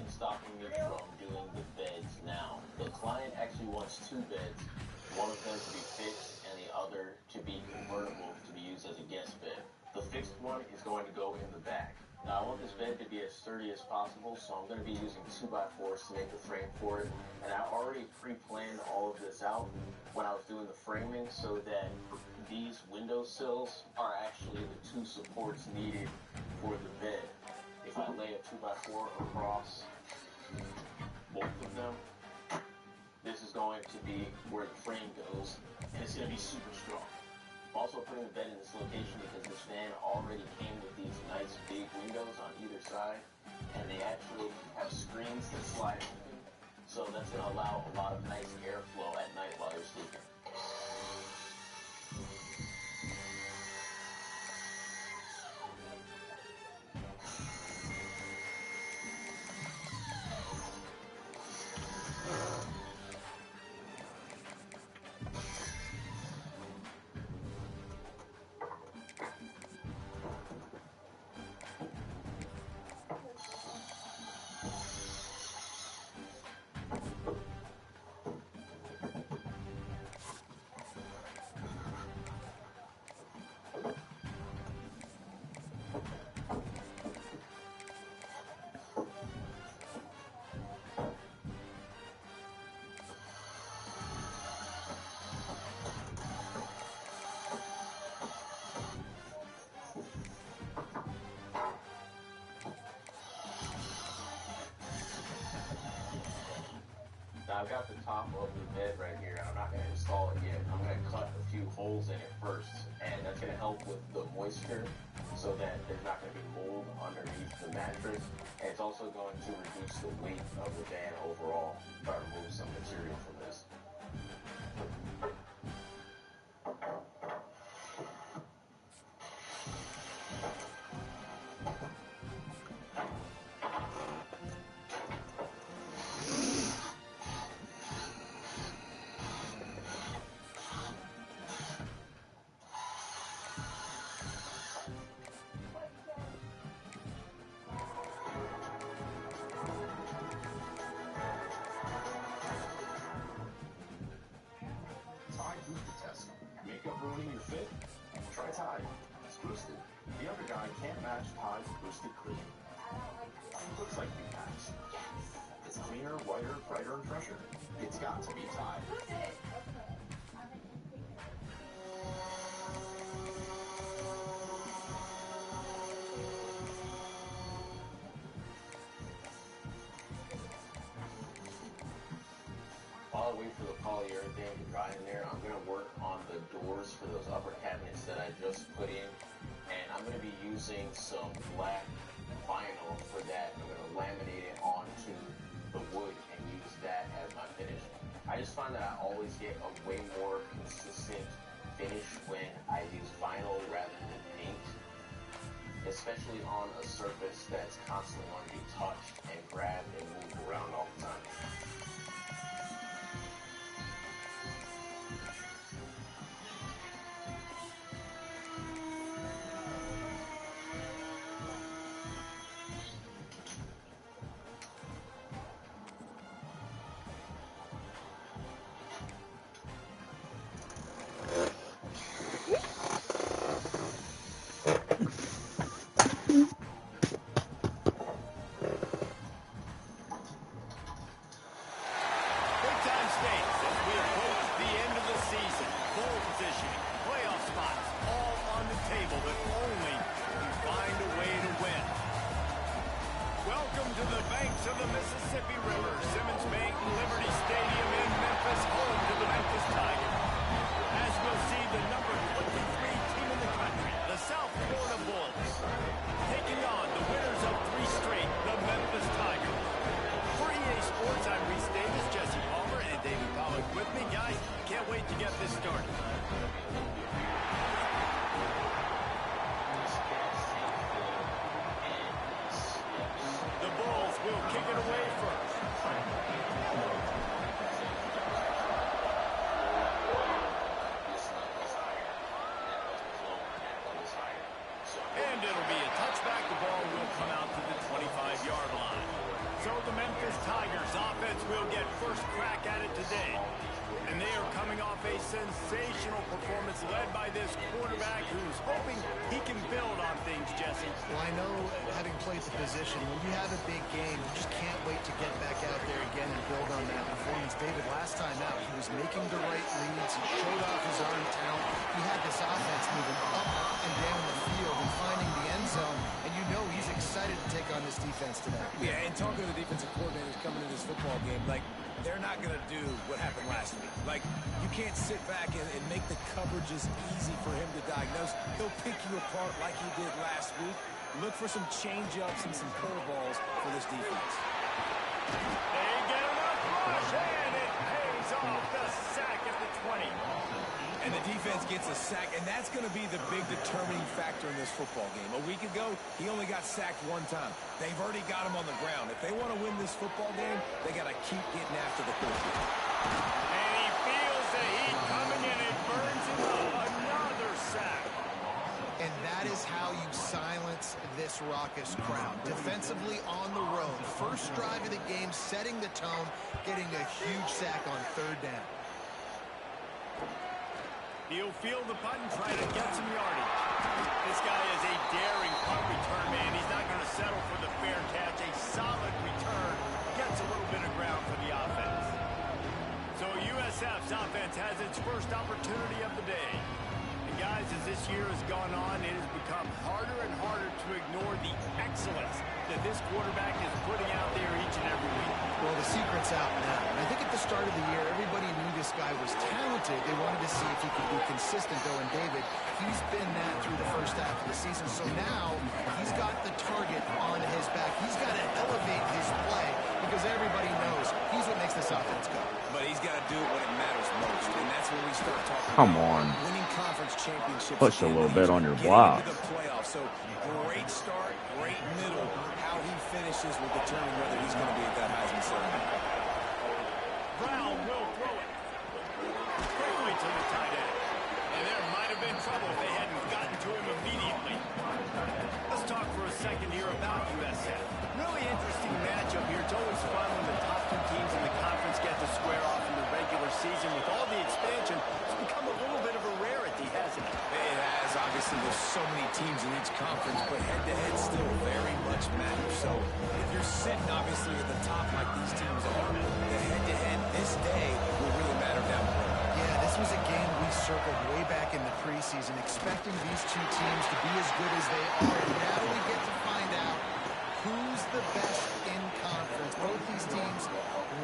nothing stopping me from doing the beds now. The client actually wants two beds, one of them to be fixed and the other to be convertible to be used as a guest bed. The fixed one is going to go in the back. Now, I want this bed to be as sturdy as possible, so I'm going to be using 2x4s to make the frame for it. And I already pre-planned all of this out when I was doing the framing so that these window sills are actually the two supports needed for the bed. If I lay a 2x4 across both of them, this is going to be where the frame goes, and it's going to be super strong. I'm also putting the bed in this location because this van already came with these nice big windows on either side, and they actually have screens that slide open, so that's going to allow a lot of nice airflow at night while you're sleeping. Now I've got the top of the bed right here, and I'm not going to install it yet. I'm going to cut a few holes in it first, and that's going to help with the moisture so that there's not going to be mold underneath the mattress. And it's also going to reduce the weight of the van overall if I remove some material from this. Ruining your fit? Try Tide. It's boosted. The other guy can't match Tide's boosted clean. It looks like new packs. It's cleaner, whiter, brighter, and fresher. It's got to be Tide. While I wait for the polyurethane to dry in there, I'm going to work on the doors for those upper cabinets that I just put in. And I'm going to be using some black vinyl for that. I'm going to laminate it onto the wood and use that as my finish. I just find that I always get a way more consistent finish when I use vinyl rather than paint, especially on a surface that's constantly going to be touched and grabbed and moved around all the time. And it'll be a touchback. The ball will come out to the 25 So the Memphis Tigers offense will get first crack at it today. And they are coming off a sensational performance led by this quarterback who's hoping he can build on things, Jesse. Well, I know, having played the position, when you have a big game, you just can't wait to get back out there again and build on that performance. David, last time out, he was making the right reads. He showed off his arm talent. He had this offense moving up and down the field and finding the end zone. And you know he's excited to take on this defense today. Yeah, and talking to the defensive coordinators coming into this football game, like, they're not going to do what happened last week. Like, you can't sit back and make the coverages easy for him to diagnose. He'll pick you apart like he did last week. Look for some change-ups and some curveballs for this defense. They get enough rush, and it pays off the sack at the 20. And the defense gets a sack, and that's going to be the big determining factor in this football game. A week ago, he only got sacked one time. They've already got him on the ground. If they want to win this football game, they got to keep getting after the quarterback. And he feels the heat coming in. It burns him up. Another sack. And that is how you silence this raucous crowd. Defensively on the road. First drive of the game, setting the tone, getting a huge sack on third down. He'll field the punt and try to get some yardage. This guy is a daring punt return man. He's not going to settle for the fair catch. A solid return gets a little bit of ground for the offense. So USF's offense has its first opportunity of the day. And guys, as this year has gone on, it has become harder and harder to ignore the excellence that this quarterback is putting out there each and every week. Well, the secret's out now. And I think at the start of the year, everybody knew this guy was talented. They wanted to see if he could be consistent, though. And David, he's been that through the first half of the season. So now he's got the target on his back. He's got to elevate his play because everybody knows he's what makes this offense go. But he's got to do it when it matters most. And that's when we start talking Come about on. winning conference championships. Push a little bit on your getting block. into the playoffs. So great start, great middle. How he finishes will determine whether he's going to be at that Heisman ceremony. Brown will throw it quickly to the tight end. And there might have been trouble if they hadn't gotten to him immediately. Let's talk for a second here about USF. Really interesting matchup here. It's always fun when the top two teams in the conference get to square off in the regular season. With all the expansion, it's become a little bit of a rarity, hasn't it? It has. Obviously, there's so many teams in each conference, but head-to-head still very much matters. So if you're sitting, obviously, at the top like these teams are, the head-to-head this day will really matter down the road. Yeah, this was a game we circled way back in the preseason, expecting these two teams to be as good as they are. And now we get to find out who's the best in conference. Both these teams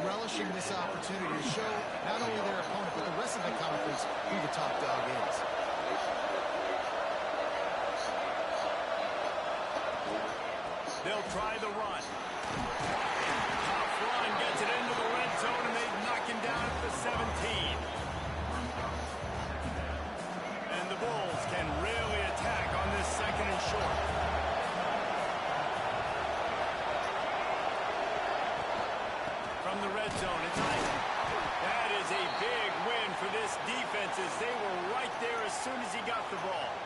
relishing this opportunity to show not only their opponent, but the rest of the conference who the top dog is. They'll try the run. Tough run gets it into the red zone, and they knock him down at the 17. And the Bulls can really attack on this second and short. From the red zone, it's Eisen. That is a big win for this defense as they were right there as soon as he got the ball.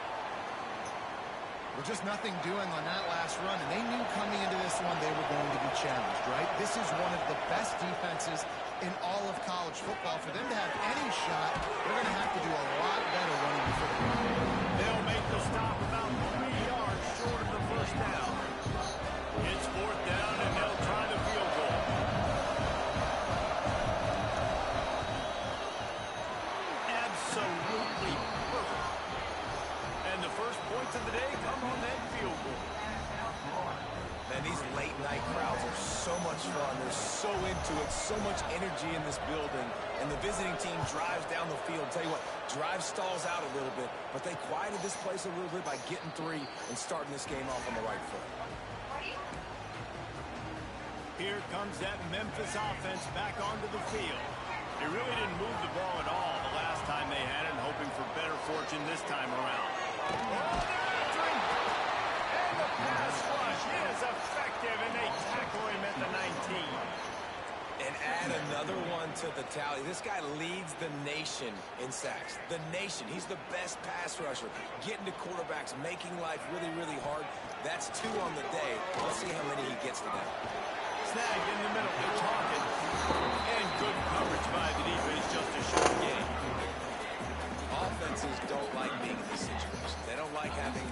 Well, just nothing doing on that last run, and they knew coming into this one they were going to be challenged, right? This is one of the best defenses in all of college football. For them to have any shot, they're going to have to do a lot better running the football. They'll make the stop about 3 yards short of the first down. It's fourth down, and they'll try the field goal. Absolutely perfect. And the first points of the day come on that field goal. Man, these late-night crowds are so much fun. They're so into it, so much energy in this building. And the visiting team drives down the field. Tell you what, drive stalls out a little bit, but they quieted this place a little bit by getting 3 and starting this game off on the right foot. Here comes that Memphis offense back onto the field. They really didn't move the ball at all the last time they had it, hoping for better fortune this time around. Oh, they're after him! And the pass rush is effective, and they tackle him at the 19. And add another one to the tally. This guy leads the nation in sacks. The nation. He's the best pass rusher. Getting to quarterbacks, making life really, really hard. That's 2 on the day. Let's see how many he gets today. snagged in the middle. They're talking. And good coverage by the defense, just a short game. Offenses don't like being in this situation. They don't like having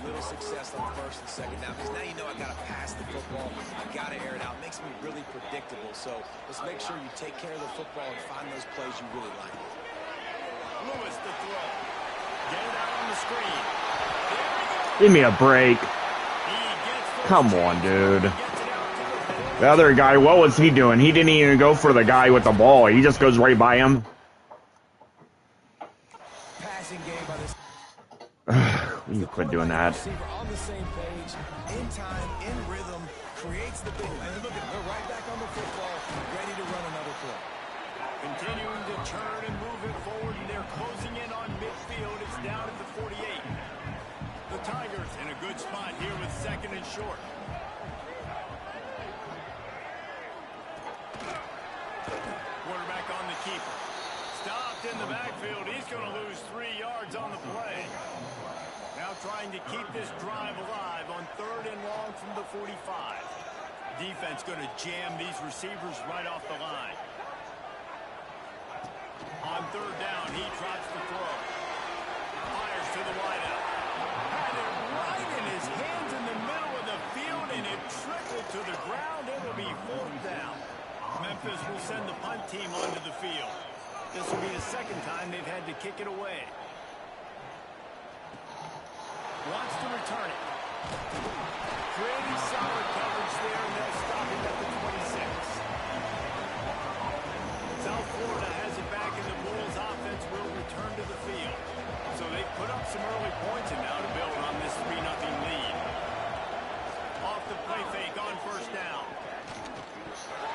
little success on first and second down because now you know I got to pass the football. I got to air it out. It makes me really predictable. So let's make sure you take care of the football and find those plays you really like. Lewis to throw. Get it out on the screen. Give me a break. Come on, dude. The other guy, what was he doing? He didn't even go for the guy with the ball. He just goes right by him. Passing game by this. You quit doing that. On the same page, in time, in rhythm, creates the big man. Look at, they're right back on the football, ready to run another play. Continuing to turn and move it forward, and they're closing in on midfield. It's down at the 48. The Tigers in a good spot here with second and short. Quarterback on the keeper. Stopped in the backfield. He's going to lose 3 yards on the play. Now trying to keep this drive alive on third and long from the 45. Defense going to jam these receivers right off the line. On third down, he trots the throw. Fires to the wideout. Had it right in his hands in the middle of the field, and it trickled to the ground. It will be fourth down. Memphis will send the punt team onto the field. This will be the second time they've had to kick it away. Wants to return it. Pretty solid coverage there, and they'll stop him at the 26. South Florida has it back, and the Bulls offense will return to the field. So they put up some early points, and now to build on this 3-0 lead. Off the play fake on first down.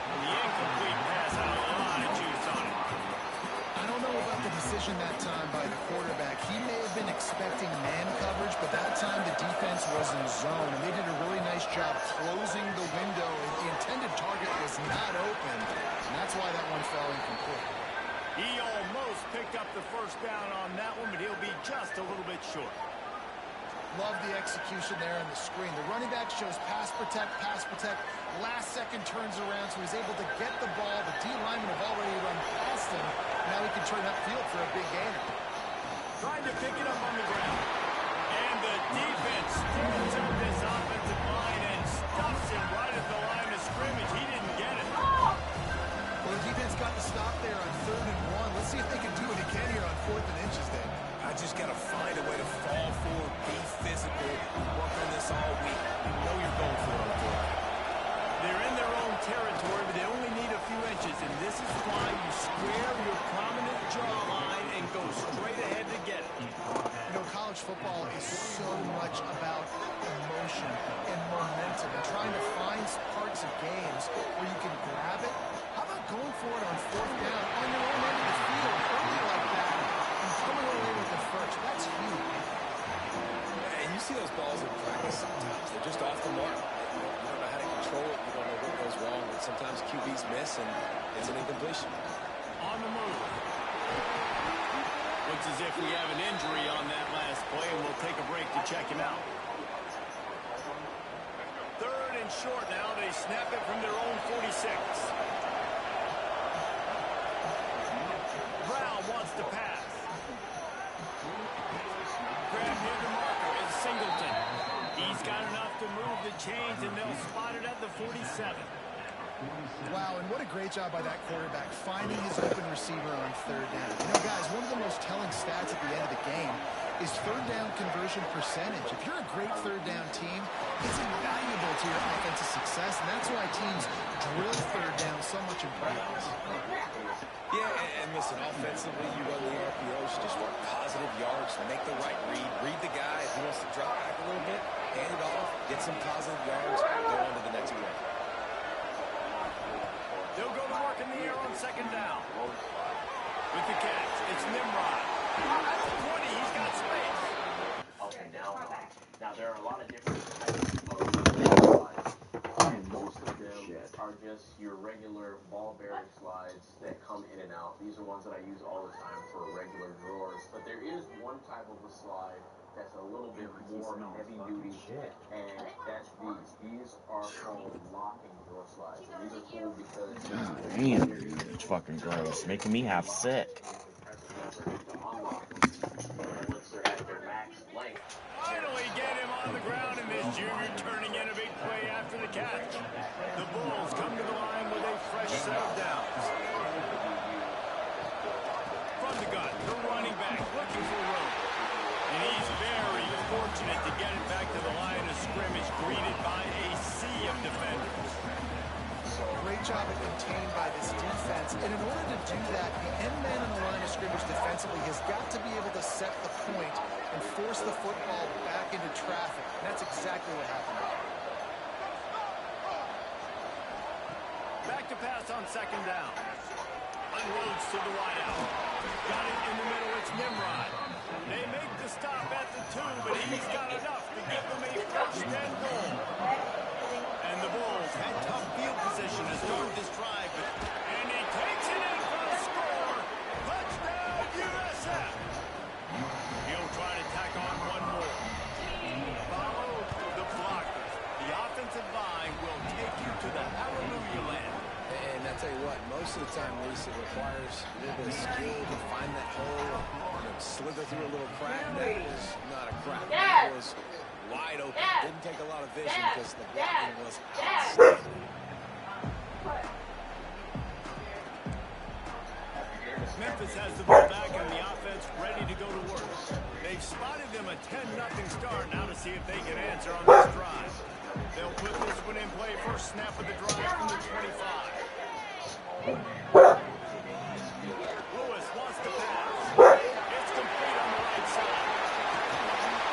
The incomplete pass had a lot of juice on it. I don't know about the decision that time by the quarterback. He may have been expecting man coverage, but that time the defense was in zone, and they did a really nice job closing the window. The intended target was not open, and that's why that one fell incomplete. He almost picked up the first down on that one, but he'll be just a little bit short. Love the execution there on the screen. The running back shows pass protect, pass protect. Last second turns around, so he's able to get the ball. The D linemen have already run past him. Now he can turn upfield for a big gain. Trying to pick it up on the ground. And the defense stands up this offensive line and stuffs him right at the line of scrimmage. He didn't get it. Well, the defense got the stop there on 3rd and 1. Let's see if they can do what they can here on 4th and inches, Dave. I just got to find a way to fall forward, be physical, work on this all week. You know you're going for it. They're in their own territory, but they only need a few inches, and this is why you square your prominent jawline and go straight ahead to get it. You know, college football is so much about emotion and momentum and trying to find parts of games where you can grab it. How about going for it on 4th down on your own end of the field, early like that, and coming away with the first? That's huge. And you see those balls in practice sometimes. They're just off the mark. You don't know how to control it. You don't know what goes wrong. And sometimes QBs miss, and it's an incompletion. On the move. Looks as if we have an injury on that last play, and we'll take a break to check him out. 3rd and short now. They snap it from their own 46. Brown wants to pass. Grab near the marker is Singleton. He's got enough to move the chains, and they'll spot it at the 47. Wow, and what a great job by that quarterback, finding his open receiver on 3rd down. You know, guys, one of the most telling stats at the end of the game is 3rd down conversion percentage. If you're a great 3rd down team, it's invaluable to your offensive success, and that's why teams drill 3rd down so much in practice. Yeah, and listen, offensively, you run the RPOs, just work positive yards, make the right read the guy. If he wants to drop back a little bit, hand it off, get some positive yards, go on to the next play. They'll go to work in the air on 2nd down. With the catch, it's Nimrod. At the 20, he's got space. Okay, now there are a lot of different types of slides, and most of them are just your regular ball-bearing slides that come in and out. These are ones that I use all the time for regular drawers, but there is one type of a slide that's a little bit more heavy-duty, and that's these. These are called locking drawer slides. And God damn, dude. It's fucking gross. Making me half sick. Finally get him on the ground, and this junior turning in a big play after the catch. The Bulls come to the line with a fresh set of downs. From the gun, the running back looking for room. And he's very fortunate to get it back to the line of scrimmage, greeted by a sea of defenders. Great job at contained by this defense. And in order to do that, the end man on the line of scrimmage defensively has got to be able to set the point and force the football back into traffic. And that's exactly what happened. Back to pass on second down. Unloads to the wideout. Got it in the middle. It's Nimrod. They make the stop at the 2, but he's got enough to give them a first and goal. And the Bulls had tough field position to start this drive. And he takes it in for the score. Touchdown, USF. He'll try to tack on one more. Follow the blockers. The offensive line will take you to the hallelujah land. And I tell you what, most of the time, Reese, it requires a little bit of skill to find that hole, slither through a little crack. That was not a crack. That was wide open. Didn't take a lot of vision because the blocking was outstanding. Memphis has the ball back and the offense ready to go to work. They've spotted them a 10-0 start. Now to see if they can answer on this drive. They'll put this one in play. First snap of the drive from the 25. Lewis wants to pass. It's complete on the right side.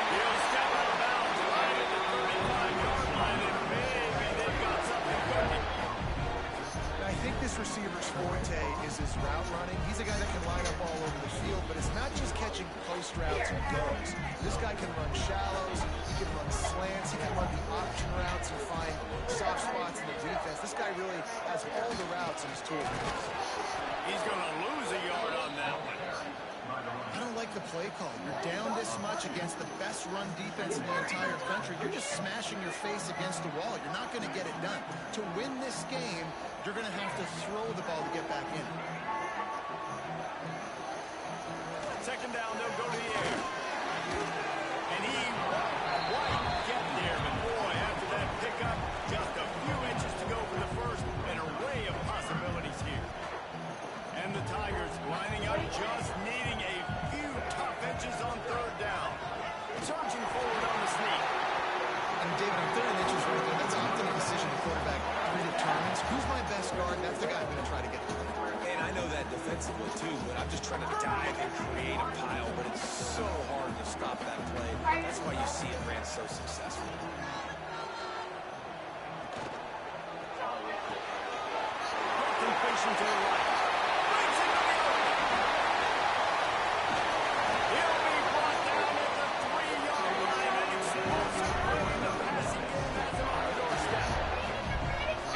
He'll step out of bounds right at the 35-yard line, and maybe they've got something cooking. I think this receiver's forte is his route running. He's a guy that can line up all over the field, but it's not just catching post routes and goes. This guy can run shallows, he can run slants, he can run the option routes and find soft spots in the defense. This guy really has all the routes in his toolbox. He's going to lose a yard on that one. I don't like the play call. You're down this much against the best run defense in the entire country. You're just smashing your face against the wall. You're not going to get it done. To win this game, you're going to have to throw the ball to get back in. Second down, they'll go to the air. And he won't quite get there, but boy, after that pickup, just a few inches to go for the first. An array of possibilities here. And the Tigers lining up, just needing a few tough inches on third down. Surging forward on the sneak. And David, on third inches right there, that's often a decision the quarterback predetermines. Who's my best guard? That's the guy I'm going to try to get to. And I know that defensively too, but I'm just trying to dive and create a pile, but it's so hard to stop that play. That's why you see it ran so successful. Completion to the right. Brings it to the open. He'll be brought down at the 3-yard line, and explosive play in the passing game has him on the doorstep.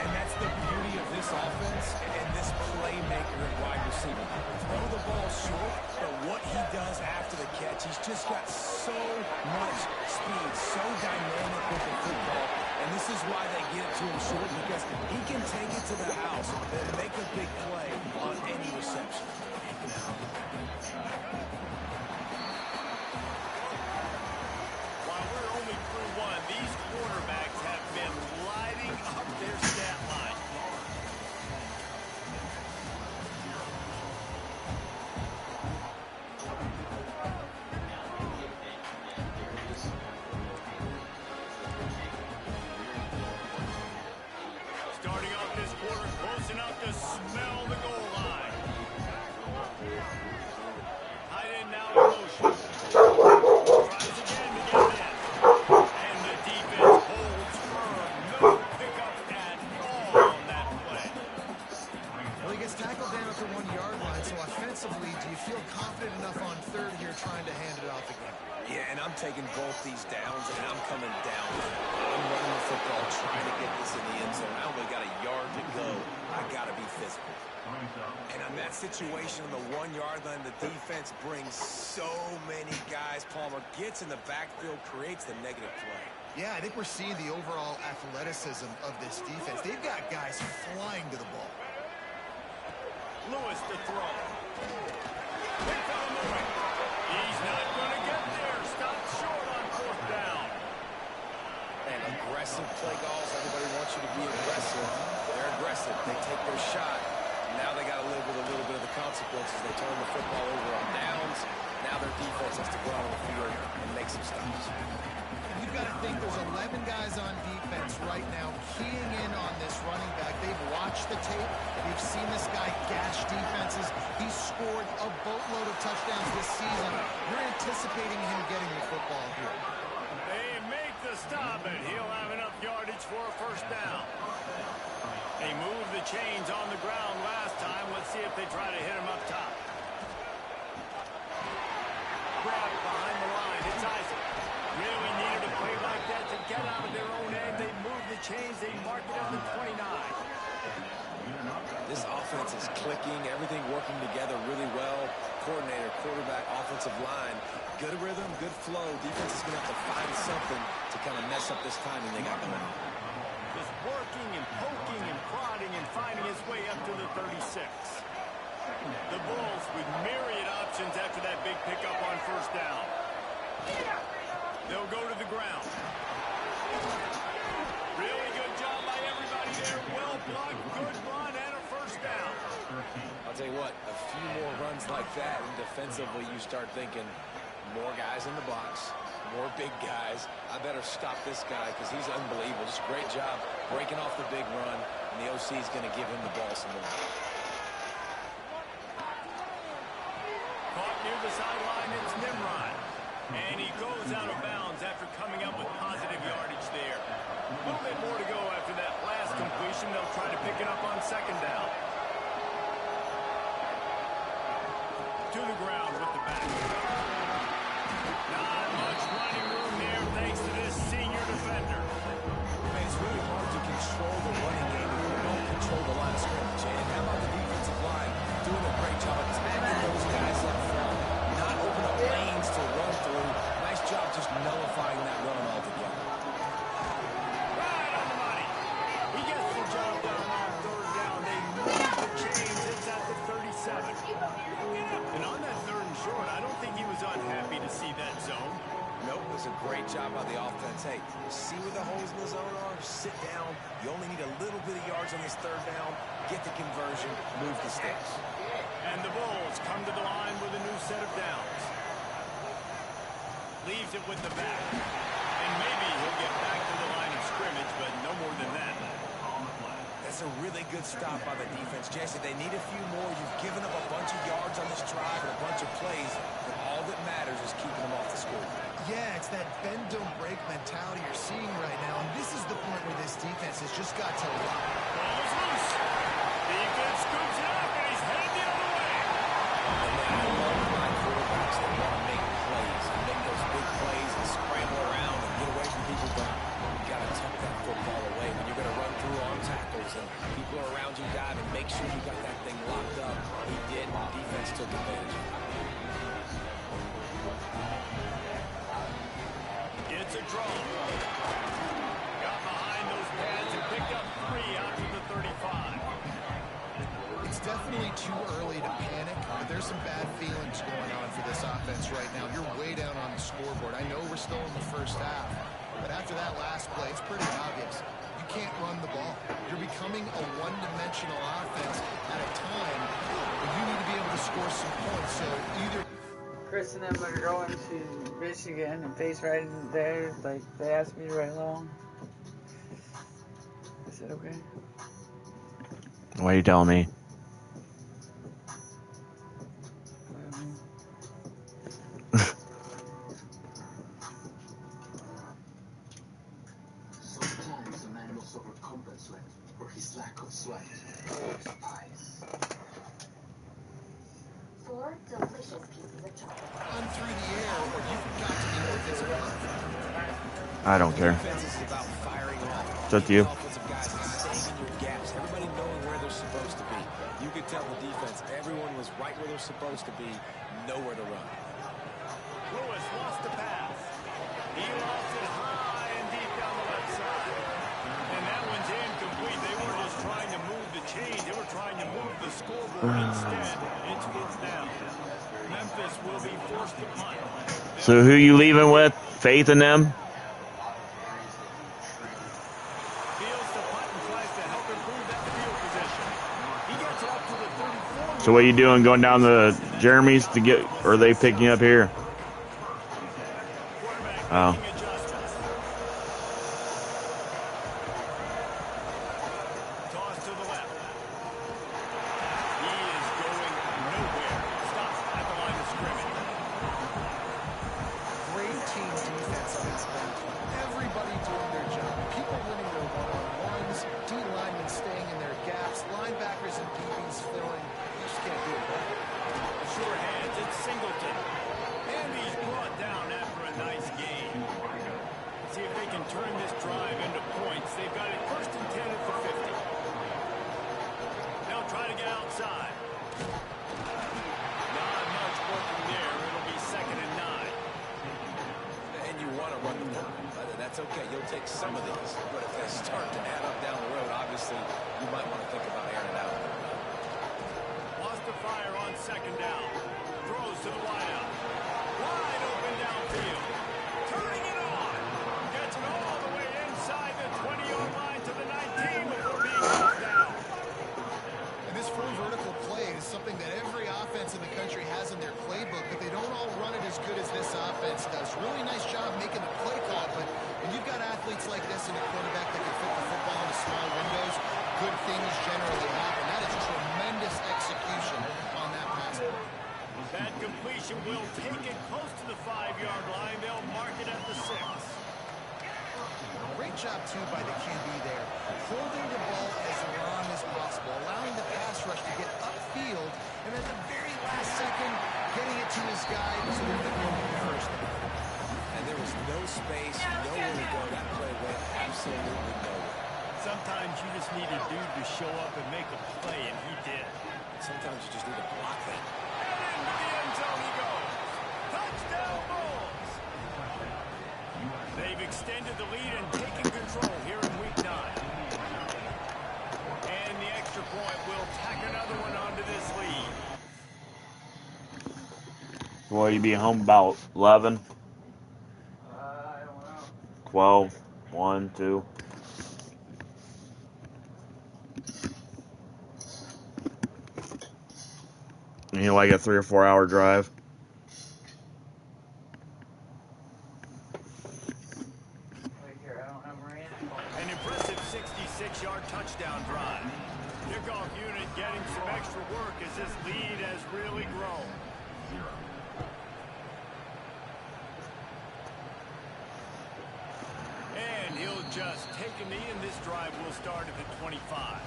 And that's the beauty of this offense and this playmaker and wide receiver. Throw the ball short, but what he does after the catch, he's just got so much speed, so dynamic with the football. And this is why they get it to him short, because he can take it to the house and make a big play on any reception. While we're only through one, these quarterbacks have been lighting up their stat line. Starting off this quarter, close enough to smell the goal line. Tight end now in motion. Tries again to get it in. And the defense holds firm. No pickup at all on that play. Well, he gets tackled down at the 1-yard line, so offensively, do you feel confident enough on third here trying to hand it off again? Yeah, and I'm taking both these downs, and I'm coming down. I'm running the football, trying to get this in the end zone. I only got a yard to go. I got to be physical. And on that situation on the 1-yard line, the defense brings so many guys. Palmer gets in the backfield, creates the negative play. Yeah, I think we're seeing the overall athleticism of this defense. They've got guys flying to the ball. Lewis to throw. Picked on the way. He's not going to get there. Stopped short on 4th down. And aggressive play calls. Everybody wants you to be aggressive. They're aggressive. They take their shot. Now they got to live with a little bit of the consequences. They turn the football over on downs. Now their defense has to go out on the field and make some stops. You've got to think there's 11 guys on defense right now keying in on this running back. They've watched the tape. They've seen this guy gash defenses. He's scored a boatload of touchdowns this season. You're anticipating him getting the football here. They make the stop, and he'll have enough yardage for a 1st down. They moved the chains on the ground last time. Let's see if they try to hit him up top. Grab behind the line. It's Isaac. Really needed a play like that to get out of their own end. They move the chains. They mark it up at 29. This offense is clicking. Everything working together really well. Coordinator, quarterback, offensive line. Good rhythm, good flow. Defense is going to have to find something to kind of mess up this timing they got going on. Just working and poking and prodding and finding his way up to the 36. The Bulls with myriad options after that big pickup on 1st down. They'll go to the ground. Really good job by everybody there. Well blocked, good run, and a 1st down. I'll tell you what, a few more runs like that, and defensively you start thinking more guys in the box, more big guys. I better stop this guy because he's unbelievable. Just a great job breaking off the big run, and the OC is going to give him the ball some more. Caught near the sideline, it's Nimrod. And he goes out of bounds after coming up with positive yardage there. A little bit more to go after that last completion. They'll try to pick it up on 2nd down. To the ground with the back. Not much running room there thanks to this senior defender. Man, it's really hard to control the running game if you don't control the line of scrimmage. And how about the defensive line doing a great job of tagging those guys up front, not open up lanes to run through. Nice job just nullifying that run altogether. Right on the money. He gets the job done on 3rd down. They move the chains. It's at the 37. And on that 3rd and short, I don't think he was unhappy to see that zone. Nope, it was a great job by the offense. Hey, see where the holes in the zone are? Sit down. You only need a little bit of yards on this 3rd down. Get the conversion. Move the sticks. And the Bulls come to the line with a new set of downs. Leaves it with the back. And maybe he'll get back to the line of scrimmage, but no more than that. That's a really good stop by the defense. Jesse, they need a few more. You've given up a bunch of yards on this drive and a bunch of plays, but all that matters is keeping them off the score. Yeah, it's that bend, don't break mentality you're seeing right now, and this is the point where this defense has just got to lock. Ball is loose. Defense scoops it up, and he's headed the other way. And then I love my quarterbacks that want to make plays and make those big plays and scramble around and get away from people, but you got to tuck that football away when you're going to run through on tackles and people are around you diving. Make sure you got that thing locked up. He did. Defense took advantage of it. It's a draw. Got behind those pads and picked up 3 out to the 35. It's definitely too early to panic, but there's some bad feelings going on for this offense right now. You're way down on the scoreboard. I know we're still in the 1st half, but after that last play, it's pretty obvious. You can't run the ball. You're becoming a one-dimensional offense at a time where you need to be able to score some points. So either Chris and them are going to Michigan and face right in there. Like, they asked me to ride along. Is that okay? What are you telling me? Sometimes a man must overcompensate for his lack of sweat. Spice. 4 delicious pieces of chocolate. run through the air, or you've got to be more visible. I don't care. It's up to you. Everybody knowing where they're supposed to be. You could tell the defense, everyone was right where they're supposed to be, nowhere to run. Lewis lost the pass. He lost it high and deep Instead, it's fourth down. Memphis will be forced to punt. So who you leaving with? Faith in them? So what are you doing? Going down to Jeremy's to get, or are they picking up here? Oh. Toss to the left. He is going nowhere. Stop at the line of scrimmage. Great team defense on this bench. Everybody doing their job. People winning their one-on-ones. D-linemen staying in their gaps. Linebackers and DBs filling. You just can't do it right. Sure hands. It's Singleton. And he's brought down after a nice game. See if they can turn this drive into points. They've got it first and 10 at the 50. Now try to get outside. Not much working there. It'll be 2nd and 9. And you want to run the ball. That's okay. You'll take some of these. But if they start to add up down the road, obviously, you might want to think about airing it out. Lost the fire on 2nd down. Throws to the wideout. Wide open downfield. Turning it on. Gets it all the way inside the 20-yard line to the 19 before being brought down. And this full vertical play is something that every offense in the country has in their playbook, but they don't all run it as good as this offense does. Really nice job making the play call, but when you've got athletes like this and a quarterback that can fit the football into small windows, good things generally happen. That is tremendous execution on that pass play. That completion will take it close to the 5-yard line. They'll mark it at the 6. Great job, too, by the QB there. Holding the ball as long as possible, allowing the pass rush to get upfield, and at the very last second, getting it to his guy so that they can get the first down. And there was no space, nowhere to go. That play went absolutely nowhere. Sometimes you just need a dude to show up and make a play, and he did. Sometimes you just need to block that. And into the end zone he goes. Touchdown Bulls! They've extended the lead and taken control here in week 9. And the extra point will tack another one onto this lead. Well, you be home about 11? I don't know. 12? 1, 2? You know, like a 3 or 4 hour drive. Right here, I don't have Miranda. An impressive 66-yard touchdown drive. Kickoff unit getting some extra work as this lead has really grown. And he'll just take a knee, and this drive will start at the 25.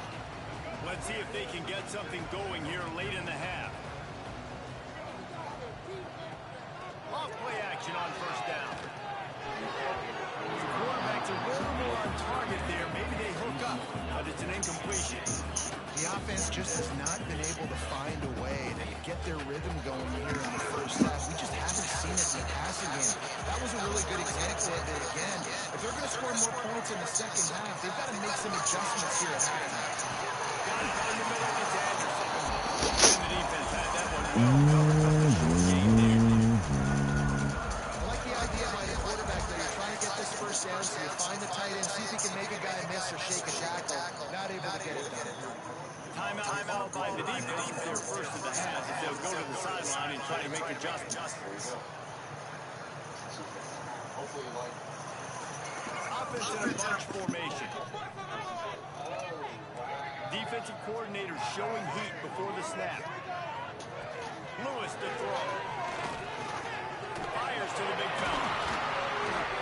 Let's see if they can get something going here late in the half. Off play action on first down. The quarterbacks are a little more on target there. Maybe they hook up, but it's an incompletion. The offense just has not been able to find a way to get their rhythm going here in the first half. We just haven't seen it in the passing game. That was a really good example of it again. If they're going to score more points in the second half, they've got to make some adjustments here at halftime. Got it down the middle. It's Anderson. And the defense had that one well covered. Just a short game there. I like the idea by the quarterback that you're trying to get this first down, so you find the tight end, see if he can make a guy miss or shake a tackle. Not able to get it done. Timeout by the defense. Their first of the half. If they'll go to the sideline and try to make adjustments. Offense in a bunch formation. Defensive coordinator showing heat before the snap. Lewis to throw. Fires to the big fella.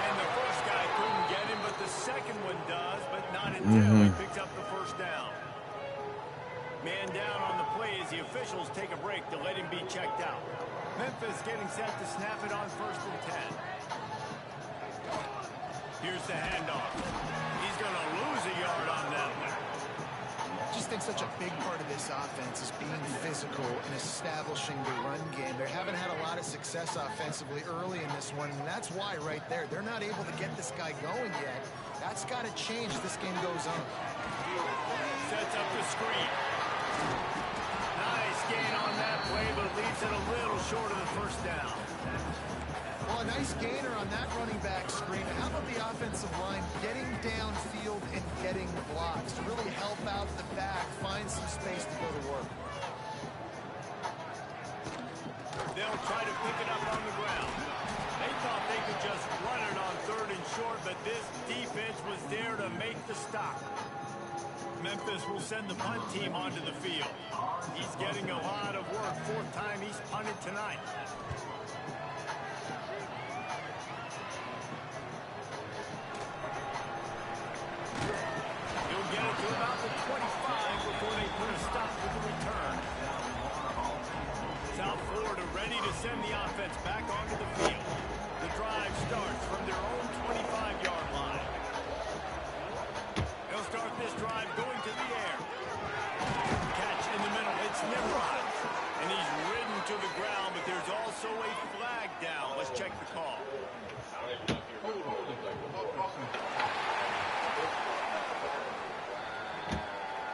And the first guy couldn't get him, but the second one does, but not until he picks up the first down. Man down on the play as the officials take a break to let him be checked out. Memphis getting set to snap it on 1st and 10. Here's the handoff. He's going to lose a yard on that one. I just think such a big part of this offense is being physical and establishing the run game. They haven't had a lot of success offensively early in this one, and that's why right there. They're not able to get this guy going yet. That's got to change as this game goes on. Sets up the screen. Nice it a little short of the first down. Well, a nice gainer on that running back screen. How about the offensive line getting downfield and getting blocks to really help out the back, find some space to go to work? They'll try to pick it up on the ground. They thought they could just run it on 3rd and short, but this defense was there to make the stop. Memphis will send the punt team onto the field. He's getting a lot of work. 4th time he's punted tonight. He'll get it to about the 25 before they put a stop with the return. South Florida ready to send the offense back onto the field. The drive starts from their own 25-yard line. They'll start this drive going to the air. Catch in the middle. It's Nimrod. And he's ridden to the ground, but there's also a flag down. Let's check the call.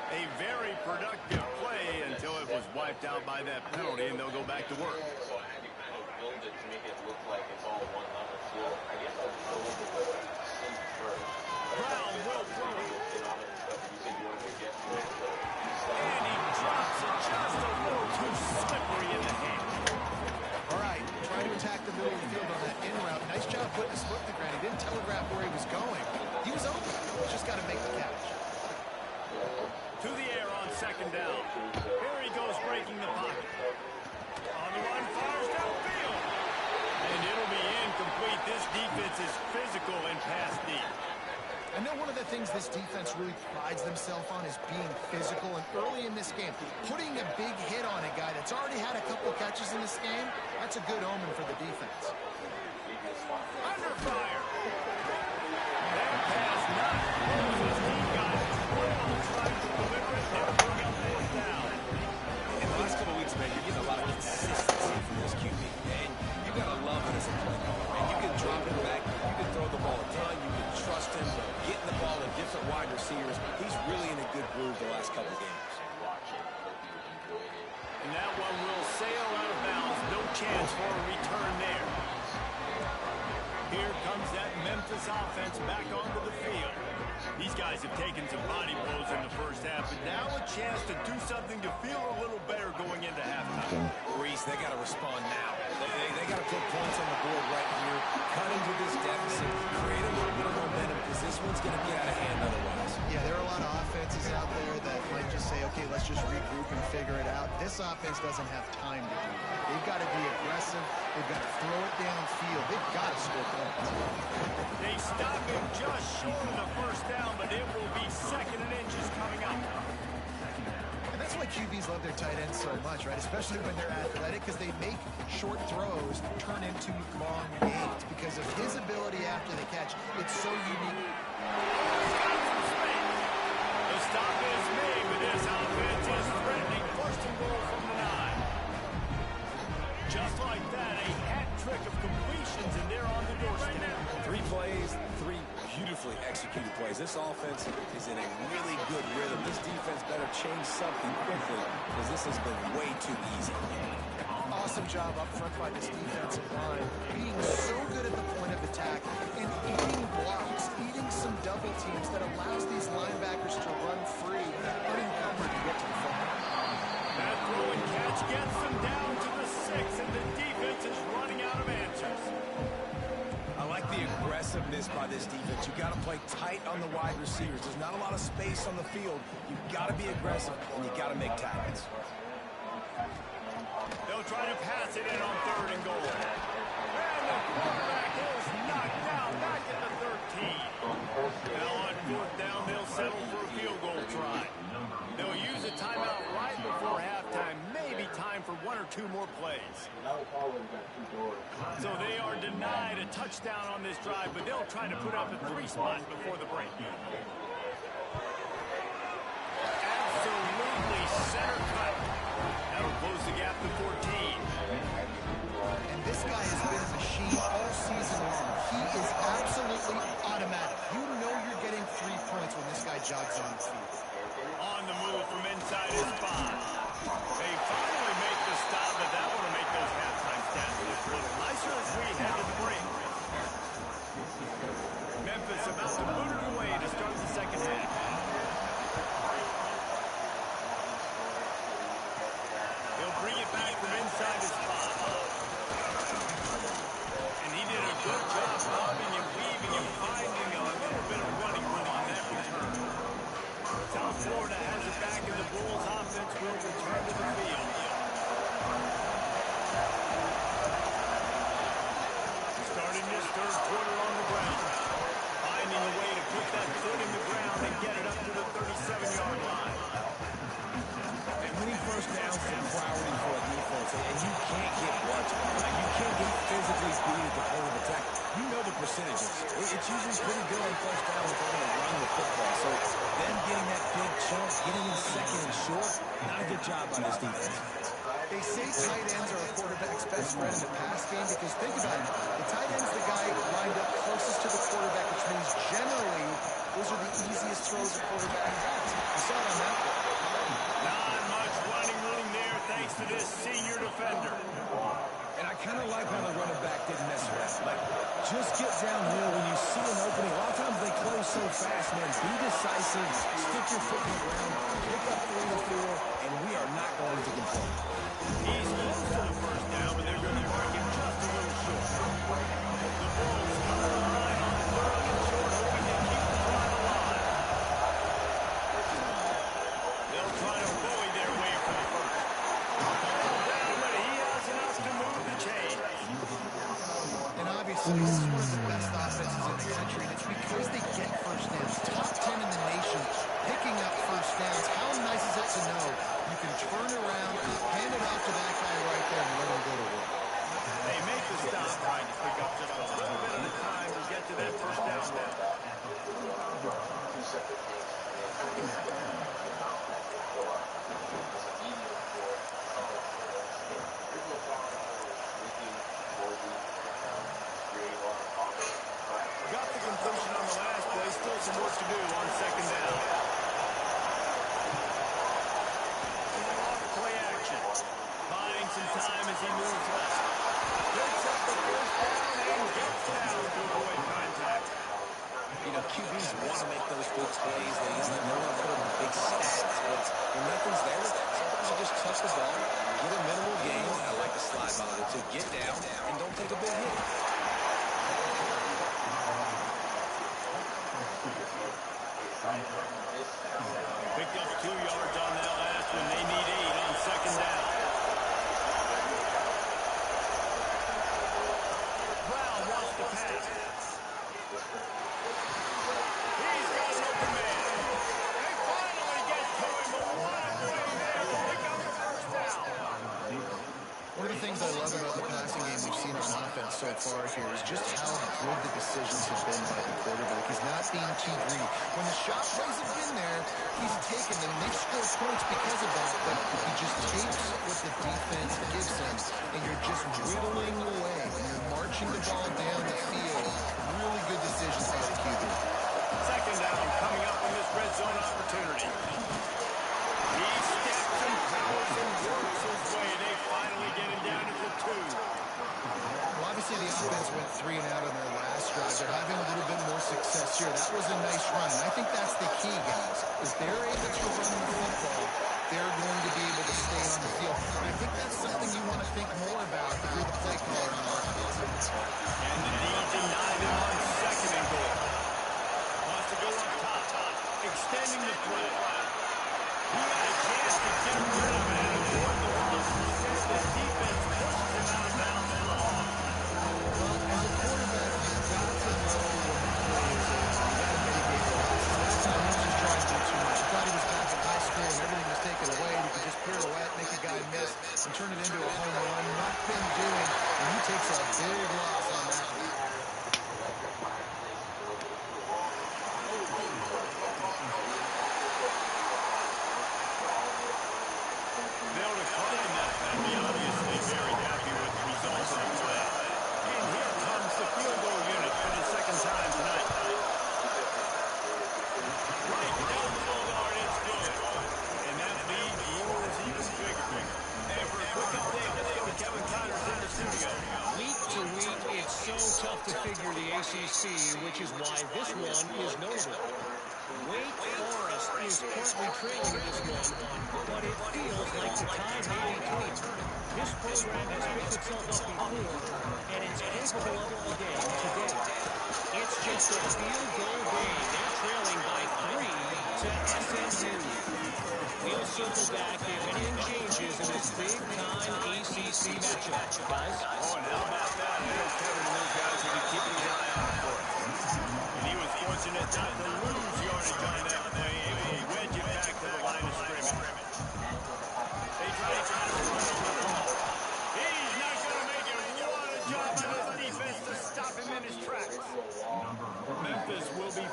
A very productive play until it was wiped out by that penalty, and they'll go back to work. So I had to kind of build it to make it look like it's all one level. So I guess I was a little bit safe first. Brown will throw it. You said you wanted to get to it. And he drops it just a little too slippery in the hand. All right, trying to attack the middle of the field on that in route. Nice job putting his foot in the ground. He didn't telegraph where he was going. He was open. He's just got to make the catch. To the air on 2nd down. Here he goes breaking the pocket. On the run, fires downfield. And it'll be incomplete. This defense is physical and pass deep. I know one of the things this defense really prides themselves on is being physical, and early in this game, putting a big hit on a guy that's already had a couple catches in this game, that's a good omen for the defense. Under fire. That pass not close as he got it. Trying to deliver it and bring up 4th down. In the last couple of weeks, man, you're getting a lot of consistency from this QB. And you got to love it as a play caller, man. You can drop it back. You can throw the ball a ton. You can trust him. Getting the ball to different wide receivers. He's really in a good groove the last couple of games. And that one will sail out of bounds. No chance for a return there. Here comes that Memphis offense back onto the field. These guys have taken some body blows in the first half, but now a chance to do something to feel a little better going into halftime. Reese, they got to respond now. They got to put points on the board right here, cut into this deficit, create a little bit of momentum, because this one's going to get out of hand otherwise. Yeah, there are a lot of offenses out there that might just say, okay, let's just regroup and figure it out. This offense doesn't have time to do that. They've got to be aggressive. They've got to throw it downfield. They've got to score points. They stop him just short of the first down, but it will be 2nd and inches coming up. And that's why QBs love their tight ends so much, right? Especially when they're athletic, because they make short throws turn into long gains because of his ability after the catch. It's so unique. The stop is made, but this offense is threatening. 1st and goal from the 9. Just like that, a hat trick of completions, and they're on the doorstep. 3 plays, 3 beautifully executed plays. This offense is in a really good rhythm. This defense better change something quickly, because this has been way too easy. Awesome job up front by this defensive line, being so good at the point of attack and eating blocks, eating some double teams that allows these linebackers to run free, unencumbered to get to the football. That throw and catch gets them down to the 6, and the defense is running out of answers. I like the aggressiveness by this defense. You've got to play tight on the wide receivers. There's not a lot of space on the field. You've got to be aggressive, and you've got to make tackles. They'll try to pass it in on 3rd and goal. And the quarterback is knocked down back at the 13. Now on 4th down, they'll settle for a field goal try. They'll use a timeout right before halftime. Maybe time for 1 or 2 more plays. So they are denied a touchdown on this drive, but they'll try to put up a 3 spot before the break. Absolutely center cut. That'll close the gap to 14. And this guy has been a machine all season long. He is absolutely automatic. You know you're getting 3 points when this guy jogs on the field. On the move from inside his 5. They finally make the stop, but that one will make first down if they're going to run the football. So them getting that big chunk, getting in second and short, not a good job by this defense. They say tight ends are a quarterback's best friend in the pass game because think about it. The tight end's the guy lined up closest to the quarterback, which means generally those are the easiest throws a quarterback has. You saw it on that play. Not much running room there thanks to this senior defender. And I kind of like how the running back didn't mess around. Like, just get downhill when you see an opening. A lot of times they close so fast, man. Be decisive, stick your foot in the ground, pick up 3 or 4, and we are not going to complain. He's close to the first down, but they're going to mark him just a little short. The Bulls come to the line on 3rd and short, hoping to keep the drive alive. They'll try to bully their way for the first. Down, but he has enough to move the chain. And obviously, this is one of the best offenses in the country, and it's because they get first downs. Top 10 in the nation, picking up first downs. How nice is it to know you can turn around, hand it off to that guy right there, and let him go to work? They make the stop, trying to pick up just a little bit of the time to get to that first down mark. Got the completion on the last play. Still some work to do on 2nd down. Off play action. Buying some time as he moves left. Picks up the first down and gets down to avoid contact. You know, QBs want to make those big plays. They want to put up big stats. But when nothing's there, sometimes you just touch the ball, get a minimal gain. I like the slide, by the way, to get down and don't take a big hit. Picked up 2 yards on that last one. They need 8 on 2nd down. Brown wants to pass. He's got an open man. They finally get to him, but what a play there to pick up the first down. One of the things I love about the passing game we've seen on offense so far here is just how good the decisions have been by the quarterback. He's not being too greedy. When the shot plays have been there, he's taken them. They've scored points because of that, but he just takes what the defense gives him, and you're just whittling away, and you're marching the ball down the field. Really good decisions by the QB. 2nd down coming up in this red zone opportunity. He steps and powers and works his way. They finally get him down at the 2. Well, obviously the offense went 3 and out on their last drive. They're having a little bit more success here. That was a nice run, and I think that's the key, guys. If they're able to run the football, they're going to be able to stay on the field. And I think that's something you want to think more about if you're the play caller on offense. And the D denied him on 2nd and goal. Wants to go up top, extending the play. He had a chance to get rid of it and avoid the rush. Instead, the defense pushed him out of bounds for a loss. Well, as a quarterback, you've got to know when the play is over. You've got to mitigate the losses. That time he was just trying to do too much. He thought he was back in high school and everything was taken away. And he could just pirouette, make a guy miss, and turn it into a home run. Nothing doing, and he takes a big loss on that one. They'll decline that penalty, obviously very happy with the results of the play. And here comes the field goal unit for the 2nd time tonight. Right down the middle yard, it's good. And that lead grows even bigger. And for a quick update, let's go to Kevin Connors in the studio. Week to week, it's so tough to figure the ACC, which is why this one is notable. Wake Forest is currently trailing in this one, but it feels like the tide may be turning. This program has picked itself up before, and it's capable of it again today. It's just a field goal game. They're trailing by 3 to SMU. We'll circle back if anything changes in this big-time ACC matchup. Guys? Oh, and how about that? I know Kevin and those guys will be keeping his eye on it for us. And he was fortunate not to lose yardage on that play, able to wedge it back to the line of scrimmage. They try to run on the ball. He's not going to make it. What a job by this defense to stop him in his tracks. Memphis will be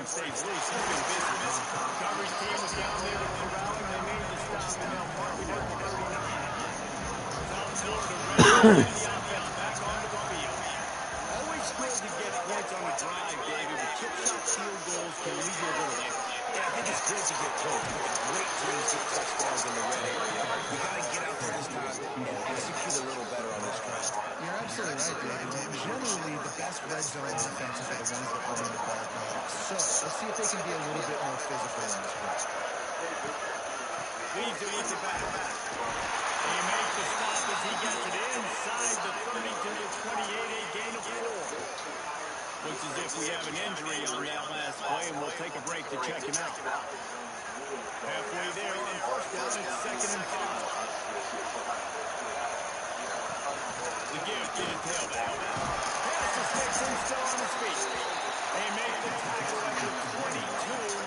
frame stays loose, he's been busy. Coverage team was down there to corral him. They made the stop, and now marking at the 39. South Florida ready to send the offense back onto the field. Always good to get points on a drive, David, but chip shot field goals can leave you a little empty. Yeah, I think it's great to get points, but the great teams get touchdowns in the red area. You got to get out there this time and execute a little better on this drive. You're absolutely right, David. Generally, the best red zone offenses are the ones that run the ball most. So let's see if they can be a little bit more physical in this one. Leaves it with the back. He makes the stop as he gets it inside the 30 to the 28, a gain of 4. Looks as if we have an injury on that last play, and we'll take a break to check him out. Halfway there on first down, it's 2nd and 5. The give to the tailback. Pass to Stetson, still on his feet. They make the tackle at the 22.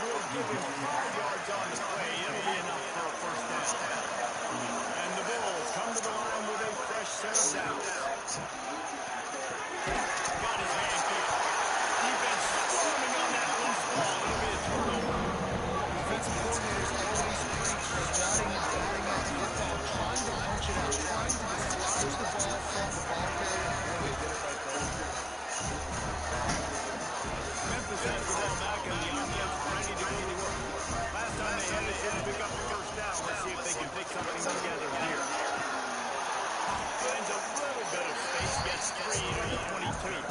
We'll give him 5 yards on the play. It'll be enough for a first down. And the Bulls come to the line with a fresh set of downs. Got his hand kicked. Defense swarming on that loose ball. It'll be a turnover. Defensive coordinators always preach scouting and batting out the football, trying to punch it out, trying to dislodge the ball from the ball carrier. Boy, they did it right there. Memphis has the ball back and the offense ready to go to work. Last time they had it, didn't pick up the first down. Let's see if they can pick something together here. Finds a little bit of space, gets 3 to the 22.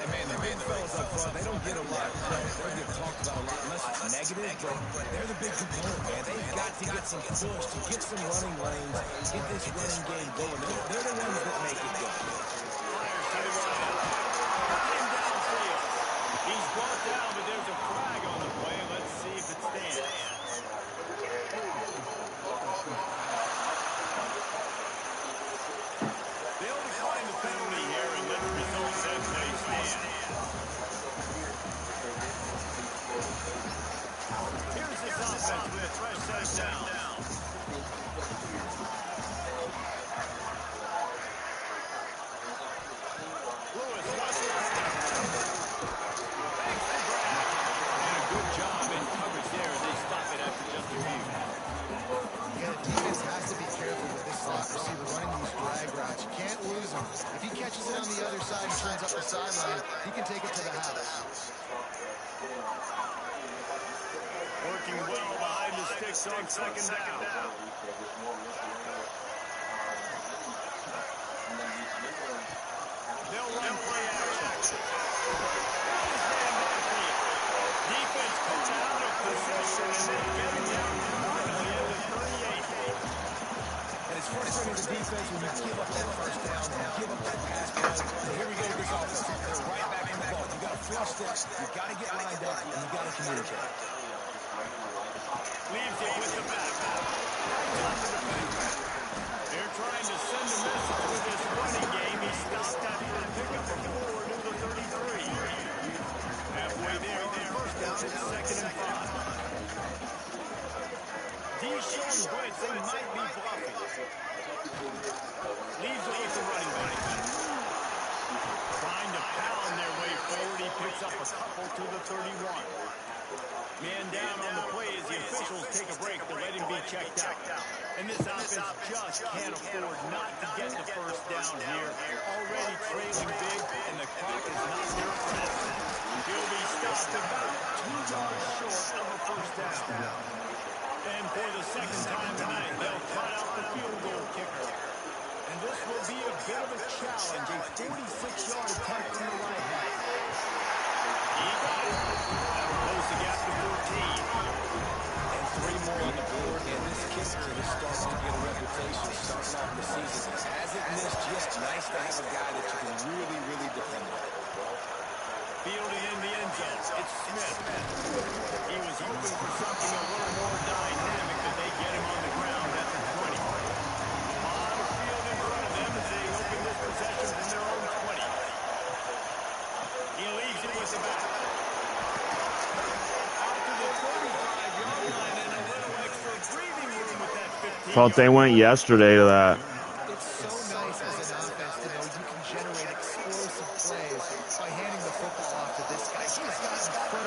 And man, the big fellas up front, they don't get a lot of credit. They don't get talked about a lot unless it's negative, but they're the big component, man. They've got to get some push, to get some running lanes, get this running game going. They're the ones that make it go. Fires to the wideout. Him downfield. He's brought down, but there's a flag on the play. Let's see if it stands. They'll decline the penalty here, and let's resume that play stand. Here's this offense with a fresh set of downs. Lewis wants to step. Thanks for grab. And a good job in coverage there. They stop it after just a few. Yeah, the defense has to be careful with this slot receiver running these drag routes. You can't lose him. If he catches it on the other side and turns up the sideline, he can take it to the house. Working well behind the sticks on 2nd down. They'll run play action. Defense caught out of position, and they get him down finally at the 38. And it's frustrating the defense when you give up that first down and give up that pass play. And here we go with this offense. They're right back in the ball. You got to flush this. You got to get lined up, and you got to communicate. Leaves it with the back. Right on the defender. They're trying to send a message with this running game. He stopped after a pickup of 4 to the 33. Halfway there on first down, it's 2nd and 5. D's showing blitz. They might be bluffing. Leaves it with the running back. Trying to pound their way forward. He picks up a couple to the 31. Man down on the play as the officials take a break to let him be checked out. And this offense just can't afford not to get the first down here. Already trailing big, and the clock is not their friend. He'll be stopped about 2 yards short of a first down. And for the second time tonight, they'll cut out the field goal kicker. And this will be a bit of a challenge, a 46-yard attempt from the right half. He got it. That'll close the gap to 14. And 3 more on the board, and this kicker is starting to get a reputation starting off the season. Hasn't missed yet. Nice to have a guy that you can really, really depend on. Fielding in the end zone, it's Smith. He was hoping for something a little more dynamic, but they get him on the ground at the 20. A lot of field in front of them as they open this possession from their own 20. He leaves it with the back. Out to the 35-yard line and a little extra breathing room with that 15. Thought they went yesterday to that. It's so nice as an offense to know you can generate explosive plays by handing the football off to this guy. He's got incredible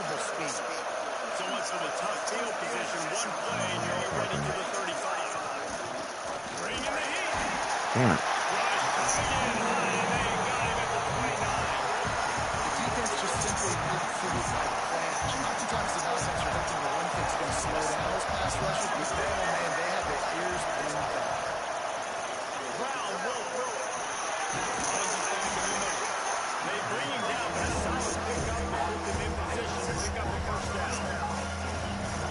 field position. One play, and you're already to the 35. Bringing the heat. Damn it. Rush coming in high, and they got him at the 29. The defense just simply didn't figure out the plan. Oftentimes the offense are thinking the one thing's going to slow down those pass rushers, but man, they had their ears pinned back. Brown will throw it. Runs it back in the middle. They bring him down, but a solid pickup to put them in position to pick up a first down.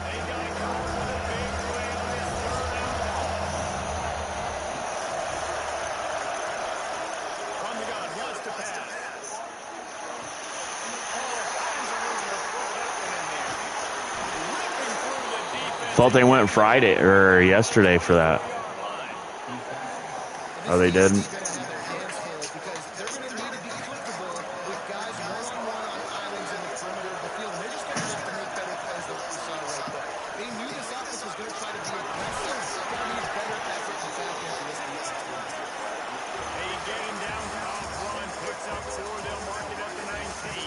They got to come up with a big play on this third down ball. From the gun, wants to pass. Thought they went Friday or yesterday for that. Oh, they didn't? They're going to have their hands full because they're going to need to be comfortable with guys one-on-one on islands in the perimeter of the field. And they're just going to have to make better plays than what we saw right there. They knew this offense was going to try to be aggressive. They're going to need better effort to back into this defense. They gain down top run, picks up 4, they'll mark it at the 19.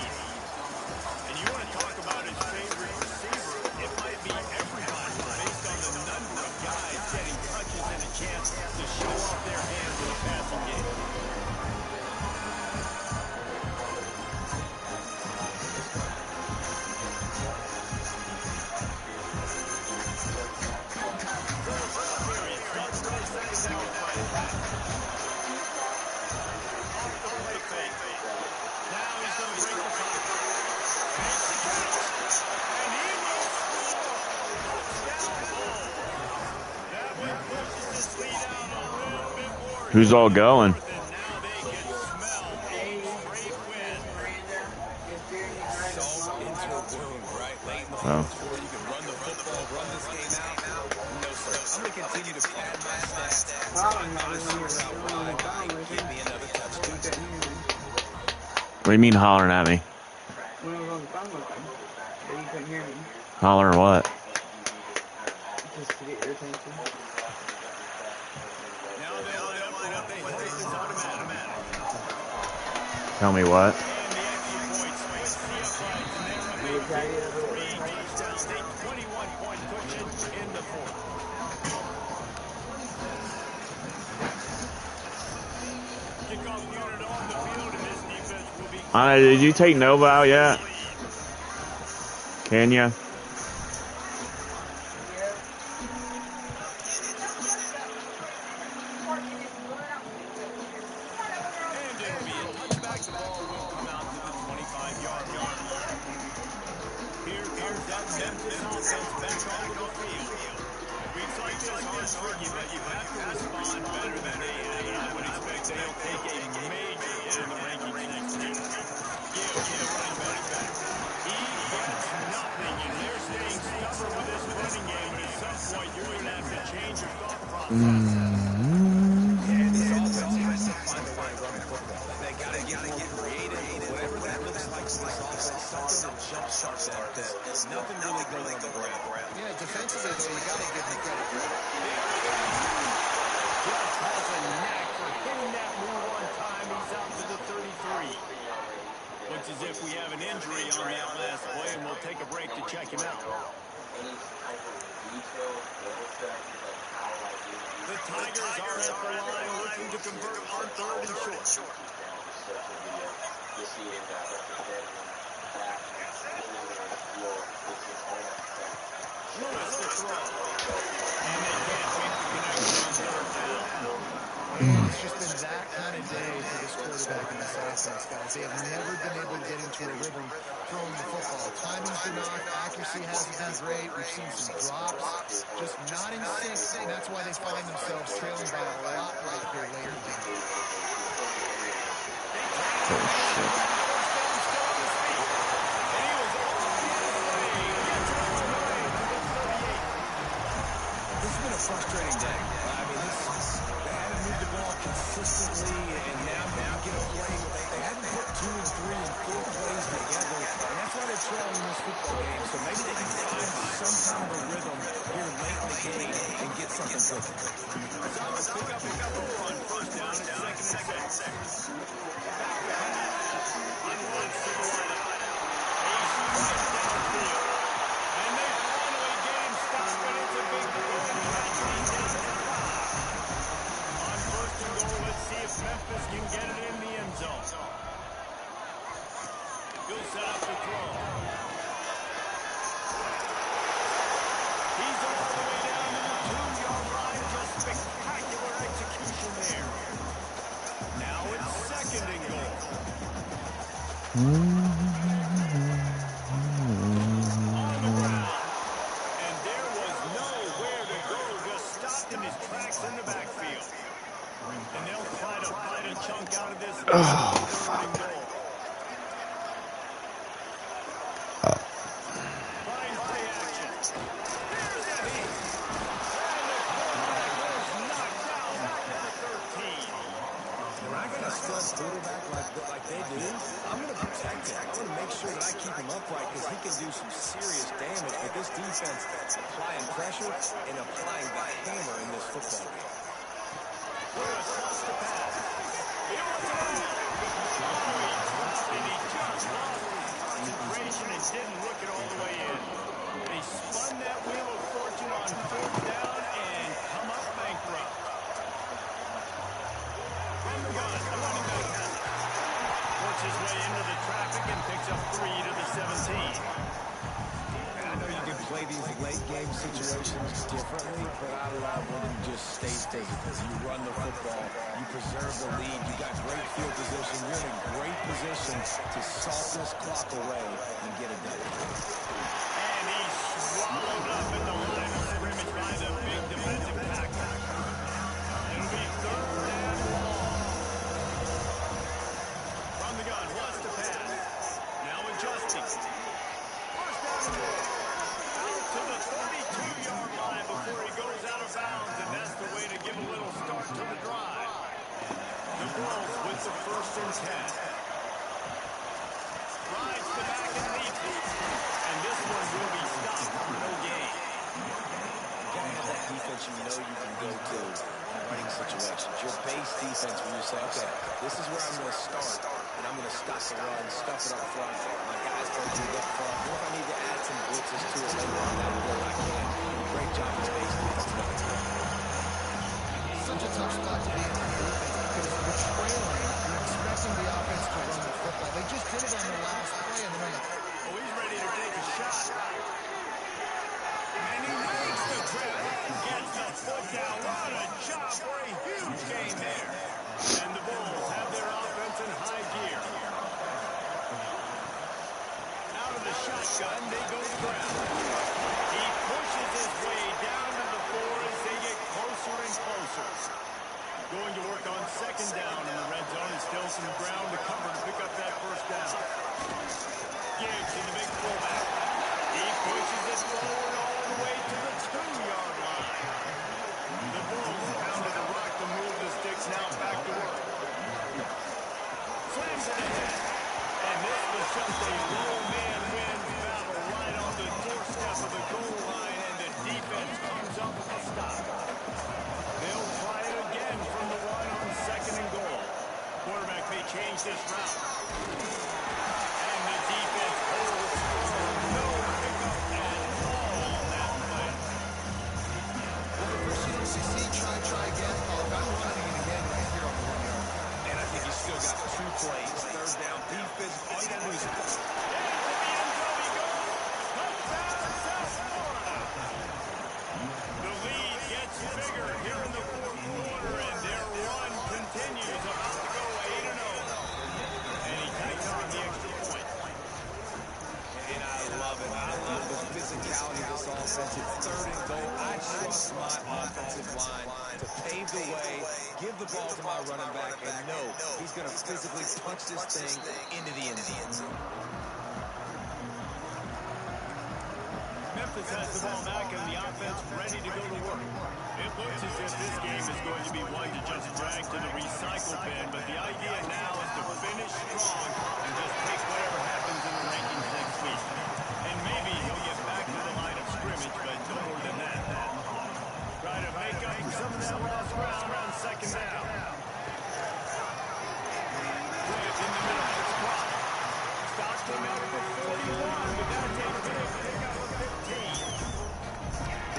And you want to talk about his favorite receiver, it might be everybody based on the number of guys getting touches and a chance to show off their hands in the passing game. Who's all going? Oh. What do you mean hollering at me? When I was on the phone with him, but you couldn't hear me. Hollering what? Just to get your attention. Tell me what? Did you take Nova out yet? Can ya? It's just been that kind of day for this quarterback and this offense, guys. They have never been able to get into a rhythm throwing the football. Timing's been off. Accuracy hasn't been great. We've seen some drops. Just not in sync, and that's why they find themselves trailing by a lot right here late in the game. Oh, shit. This has been a frustrating day. I mean, they haven't moved the ball consistently, and now get a play. They haven't put 2 and 3 and 4 plays together, and that's why they're trailing this football game. So maybe they can find some kind of a rhythm here late in the game and get something cooking. Pick up on first down and 2nd and 6. And they finally He'll set up the throw. He's all the way down to the 2-yard line. Just spectacular execution there. Now it's 2nd and goal. On the ground. And there was nowhere to go. Just stopped in his tracks in the backfield. And they'll try to fight a chunk out of this 3rd and goal. Fine play action. There's the hit. And the quarterback was knocked down back to the 13. When I got a stud quarterback like they do, I'm going to protect him. I'm going to make sure that I keep him upright because he can do some serious damage. But this defense applying pressure and applying the hammer in this football game. Toss to pass. He wants it out. Oh, he dropped it. He just lost his concentration and didn't look it all the way in. They spun that wheel of fortune on 4th down and come up bankrupt. From the gun, the running back has it. Works his way into the traffic and picks up 3 to the 17. And I know you can play these late game situations differently, but I love when you just stay physical. You run the football, you preserve the lead, you got great field position, you're in a great position to salt this clock away and get it done. And he's swallowed up in the line of scrimmage by the big defensive tackle. It'll be 3rd and long. From the gun, wants to pass. Now adjusting. 1st down and goal. Out to the 32-yard line before he goes out of bounds, and that's the way to give a little start to the drive. The Bulls with the 1st and 10. Rides the back and leads it. And this one will be stopped for no gain. You got to have that defense you know you can go to in running situations. Your base defense when you say, okay, this is where I'm going to start, and I'm going to stop the run, stuff it up front. My guys going to get up front. What if I need to add some blitzes to it later on down the road? I can. Great job as base defense. Such a tough spot to be in on defense because you're trailing. You're expecting the offense to run the football. They just did it on the last play, and then Oh, he's ready to take a shot. And he makes the grab and gets the foot down. What a job for a huge gain there. And the Bulls have their offense in high gear. Out of the shotgun, they go to the ground. He pushes his way down to the 4 as they get closer and closer. Going to work on 2nd down in the red zone and still some ground to cover to pick up that 1st down. Gibbs in the big fullback. He pushes it forward all the way to the 2-yard line. The Bulls pounded the rock to move the sticks now back to work. Slams it ahead. And this was just a low-man win battle right on the doorstep of the goal line, and the defense comes up with a stop. They'll try it again from the 1 on 2nd and goal. Quarterback may change this route. And the defense holds strong. No pickup at all on that play. first you don't succeed, try again. Oh, I'm running it again right here on the 1 yard. And I think he's still got 2 plays. 3rd down, be physical. All you got to do is And to the end zone he goes. Touchdown, South Florida. The lead gets bigger here in the 4th quarter, and their run continues. About to go 8-0. And he takes on the extra point. And I love it. I love the physicality of this offense. It's 3rd and goal. I trust my offensive line to pave the way, give the ball to my running back, and know he's going to physically punch this thing into the end zone. Memphis has the ball back and the offense ready to go to work. It looks as if this game is going to be one to just drag to the recycle bin, but the idea now is to finish strong and just take whatever happens in the rankings next week. And maybe he'll get back to the line of scrimmage, but no more than that. Try to make up for some of that lost ground on 2nd down. Grant in the middle, it's caught. Stockton out for 41, but that'll take a big pickup of 15.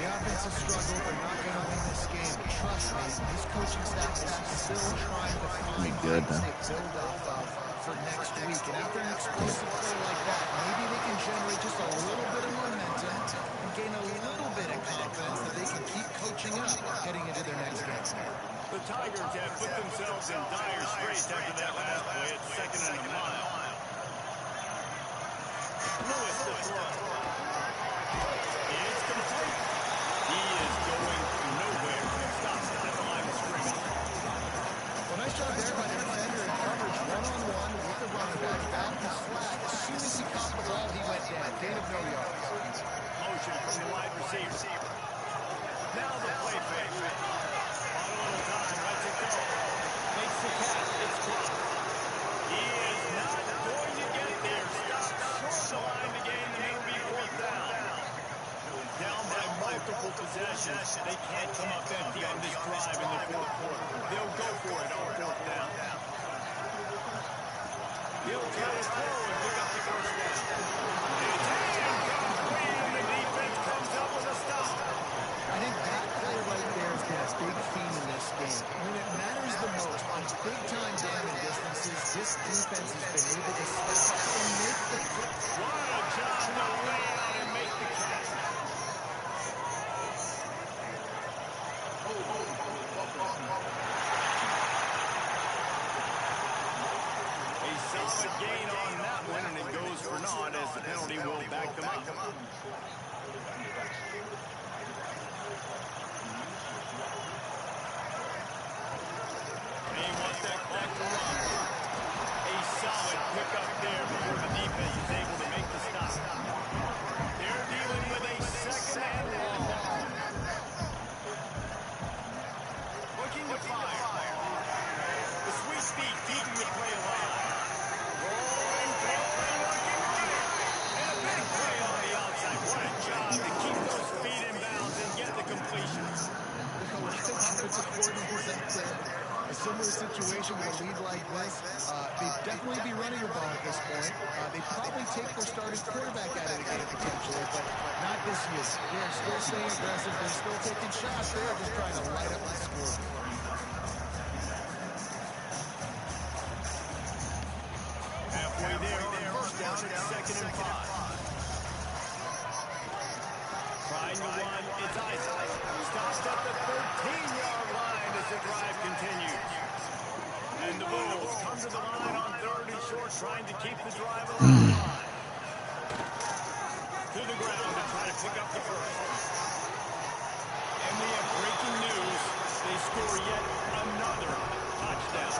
The offense has struggled. They're not going to win this game. Trust me, this coaching staff is still trying to find good, things to build off of for next week. And after an explosive play like that, maybe they can generate just a little bit of momentum and gain a little bit of confidence that they can keep coaching up heading into their next game. The Tigers have put themselves in dire straits after that last play. It's 2nd and a mile. Lewis to throw. It's complete. He is going nowhere. Stops at the line of scrimmage. Well, nice job there by the defender in coverage one-on-one with the running back. Out in the slack. As soon as he caught the ball, he went down. Gain of no yards. Motion from the wide receiver. Now the play fake. On a little time, lets it go. Makes the catch. It's close. He is not going to get there. Stops short the line to gain, and it'll be 4th down. Down by multiple possessions. They can't come up empty on this drive in the 4th quarter. They'll go for it on 4th down. He'll try to throw and pick up the 1st down. It's incomplete, and the defense comes up with a stop. I think that play right there has been a big theme in this game. When it matters the most, on big-time down and distances, this defense has been able to step up and make the play. What a job to lay out and make the catch. A solid gain on that one, and it goes for naught as the penalty will back them up. He wants that clock to run. A solid pickup there before the defense is able to make the stop. They're dealing with a 2nd and long. Looking to fire. The sweet feet keeping the play alive. Rolling, throwing, looking right. And a big play on the outside. What a job to keep those feet in bounds and get the completion. Offensive coordinators out there. A similar situation with a lead like this. They'd definitely be running the ball at this point. They'd probably take their starting quarterback out of the game potentially, but not this year. They're still staying aggressive. They're still taking shots. They're just trying to light up the score. Halfway there on 1st down, it's 2nd and 5. Trying to run, it's Isaac. Stopped at the 13-yard line as the drive continues. And the Bulls come to the line on 3rd and short, trying to keep the drive alive. To the ground to try to pick up the 1st. And we have breaking news. They score yet another touchdown.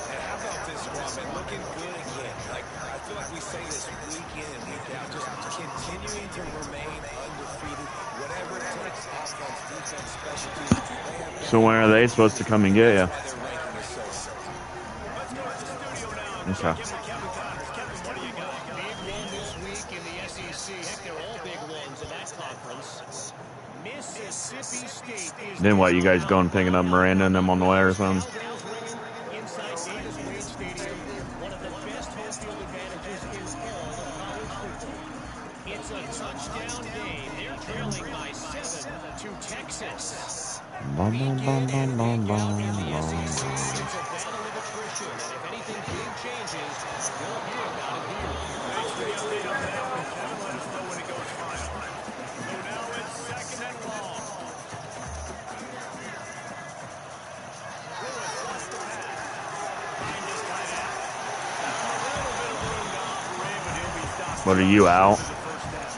And how about this, Robin? Looking good again. I feel like we say this week in and week out, just continuing to remain undefeated. Whatever it takes, offense, defense, special teams. So when are they supposed to come and get you? Let's go to the studio now. Okay. Kevin Connors. Kevin, what do you got? Big one this week in the SEC. Heck, they're all big ones in that conference. Mississippi State is... Then what, you guys going picking up Miranda and them on the way or something? Inside Davis Wade Stadium, one of the best home field advantages in all of college football. It's a touchdown game. They're trailing by 7 to Texas. Bum, bum, bum, bum, bum, bum, In the bum. SEC, it's a battle of attrition, and if anything big changes, you'll hear about it here. Thanks for the update on that one, Kevin. Let us know when it goes final. So now it's 2nd and long. Lewis wants the pass. Find his tight end. A little bit of room to operate, but he'll be stopped. What, are you out? The 1st down.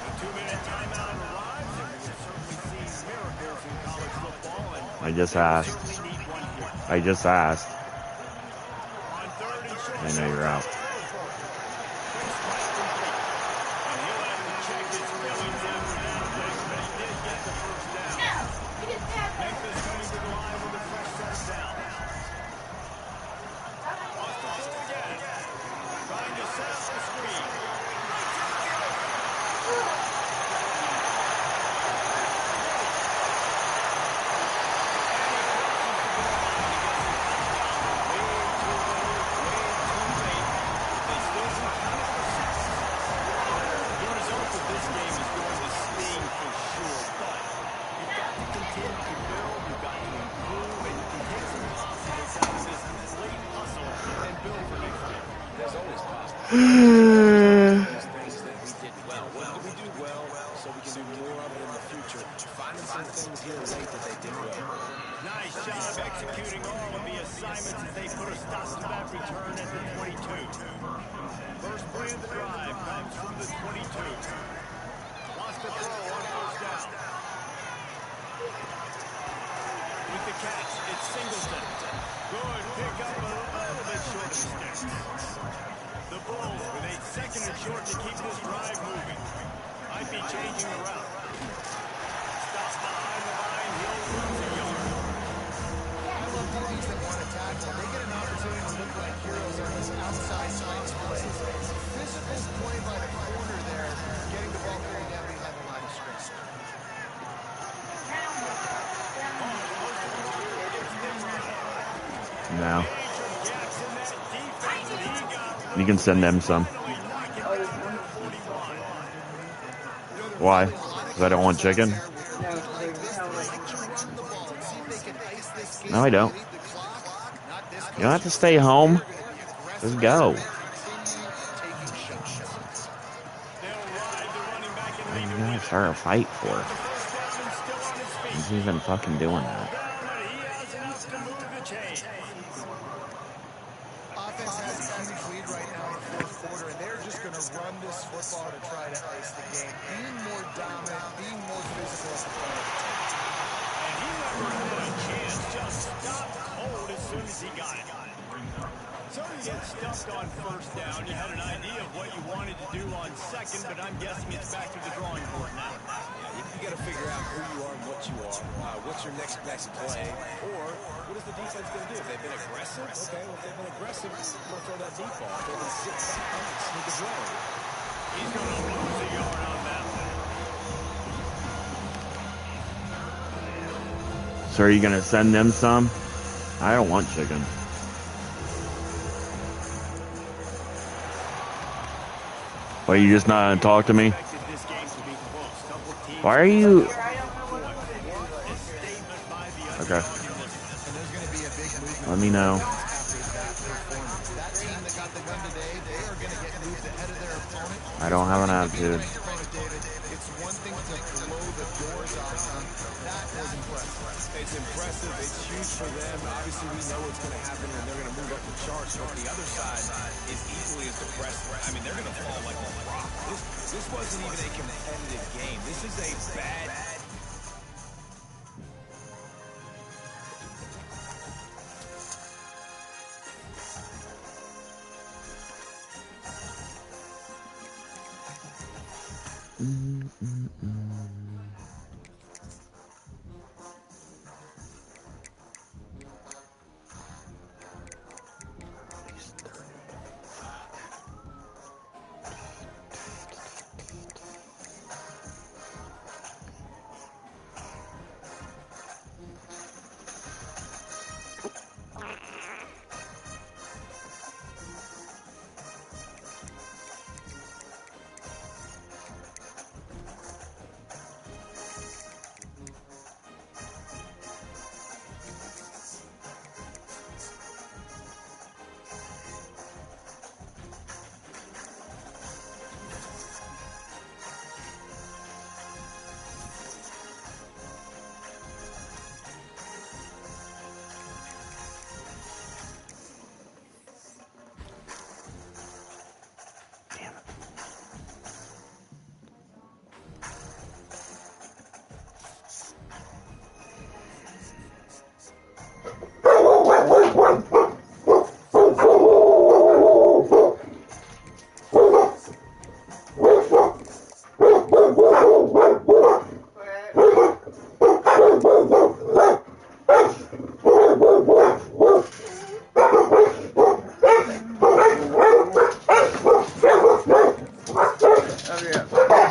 The 2-minute timeout arrives, and we've certainly seen miracles in college football, and I just asked. certainly need one here. I just asked. On 3rd and short. I know you're out. those things that we did well. What did we do well so we can do more of it in the future? Finding some things here late that they did well. Nice job executing all of the assignments as they put a stop to that return at the 22. First play of the drive comes from the 22. Wants to throw on first down. With the catch, it's Singleton. Good pick up a little bit short of the sticks. The Bulls with a second and short to keep this drive moving. Might be changing the route. Stop behind the line. He'll lose a yard. I love DBs that want to tackle. They get an opportunity to look like heroes on this outside science play. Physical play by the corner there, getting the ball carried down behind the line of scrimmage. No. You can send them some. Why? Because I don't want chicken? No, I don't. You don't have to stay home. Just go. You gotta start a fight for it. He's even fucking doing that. Offense has a huge lead right now in the fourth quarter, and they're just going to run this football to try to ice the game. Being more dominant, being more physical at the point. And he never had a chance, just stopped cold as soon as he got it. So you get stuffed on first down. You had an idea of what you wanted to do on second, but I'm guessing it's back to the drawing board now. You got to figure out who you are and what you are. What's your next play? Or what is the defense going to do? If they've been aggressive, okay, well, if they've been aggressive, we're going to throw that deep ball. If they've been sit back, sneak a draw. He's going to lose a yard on that one. So are you going to send them some? I don't want chicken. Why are you just not going to talk to me? Why are you... Okay. Let me know. I don't have an attitude. It's impressive. It's huge for them. Obviously, we know what's going to happen, and they're going to move up the charts. But the other side is equally as depressing. I mean, they're going to fall like a rock. This wasn't even a competitive game. This is a bad...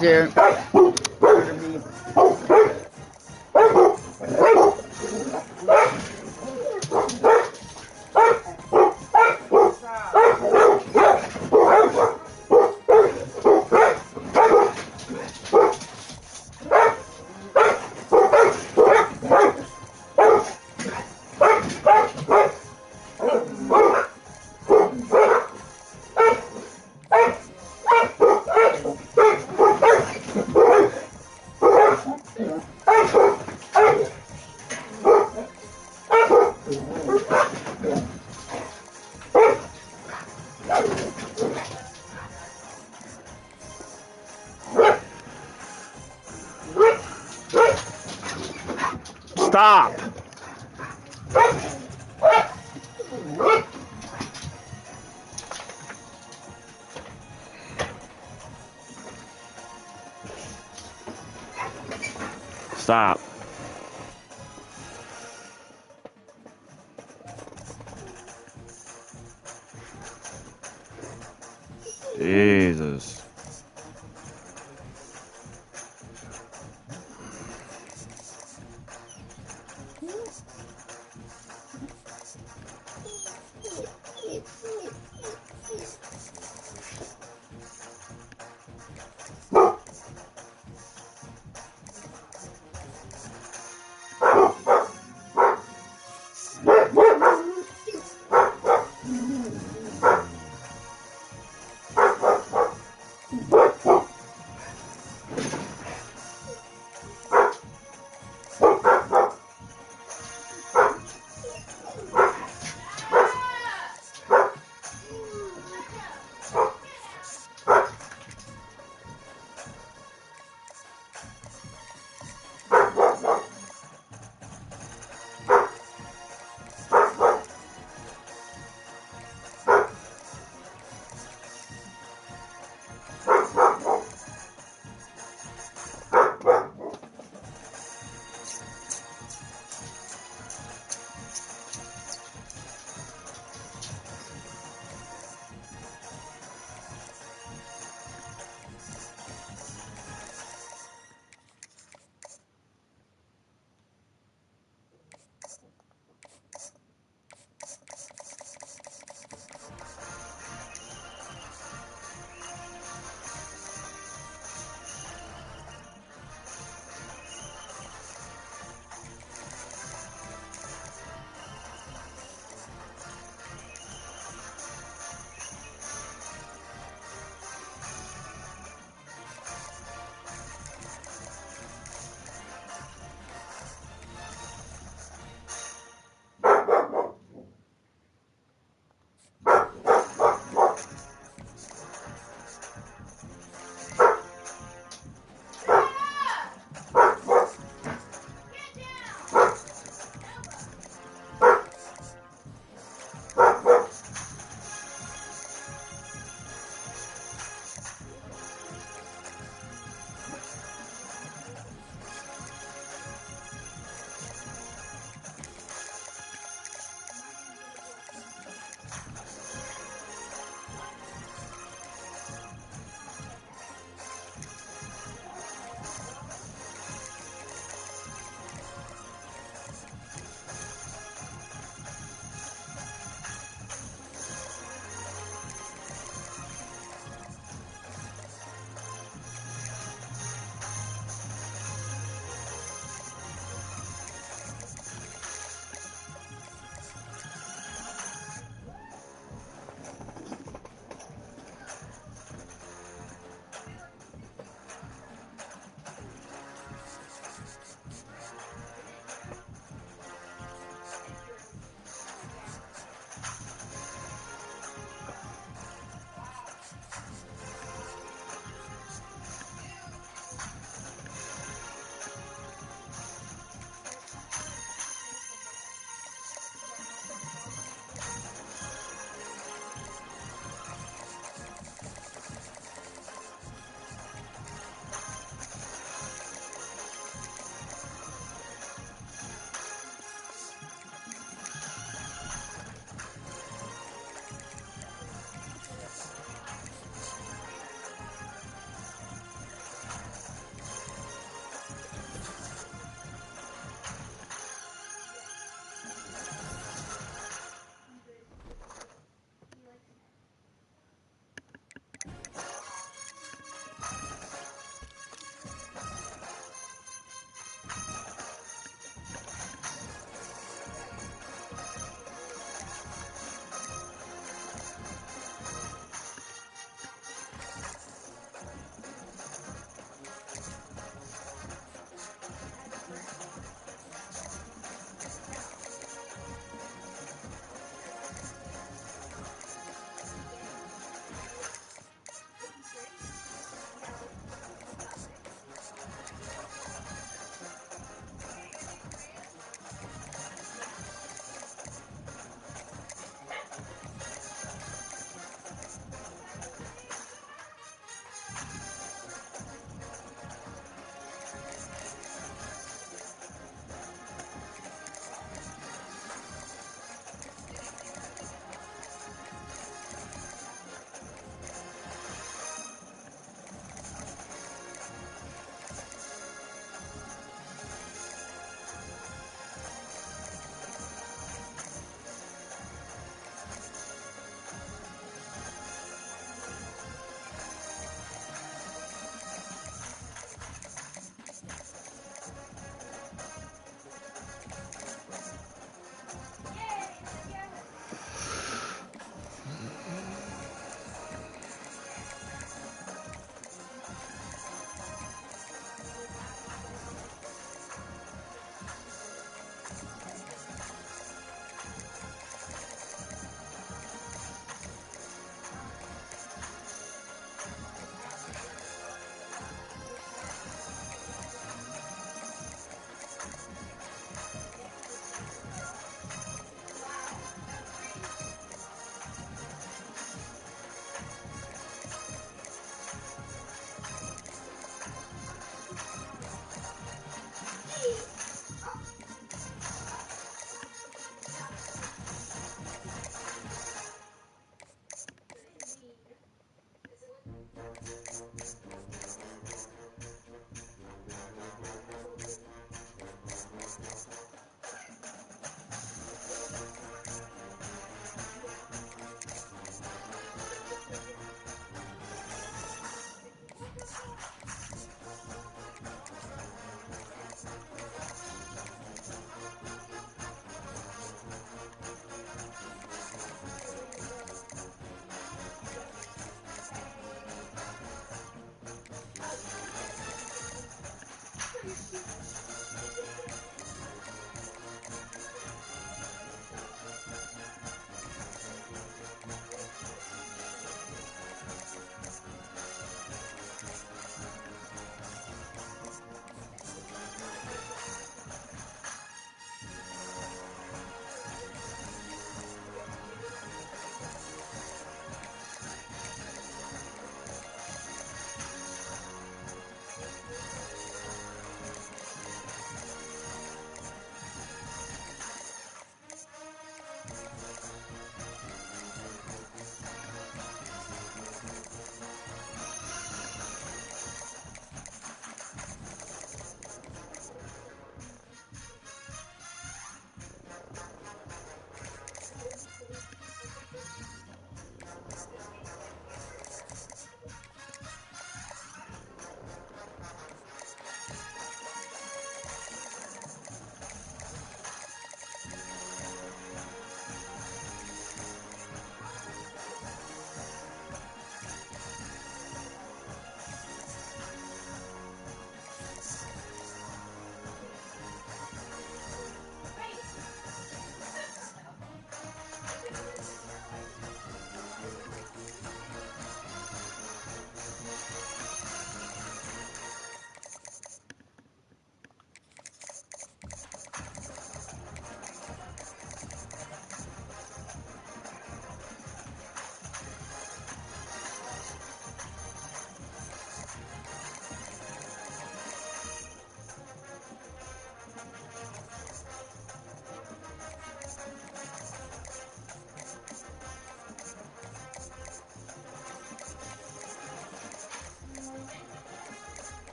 Here. Stop! Stop. Jesus.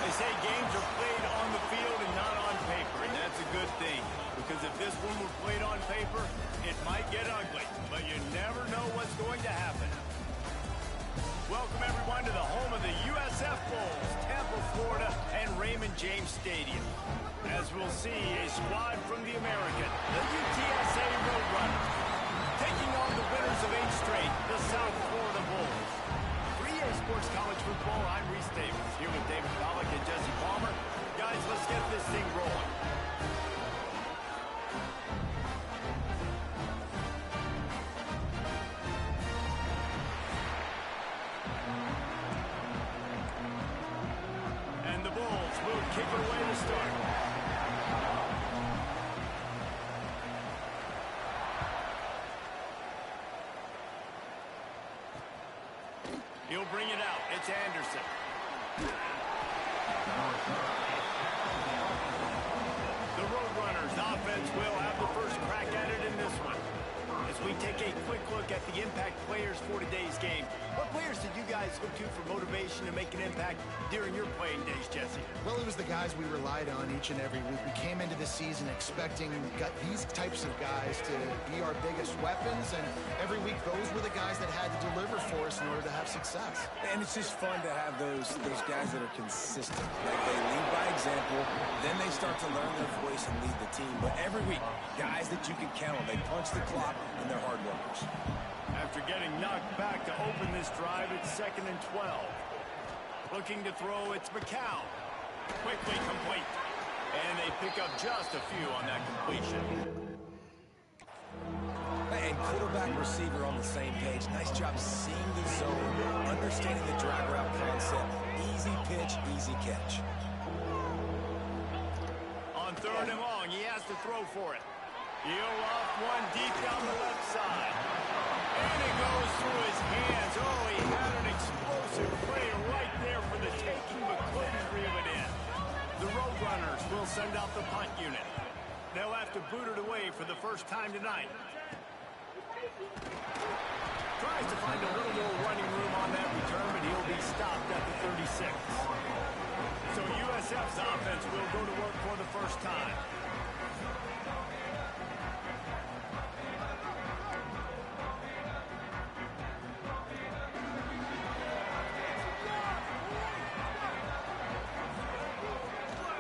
They say games are played on the field and not on paper, and that's a good thing. Because if this one were played on paper, it might get ugly. But you never know what's going to happen. Welcome, everyone, to the home of the USF Bulls, Tampa, Florida, and Raymond James Stadium. As we'll see, a squad from the American, the UTSA Roadrunners, taking on the winners of 8 straight, the South Florida Bulls. For EA Sports College Football, I'm Reese Davis, here with David Pollack and Jesse Palmer. Guys, let's get this thing rolling. And the Bulls will kick it away to start. He'll bring it out. It's Anderson. The Roadrunners offense will have the first crack at it in this one. As we take a quick look at the impact players for today's game, what players did you guys look to for motivation to make an impact during your playing days, Jesse? Well, it was the guys we relied on each and every week. We came into the season expecting these types of guys to be our biggest weapons, and every week those were the guys that had to deliver for us in order to have success. And it's just fun to have those guys that are consistent. Like, they lead by example, then they start to learn their voice and lead the team. But every week, guys that you can count on, they punch the clock, and they're hard workers. After getting knocked back to open this drive, it's 2nd and 12. Looking to throw, it's Ncaa. Quickly complete. And they pick up just a few on that completion. And quarterback receiver on the same page. Nice job seeing the zone, understanding the drag route concept. Easy pitch, easy catch. On 3rd and long, he has to throw for it. He'll off one deep down the left side. And it goes through his hands. Oh, he had an explosive play right there for the taking, but couldn't reel it in. The Roadrunners will send out the punt unit. They'll have to boot it away for the first time tonight. Tries to find a little more running room on that return, but he'll be stopped at the 36. So USF's offense will go to work for the first time.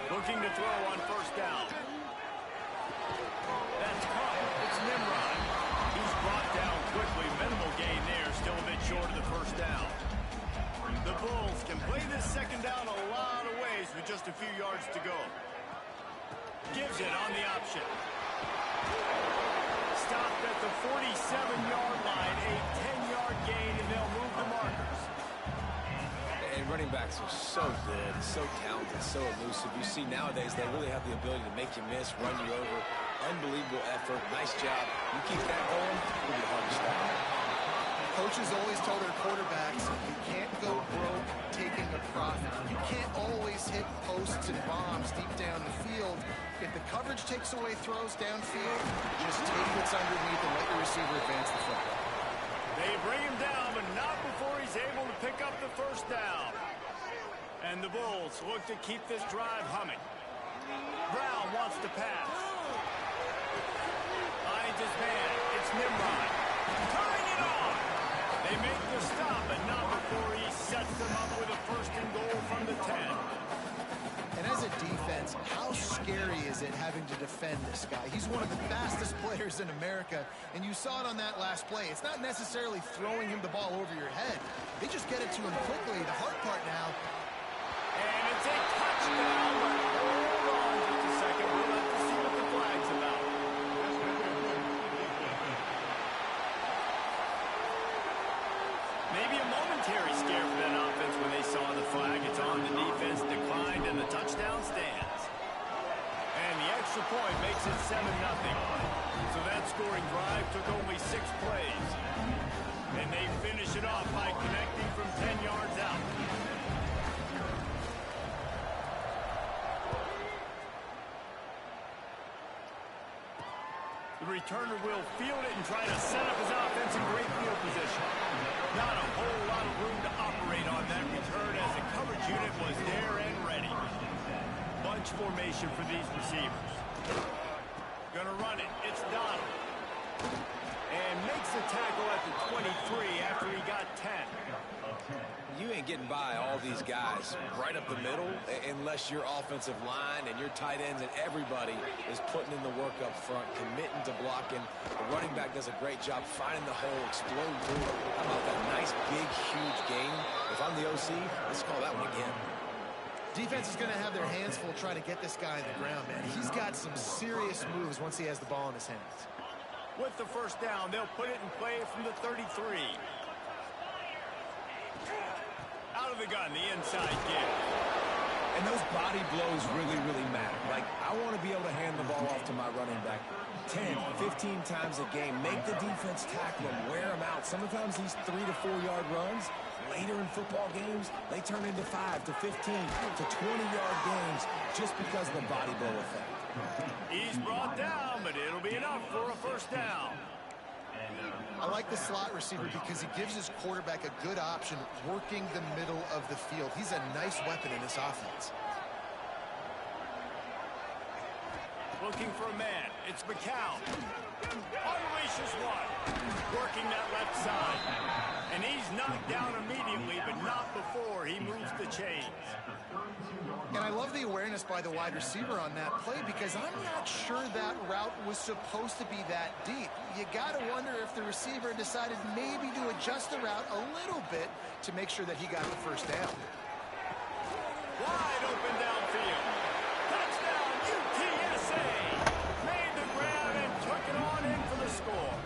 Looking to throw on 1st down. That's caught. It's Nimrod. He's brought down quickly. Minimal gain there. Still a bit short of the 1st down. The Bulls can play this 2nd down a lot of ways with just a few yards to go. Gives it on the option. Stopped at the 47-yard line. A 10-yard gain, and they'll move the markers. And running backs are so good, so talented, so elusive. You see nowadays they really have the ability to make you miss, run you over. Unbelievable effort. Nice job. You keep that going, it'll be hard to stop. Coaches always tell their quarterbacks, you can't go broke taking a profit. You can't always hit posts and bombs deep down the field. If the coverage takes away throws downfield, just take what's underneath and let your receiver advance the football. They bring him down, but not before he's able to pick up the 1st down. And the Bulls look to keep this drive humming. Brown wants to pass. Finds his man. It's Nimrod. Turning it on. They make the stop, but not before he sets them up with a 1st and goal from the 10. And as a defense, how scary is it having to defend this guy? He's one of the fastest players in America, and you saw it on that last play. It's not necessarily throwing him the ball over your head. They just get it to him quickly. The hard part now. And it's a touchdown. Hold on just a second. We'll have to see what the flag's about. Maybe a momentary scare for that offense when they saw the flag. It's on. The defense declined, and the touchdown stands. And the extra point makes it 7-0. So that scoring drive took only 6 plays. And they finish it off by connecting from 10 yards out. The returner will field it and try to set up his offense in great field position. Not a whole lot of room to operate on that return as the coverage unit was there and ready. bunch formation for these receivers. Gonna run it. It's Donald. And makes the tackle at the 23 after he got 10. You ain't getting by all these guys right up the middle unless your offensive line and your tight ends and everybody is putting in the work up front, committing to blocking. The running back does a great job finding the hole, exploding through it. How about that nice, big, huge game? If I'm the OC, let's call that one again. Defense is going to have their hands full trying to get this guy on the ground, man. He's got some serious moves once he has the ball in his hands. With the first down, they'll put it in play from the 33. Out of the gun, the inside give. And those body blows really, really matter. Like, I want to be able to hand the ball off to my running back 10, 15 times a game. Make the defense tackle him, wear him out. Sometimes these 3 to 4 yard runs, later in football games, they turn into 5 to 15 to 20-yard games just because of the body blow effect. He's brought down, but it'll be enough for a first down. I like the slot receiver because he gives his quarterback a good option working the middle of the field. He's a nice weapon in this offense. Looking for a man. It's McCown. Unleashes one. Working that left side. And he's knocked down immediately, but not before he moves the chains. And I love the awareness by the wide receiver on that play because I'm not sure that route was supposed to be that deep. You got to wonder if the receiver decided maybe to adjust the route a little bit to make sure that he got the first down. Wide open downfield. Touchdown, UTSA. Made the grab and took it on in for the score.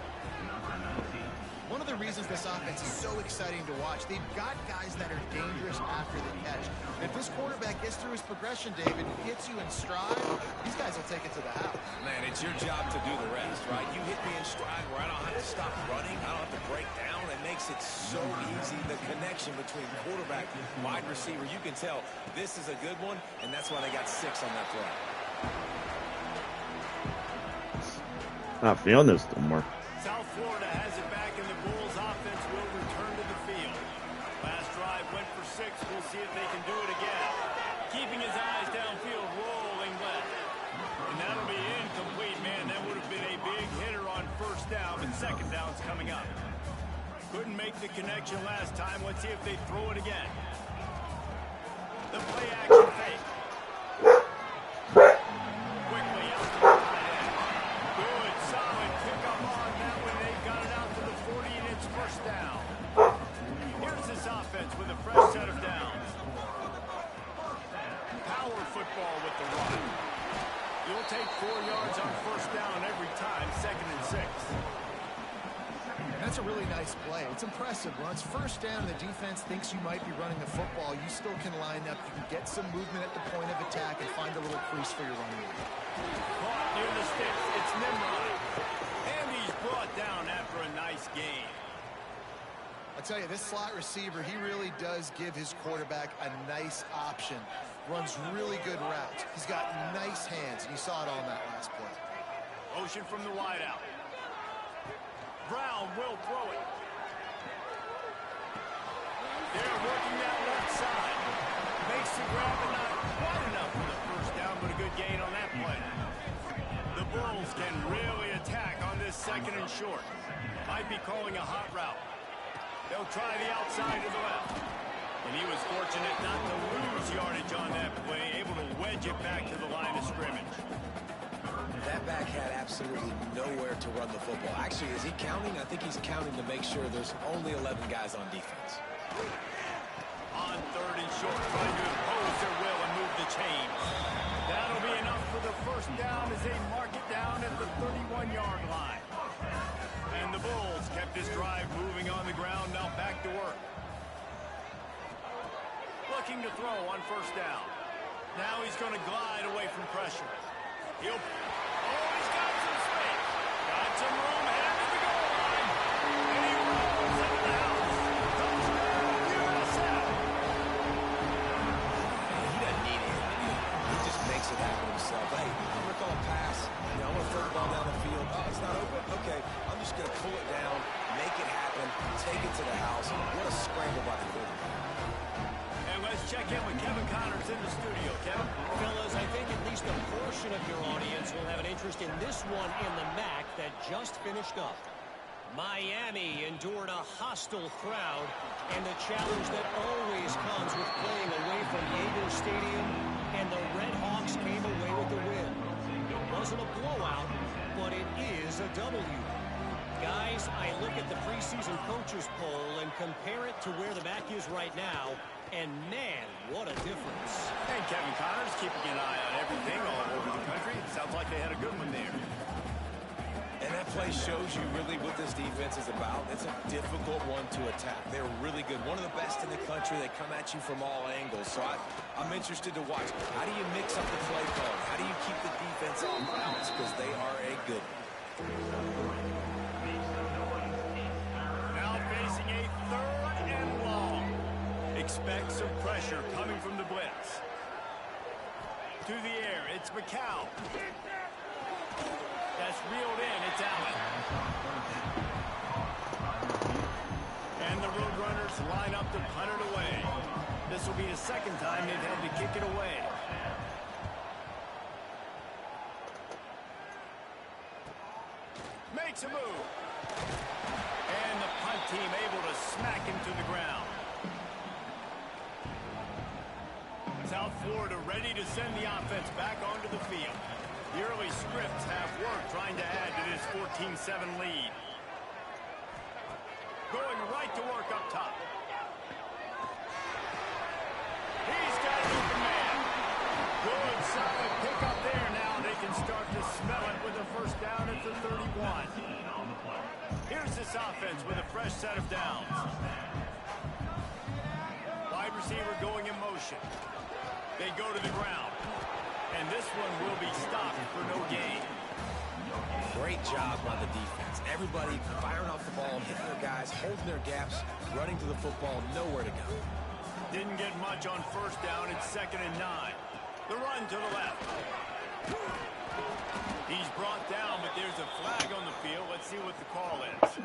One of the reasons this offense is so exciting to watch, they've got guys that are dangerous after the catch. And if this quarterback gets through his progression, David, gets you in stride, these guys will take it to the house. Man, it's your job to do the rest, right? You hit me in stride where I don't have to stop running. I don't have to break down. It makes it so easy. The connection between quarterback and wide receiver, you can tell this is a good one, and that's why they got 6 on that play. Not feeling this no more. South Florida has it back, and the Bulls offense will return to the field. Last drive went for 6. We'll see if they can do it again. Keeping his eyes downfield, rolling left. And that'll be incomplete, man. That would have been a big hitter on first down, but second down's coming up. Couldn't make the connection last time. Let's see if they throw it again. The play action fake. Quickly out to the tight end. Good, solid pickup on that one. They got it out to the 40, and it's first down. Here's this offense with a fresh set of downs. Power football with the run. You'll take 4 yards on first down every time, 2nd and 6. That's a really nice play. It's impressive. When it's first down, the defense thinks you might be running the football. You still can line up. You can get some movement at the point of attack and find a little crease for your running back. Caught near the sticks. It's Nimrod. And he's brought down after a nice gain. I tell you, this slot receiver, he really does give his quarterback a nice option. Runs really good routes. He's got nice hands. You saw it all in that last play. Motion from the wideout. Brown will throw it. They're working that left side. Makes the grab, but not quite enough for the first down, but a good gain on that play. The Bulls can really attack on this 2nd and short. Might be calling a hot route. They'll try the outside to the left. And he was fortunate not to lose yardage on that play, able to wedge it back to the line of scrimmage. That back had absolutely nowhere to run the football. Actually, is he counting? I think he's counting to make sure there's only 11 guys on defense. On 3rd and short, trying to impose their will and move the chains. That'll be enough for the first down as they mark it down at the 31-yard line. And the Bulls kept this drive moving on the ground, now back to work. Looking to throw on first down. Now he's going to glide away from pressure. He's got some space. Got some room ahead of the goal line. And he rolls into the house. Touchdown, USF. He doesn't need it. He just makes it happen himself. Hey, I'm going to call a pass. I'm going to throw the ball down the field. Oh, it's not open? Okay. I'm just going to pull it down, make it happen, take it to the house. What a scramble by the quarterback. And let's check in with Kevin Connors in the studio. Kevin? Fellas, I think portion of your audience will have an interest in this one in the MAC that just finished up. Miami endured a hostile crowd, and the challenge that always comes with playing away from Yager Stadium, and the Red Hawks came away with the win. It wasn't a blowout, but it is a W. Guys, I look at the preseason coaches poll and compare it to where the MAC is right now, and man, what a difference. And Kevin Connors keeping an eye on everything all over the country. Sounds like they had a good one there. And that play shows you really what this defense is about. It's a difficult one to attack. They're really good. One of the best in the country. They come at you from all angles. So I'm interested to watch. How do you mix up the play call? How do you keep the defense off balance? Because they are a good one. Now facing a 3rd and long. Expect some pressure coming from the blitz. To the air, it's Ncaa. That's reeled in, it's Allen. And the Roadrunners line up to punt it away. This will be the 2nd time they've had to kick it away. Makes a move. And the punt team able to smack him to the ground. South Florida ready to send the offense back onto the field. The early scripts have worked trying to add to this 14-7 lead. Going right to work up top. He's got an open man. Good, solid pickup there now. They can start to smell it with a 1st down at the 31. Here's this offense with a fresh set of downs. Wide receiver going in motion. They go to the ground. And this one will be stopped for no gain. Great job by the defense. Everybody firing off the ball, hitting their guys, holding their gaps, running to the football, nowhere to go. Didn't get much on 1st down. It's 2nd and 9. The run to the left. He's brought down, but there's a flag on the field. Let's see what the call is.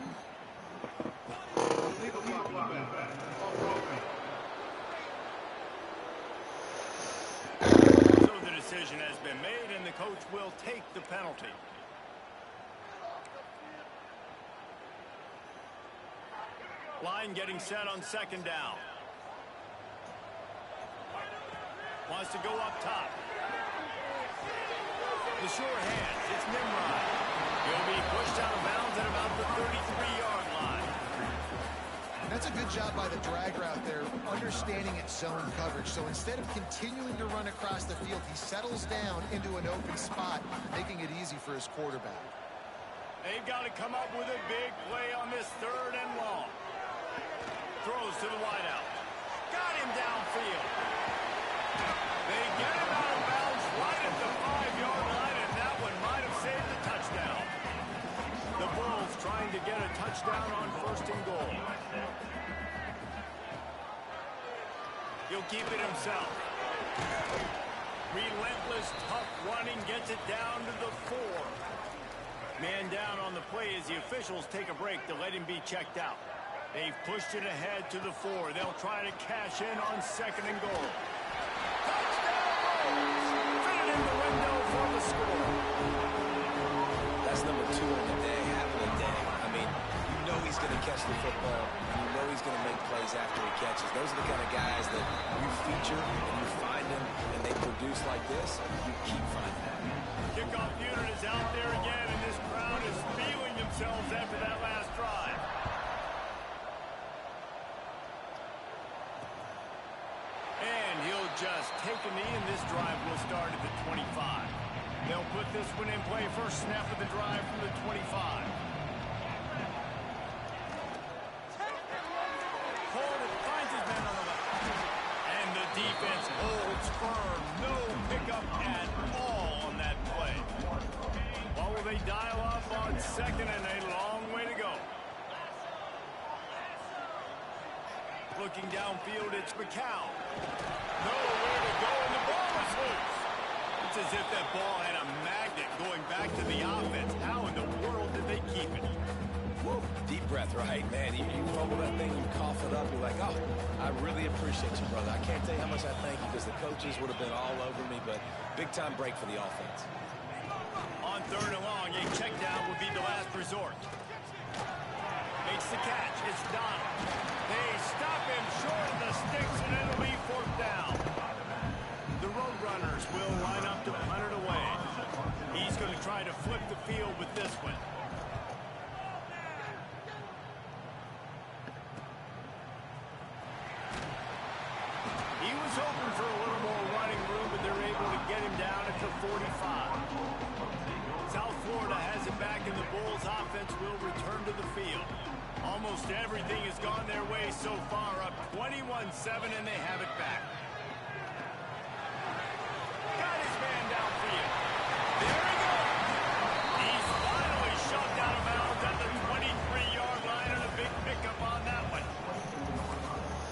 Decision has been made, and the coach will take the penalty. Line getting set on 2nd down. Wants to go up top. The sure hands. It's Nimrod. He'll be pushed out of bounds at about the 33-yard line. That's a good job by the drag route there, understanding its zone coverage. So instead of continuing to run across the field, he settles down into an open spot, making it easy for his quarterback. They've got to come up with a big play on this 3rd and long. Throws to the wideout. Got him downfield. They get him out of bounds right at the 5-yard line, and that one might have saved the touchdown. The Bulls trying to get a touchdown on 1st and goal. He'll keep it himself. Relentless, tough running gets it down to the 4. Man down on the play as the officials take a break to let him be checked out. They've pushed it ahead to the 4. They'll try to cash in on 2nd and goal. Touchdown! Fit it in the window for the score. That's number 2 on the day, having a day. I mean, you know he's going to catch the football, and you know he's going to make plays after he catches. Those are the kind of guys that you feature and you find them, and they produce like this. You keep finding them. Kickoff unit is out there again, and this crowd is feeling themselves after that last drive. And he'll just take a knee, and this drive will start at the 25. They'll put this one in play. First snap of the drive from the 25. Holden finds his man on the left. And the defense holds firm. No pickup at all on that play. What will they dial up on 2nd and a long way to go? Looking downfield, it's Ncaa. Nowhere to go, and the ball is loose. It's as if that ball had a magnet going back to the offense. How in the world did they keep it? Woo. Deep breath, right? Man, you fumble that thing, you cough it up, you're like, oh, I really appreciate you, brother. I can't tell you how much I thank you because the coaches would have been all over me, but big-time break for the offense. On 3rd and long, a check down would be the last resort. Makes the catch. It's Donald. They stop him short of the sticks, and it'll be 4th down. The Roadrunners will line up to punt it away. He's going to try to flip the field with this one. He was hoping for a little more running room, but they're able to get him down at the 45. South Florida has it back, and the Bulls offense will return to the field. Almost everything has gone their way so far, up 21-7, and they have it back. Got his man downfield. There he goes. He's finally shoved out of bounds at the 23-yard line, and a big pickup on that one.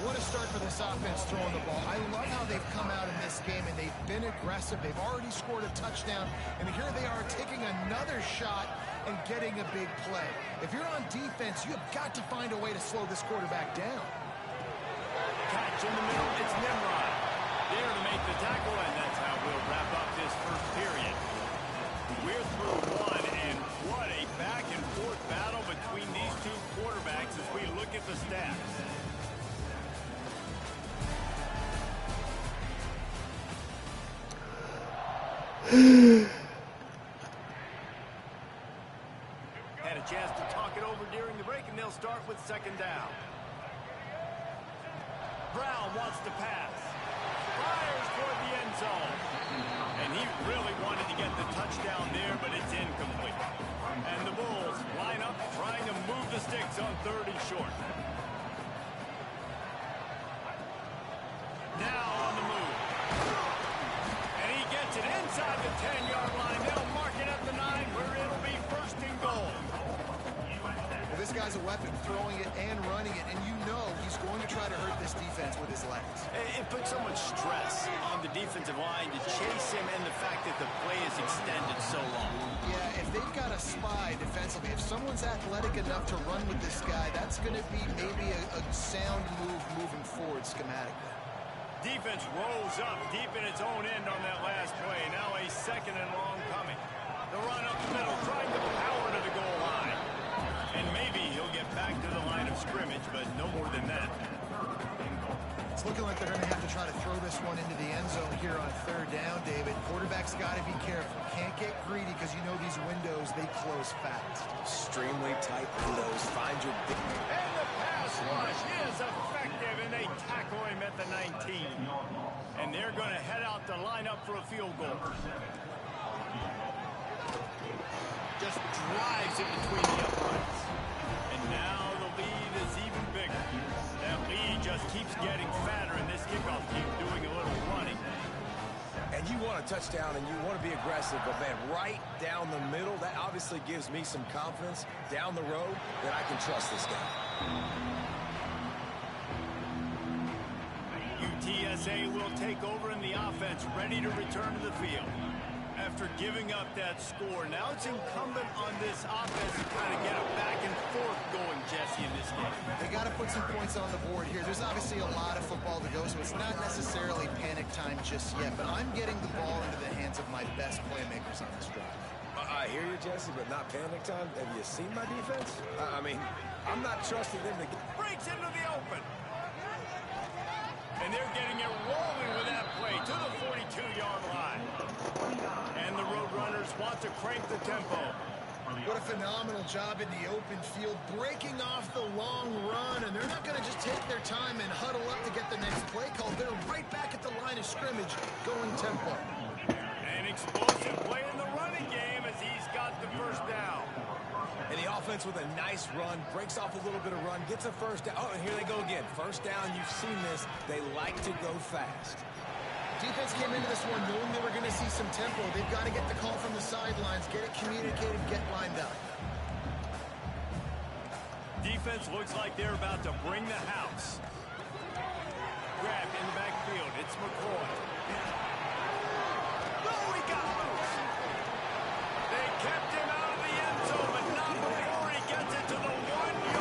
What a start for this offense throwing the ball. I love how they've come out in this game, and they've been aggressive. They've already scored a touchdown, and here they are taking another shot and getting a big play. If you're on defense, you have got to find a way to slow this quarterback down. Catch in the middle, it's Nimrod. There to make the tackle, and that's how we'll wrap up this first period. We're through one, and what a back-and-forth battle between these two quarterbacks as we look at the stats. Had a chance to talk it over during the break, and they'll start with 2nd down. Brown wants to pass. Fires toward the end zone. And he really wanted to get the touchdown there, but it's incomplete. And the Bulls line up trying to move the sticks on 3rd and short. Now on the move. And he gets it inside the 10-yard line. They'll mark it at the 9 where it'll be 1st and goal. Well, this guy's a weapon, throwing it and running it, and you know he's going to try to hurt this defense with his legs. It puts so much stress on the defensive line to chase him, and the fact that the play is extended so long. Yeah, if they've got a spy defensively, if someone's athletic enough to run with this guy, that's going to be maybe a sound move moving forward schematically. Defense rolls up deep in its own end on that last play. Now a 2nd and long coming. The run up the middle, trying to power to the goal line. And maybe he'll get back to the line of scrimmage, but no more than that. It's looking like they're going to have to try to throw this one into the end zone here on 3rd down, David. Quarterback's got to be careful. Can't get greedy because you know these windows, they close fast. Extremely tight windows. Find your big... And the pass rush is effective, and they tackle him at the 19. And they're going to head out to line up for a field goal. Just drives it between the uprights. And now the lead is even bigger. That lead just keeps getting fatter, and this kickoff keeps doing a little running. And you want a touchdown, and you want to be aggressive, but, man, right down the middle, that obviously gives me some confidence down the road that I can trust this guy. UTSA will take over in the offense, ready to return to the field. After giving up that score, now it's incumbent on this offense to kind of get a back and forth going, Jesse, in this game. They got to put some points on the board here. There's obviously a lot of football to go, so it's not necessarily panic time just yet, but I'm getting the ball into the hands of my best playmakers on this drive. I hear you, Jesse, but not panic time. Have you seen my defense? I mean, I'm not trusting them to... Breaks into the open. And they're getting it rolling with that play to the 42-yard line. And the Roadrunners want to crank the tempo. What a phenomenal job in the open field, breaking off the long run, and they're not going to just take their time and huddle up to get the next play call. They're right back at the line of scrimmage, going tempo. An explosive play in the running game as he's got the 1st down. And the offense with a nice run, breaks off a little bit of run, gets a 1st down. Oh, and here they go again. 1st down, you've seen this. They like to go fast. Defense came into this one knowing they were going to see some tempo. They've got to get the call from the sidelines, get it communicated, get lined up. Defense looks like they're about to bring the house. Grab in the backfield. It's McCoy. Oh, he got loose. They kept him out of the end zone, but not before he gets it to the 1-yard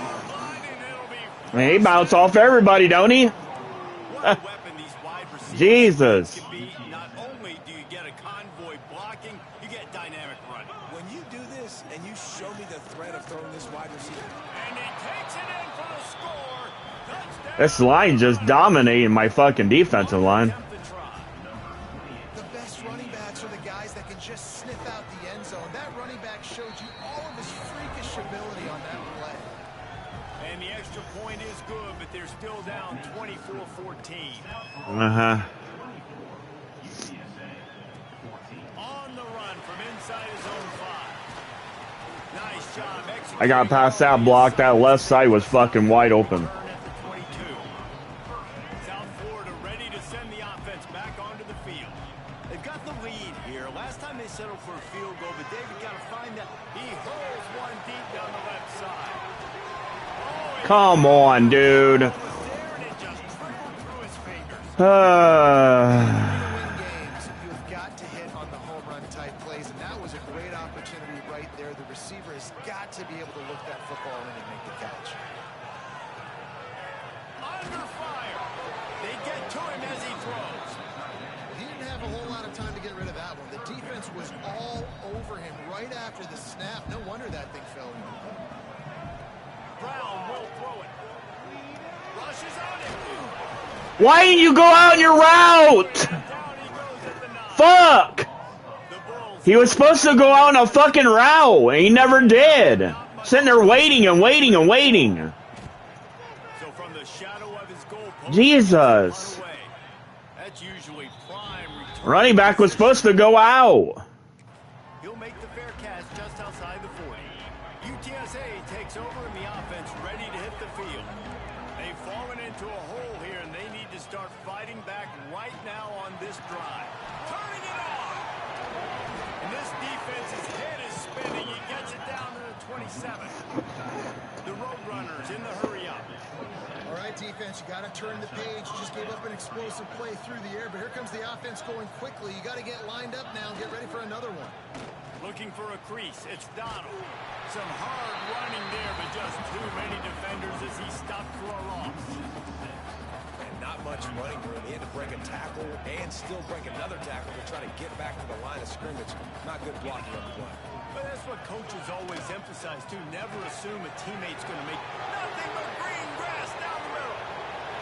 He bounced off everybody, don't he? What a weapon these wide receivers Jesus. can be. Not only do you get a convoy blocking, you get dynamic running. When you do this and you show me the threat of throwing this wide receiver. And he takes it in for the score. Touchdown. This line just dominating my fucking defensive line. The best running backs are the guys that can just sniff out the end zone. That running back showed you all of his freakish ability on that play. And the extra point is good, but they're still down 24-14. Uh-huh. On the run from inside his own 5. Nice job executing. I got past that block. That left side was fucking wide open. South Florida ready to send the offense back onto the field. They've got the lead here. Last time they settled for a field goal, but David got to find that. He hurls one deep down the left side. Come on, dude. It was there and it just trickled through his fingers. To win games, you've got to hit on the home run type plays, and that was a great opportunity right there. The receiver has got to be able to look that football in and make the catch. Under fire. They get to him as he throws. He didn't have a whole lot of time to get rid of that one. The defense was all over him right after the snap. No wonder that thing fell in. Brown will throw it. Rushes on it. Why didn't you go out in your route? Down he goes at the 9. Fuck! The Bulls. He was supposed to go out on a fucking route, and he never did. Sitting there waiting and waiting and waiting. So from the shadow of his goal post, Jesus. run away. That's usually prime return. Running back was supposed to go out. He'll make the fair catch just outside the 40. UTSA takes over in the offense, ready to hit the field. They've fallen into a hole here, and they need to start fighting back right now on this drive. Turning it on! And this defense's head is spinning. He gets it down to the 27. The Roadrunners in the hurry-up. All right, defense, you got to turn the page. You just gave up an explosive play through the air, but here comes the offense going quickly. You got to get lined up now and get ready for another one. Looking for a crease. It's Donald. Some hard running there, but just too many defenders as he stopped for a loss. And not much running room. He had to break a tackle and still break another tackle to try to get back to the line of scrimmage. Not good blocking on the play. But that's what coaches always emphasize, too. Never assume a teammate's going to make nothing but green grass down the middle.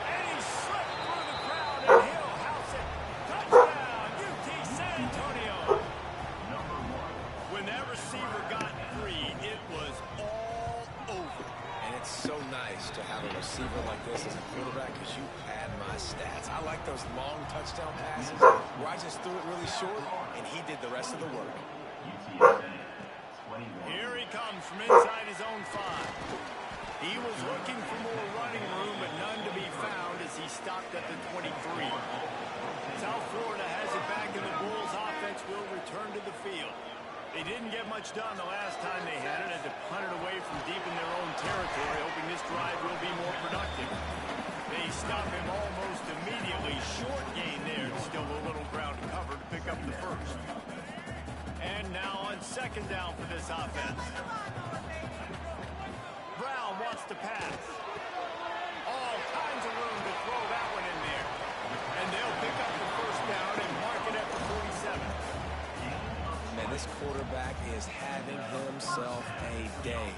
And he slipped through the crowd, and he'll house it. Touchdown, UT San Antonio. When that receiver got free, it was all over. And it's so nice to have a receiver like this as a quarterback because you pad my stats. I like those long touchdown passes where I just threw it really short, and he did the rest of the work. Here he comes from inside his own 5. He was looking for more running room, but none to be found as he stopped at the 23. South Florida has it back, and the Bulls offense will return to the field. They didn't get much done the last time they had it, had to punt it away from deep in their own territory, hoping this drive will be more productive. They stop him almost immediately. Short gain there, still a little ground to cover to pick up the first. And now on second down for this offense. Brown wants to pass. All kinds of room to throw that one in there. And they'll pick up the first down and mark it at the 47. Man, this quarterback is having himself a day.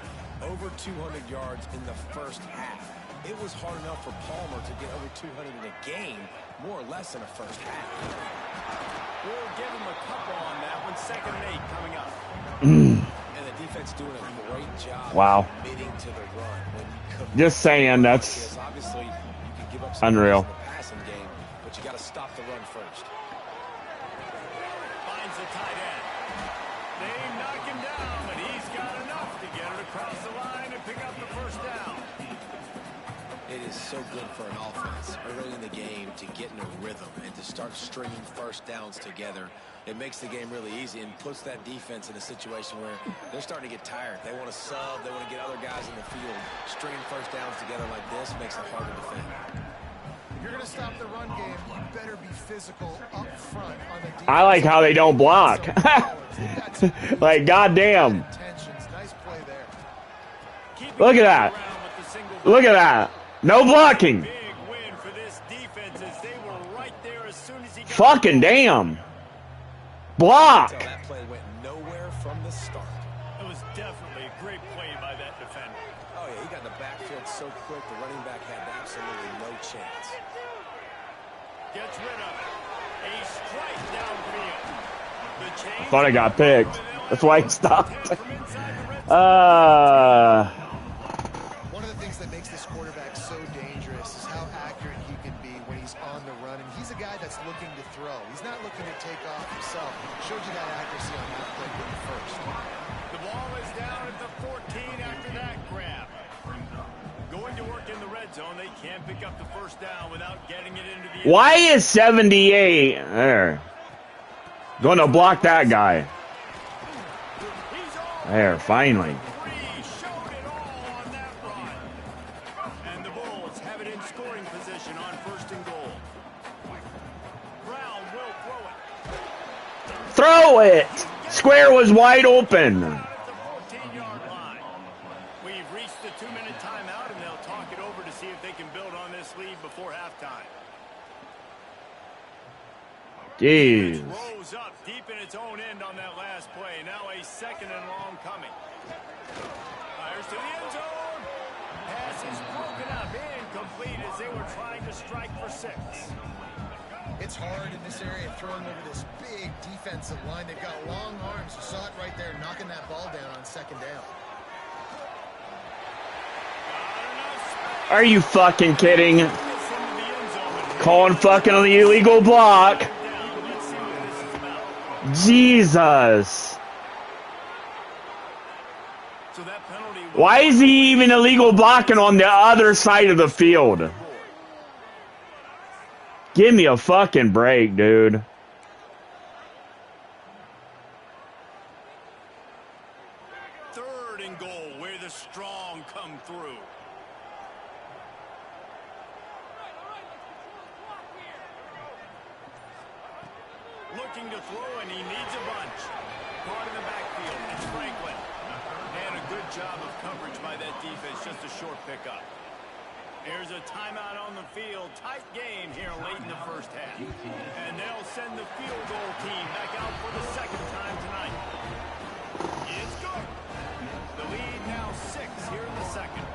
Over 200 yards in the first half. It was hard enough for Palmer to get over 200 in a game, more or less in a first half. We'll give him a couple on that one. 2nd and 8 coming up. And the defense doing a great job committing to the run. When you commit, Just saying, that's obviously you can give up some unreal. in the passing game, but you got to stop the run first. Finds the tight end. They knock him down, but he's got enough to get it across the line and pick up the first down. It is so good for an offense early in the game to get in a rhythm and to start stringing first downs together. It makes the game really easy and puts that defense in a situation where they're starting to get tired. They want to sub. They want to get other guys in the field. Stringing first downs together like this makes it hard to defend. If you're going to stop the run game, you better be physical up front on the defense. I like how they don't block. Like, goddamn. Nice play there. Look at that. Look at that. No blocking. Big win for this defense as they were right there as soon as he got Fucking damn. Block. That play went nowhere from the start. It was definitely a great play by that defender. Oh, yeah, he got in the backfield so quick, the running back had absolutely no chance. Gets rid of it. A strike downfield. The chains Thought I got picked. That's why I stopped. One of the things that makes this quarterback so dangerous is how accurate he can be when he's on the run. And he's a guy that's looking to throw. He's not looking to take off himself. Showed you that accuracy on that play from the first. The ball is down at the 14 after that grab. Going to work in the red zone. They can't pick up the first down without getting it into the end. Why is 78 there? Going to block that guy. There, finally. Showed it all on that run. And the Bulls have it in scoring position on 1st and goal. Brown will throw it. Throw it. Square was wide open. At the 14-yard line. We've reached the 2-minute timeout, and they'll talk it over to see if they can build on this lead before halftime. Jeez. Rose up deep in its own end on that last play. Now a 2nd and long coming. Fires to the end zone. Pass is broken up, incomplete as they were trying to strike for 6. It's hard in this area throwing over this big defensive line. They've got long arms. You saw it right there, knocking that ball down on 2nd down. Are you fucking kidding? Calling fucking on the illegal block. Jesus. Why is he even illegal blocking on the other side of the field? Give me a fucking break, dude. Third and goal, where the strong come through. Looking to throw, and he needs a bunch. Caught in the backfield. It's Franklin. And a good job of coverage by that defense. Just a short pickup. There's a timeout on the field. Tight game here late in the first half. And they'll send the field goal team back out for the 2nd time tonight. It's good. The lead now 6 here in the 2nd.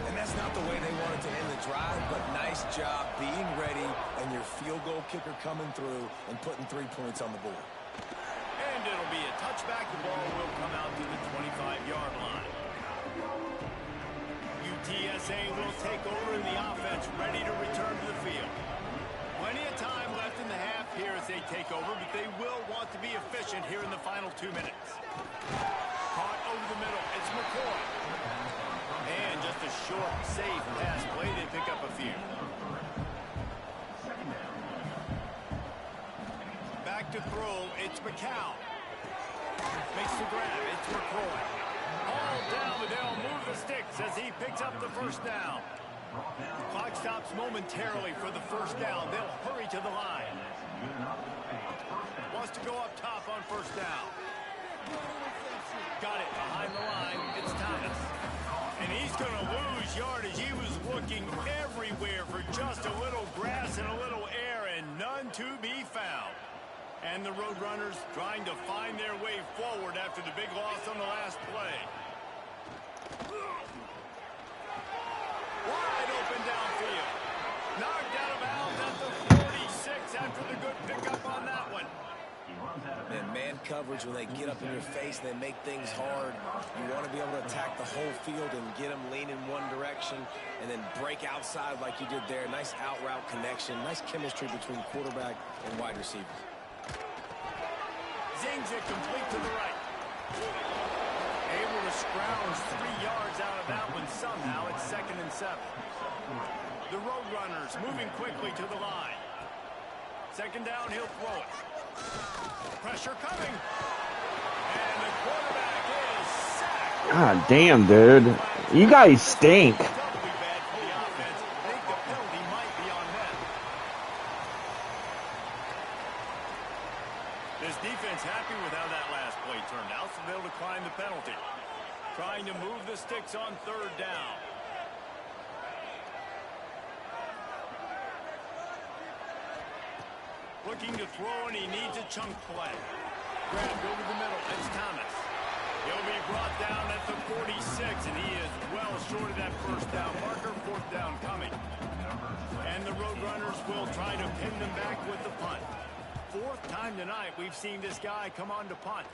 And that's not the way they wanted to end the drive, but nice job being ready and your field goal kicker coming through and putting 3 points on the board. And it'll be a touchback. The ball will come out to the 25-yard line. UTSA will take over in the offense, ready to return to the field. Plenty of time left in the half here as they take over, but they will want to be efficient here in the final 2 minutes. Caught over the middle. It's McCoy. And just a short, safe pass play. They pick up a few. Back to throw. It's McCown. Makes the grab. It's McCoy. All down, but they'll move the sticks as he picks up the first down. Clock stops momentarily for the first down. They'll hurry to the line. Wants to go up top on first down. Got it behind the line. It's Thomas. And he's going to lose yardage. He was looking everywhere for just a little grass and a little air, and none to be found. And the Roadrunners trying to find their way forward after the big loss on the last play. Wide open downfield. Knocked out of bounds at the 46 after the good pickup on that one. And man coverage, when they get up in your face, they make things hard. You want to be able to attack the whole field and get them lean in one direction and then break outside like you did there. Nice out route connection. Nice chemistry between quarterback and wide receiver. Zings it complete to the right. Able to scrounge 3 yards out of that one somehow. It's 2nd and 7. The Roadrunners moving quickly to the line. 2nd down, he'll throw it. Pressure coming. And the quarterback is sacked. God damn, dude. You guys stink. Doubly bad for the offense. I think the penalty might be on them. This defense happy with how that last play turned out, so they'll decline the penalty. Trying to move the sticks on 3rd down. Looking to throw, and he needs a chunk play. Grabbed over the middle. It's Thomas. He'll be brought down at the 46, and he is well short of that first down marker. Fourth down coming. And the Roadrunners will try to pin them back with the punt. Fourth time tonight we've seen this guy come on to punt,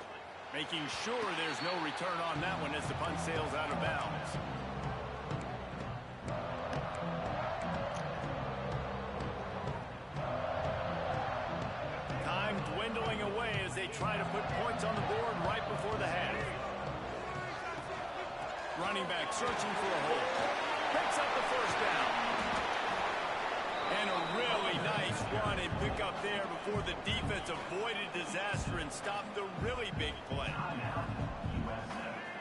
making sure there's no return on that one as the punt sails out of bounds. Time dwindling away as they try to put points on the board right before the half. Running back searching for a hole. Picks up the first down. And a really nice run and pick up there before the defense avoided disaster and stopped the really big play.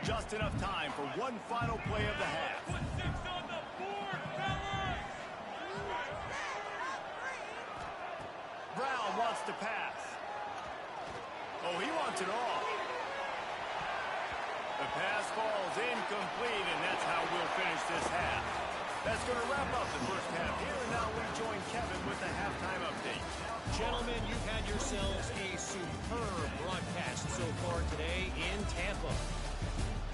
Just enough time for one final play of the half. Put 6 on the board, fellas! Brown wants to pass. Oh, he wants it all. The pass falls incomplete, and that's how we'll finish this half. That's going to wrap up the first half here, and now we join Kevin with the halftime update. Gentlemen, you've had yourselves a superb broadcast so far today in Tampa.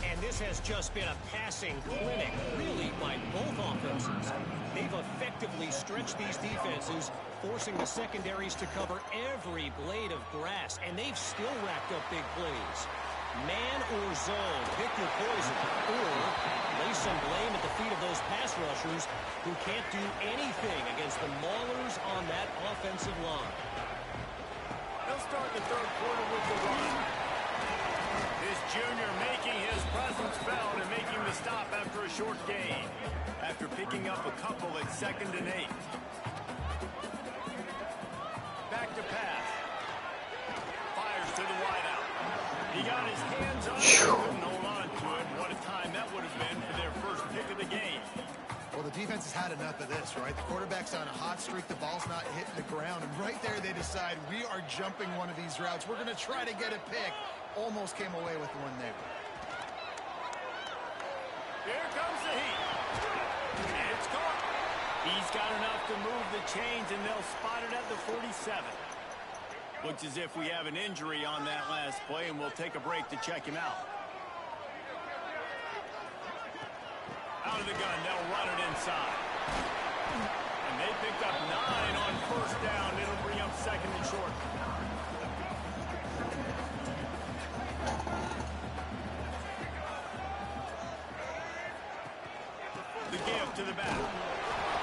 And this has just been a passing clinic, really, by both offenses. They've effectively stretched these defenses, forcing the secondaries to cover every blade of grass, and they've still racked up big plays. Man or zone, pick your poison, or lay some blame at the feet of those pass rushers who can't do anything against the maulers on that offensive line. They'll start the third quarter with the run. This junior making his presence felt and making the stop after a short gain. After picking up a couple at 2nd and 8. Back to pass. Fires to the wideout. He got his hands on it, couldn't hold on to it. What a time that would have been for their first pick of the game. Well, the defense has had enough of this, right? The quarterback's on a hot streak. The ball's not hitting the ground. And right there, they decide, we are jumping one of these routes. We're going to try to get a pick. Almost came away with one there. Here comes the heat. And it's caught. He's got enough to move the chains, and they'll spot it at the 47. Looks as if we have an injury on that last play, and we'll take a break to check him out. Out of the gun, they'll run it inside. And they picked up 9 on first down. It'll bring up 2nd and short. The give to the back.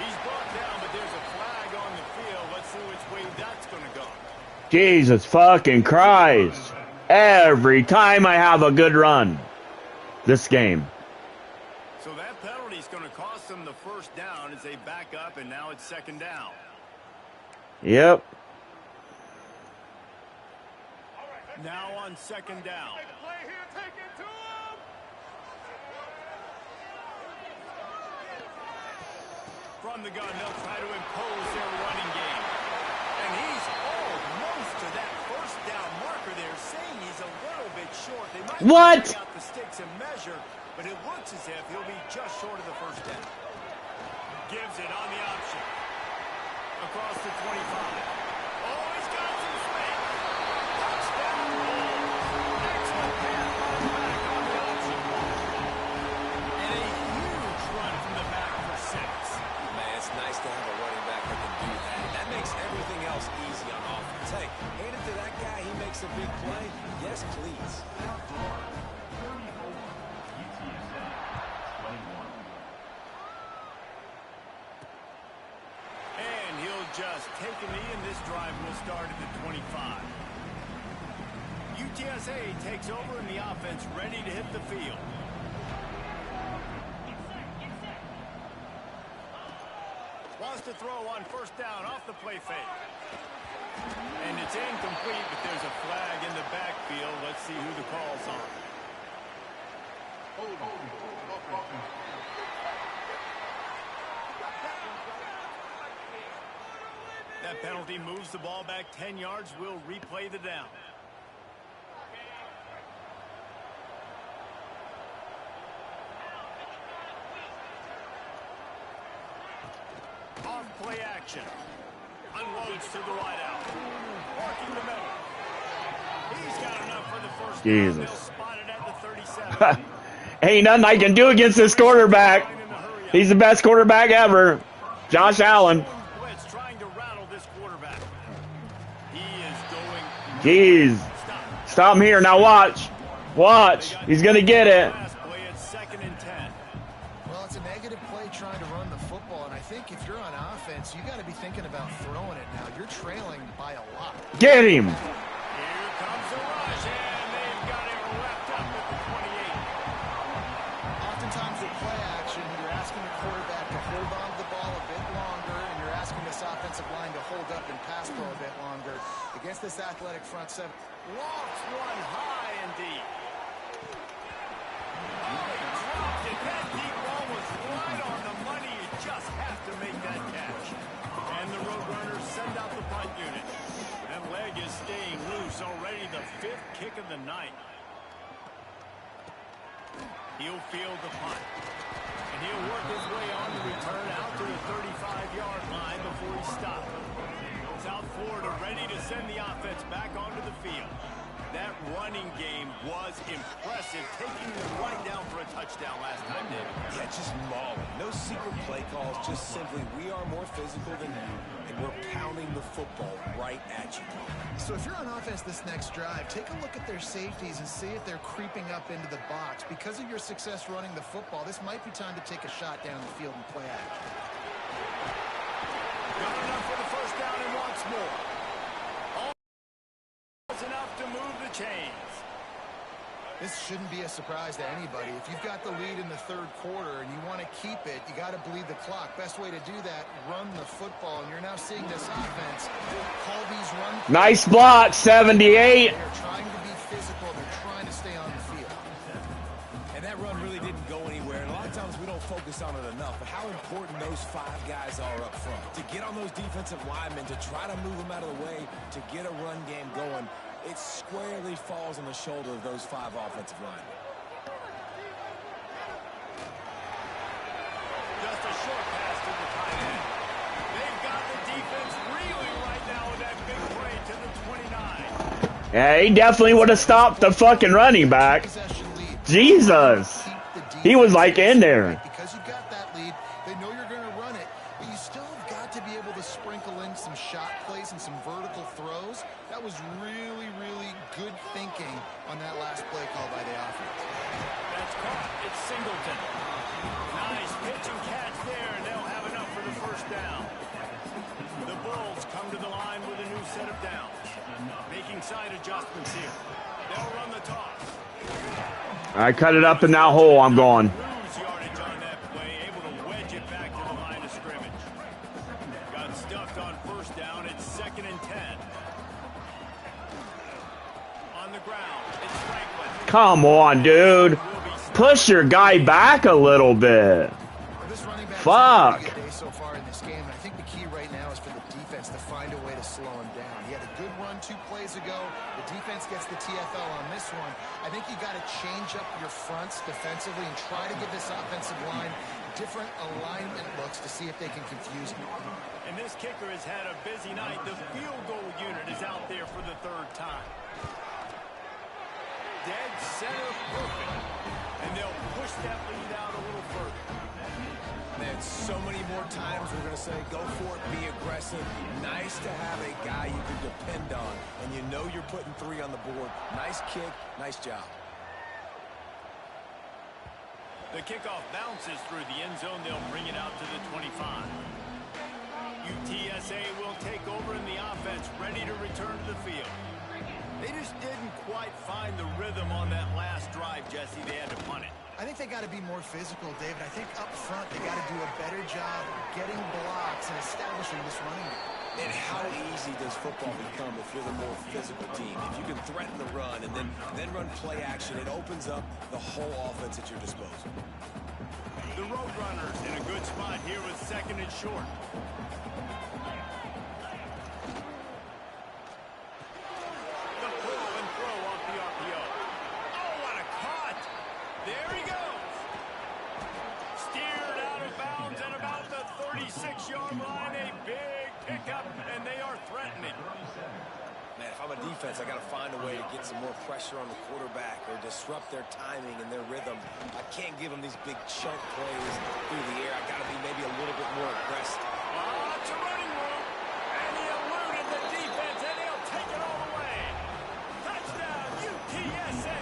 He's brought down, but there's a flag on the field. Let's see which way that's going to go. Jesus fucking Christ. Every time I have a good run this game. So that penalty is going to cost them the first down as they back up, and now it's 2nd down. Yep. Now on 2nd down. From the gun, they'll try to impose their running game. And he's almost to that first down marker there, saying he's a little bit short. They might take out the sticks and measure, but it looks as if he'll be just short of the first down. Gives it on the option. Across the 25. Oh, he's got some space. Touchdown. Excellent pass by the back on the option. And a huge run from the back for 6. Man, it's nice to have a running back that can do that. That makes everything else easy on offense. Hey, hand it to that guy, he makes a big play. Yes, please. And he'll just take a knee, and this drive will start at the 25. UTSA takes over, and the offense ready to hit the field. Wants to throw on first down off the play fake. And it's incomplete, but there's a flag in the backfield. Let's see who the call's on. That penalty moves the ball back 10 yards. We'll replay the down. Off play action. Unloads to the wideout. Working the middle. He's got enough for the first down. Jesus. They'll spot it at the 37. Ain't nothing I can do against this quarterback. He's the best quarterback ever. Josh Allen. Blitz trying to rattle this quarterback. He is going. Jeez. Stop him here. Now watch. Watch. He's going to get it. Last play at 2nd and 10. Well, it's a negative play trying to run the football, and I think if you're on offense, you got to be thinking about throwing it now. You're trailing by a lot. Get him. Here comes the rush, and they've got it wrapped up at the 28. Oftentimes with play action, you're asking the quarterback to hold on to the ball a bit longer, and you're asking this offensive line to hold up and pass pro a bit longer. Against this athletic front seven. Lofts one high and deep. Dropped it. That deep ball was right on the money. You just have to make that catch. And the Roadrunners send out the punt unit. That leg is staying loose. Already the 5th kick of the night. He'll field the punt. And he'll work his way on the return out to the 35-yard line before he stops. South Florida ready to send the offense back onto the field. That running game was impressive, taking them right down for a touchdown last time, David. Yeah, just mauling. No secret play calls, just simply we are more physical than you, and we're pounding the football right at you. So if you're on offense this next drive, take a look at their safeties and see if they're creeping up into the box. Because of your success running the football, this might be time to take a shot down the field and play action. Got enough for the first down and wants more. Almost enough to move the chains. This shouldn't be a surprise to anybody. If you've got the lead in the 3rd quarter and you want to keep it, you got to bleed the clock. Best way to do that, run the football. And you're now seeing this offense call these run. Nice block, 78. They're trying to be physical. They're trying to stay on the field. And that run really didn't go anywhere. And a lot of times we don't focus on it enough, but how important those 5 guys are up front. To get on those defensive linemen, to try to move them out of the way, to get a run game going, it squarely falls on the shoulder of those 5 offensive linemen. Just a short pass to the tight end. They've got the defense reeling right now with that big play to the 29. Yeah, he definitely would have stopped the fucking running back. Jesus. He was like in there. Because you've got that lead, they know you're going to run it, but you still have got to be able to sprinkle in some shot plays and some vertical throws. That was really, really good thinking on that last play call by the offense. That's caught. It's Singleton. Nice pitch and catch there, and they'll have enough for the first down. The Bulls come to the line with a new set of downs. Making side adjustments here. They'll run the toss. I cut it up in that hole. I'm going. Lose yardage on that play, able to wedge it back to the line of scrimmage. Got stuffed on first down. It's 2nd and 10. On the ground, it's Franklin. Come on, dude. Push your guy back a little bit. This running back Fuck. had a good day so far in this game. I think the key right now is for the defense to find a way to slow him down. He had a good run 2 plays ago. The defense gets the TFL on this one. I think you got to change up your fronts defensively and try to give this offensive line different alignment looks to see if they can confuse him. And this kicker has had a busy night. The field goal unit is out there for the 3rd time. Dead center perfect. And they'll push that lead out a little further. Man, so many more times we're going to say, go for it, be aggressive. Nice to have a guy you can depend on, and you know you're putting 3 on the board. Nice kick, nice job. The kickoff bounces through the end zone. They'll bring it out to the 25. UTSA will take over in the offense, ready to return to the field. They just didn't quite find the rhythm on that last drive, Jesse. They had to punt it. I think they got to be more physical, David. I think up front they got to do a better job getting blocks and establishing this running game. And how easy does football become if you're the more physical team? If you can threaten the run and then run play action, it opens up the whole offense at your disposal. The Roadrunners in a good spot here with 2nd and short. The pull and throw off the RPO. Oh, what a cut! There he goes. Steered out of bounds at about the 36-yard line. A big pickup, and they I'm a defense. I got to find a way to get some more pressure on the quarterback or disrupt their timing and their rhythm. I can't give them these big chunk plays through the air. I got to be maybe a little bit more aggressive. It's a running room, and he eluded the defense, and he'll take it all the way. Touchdown, UTSA.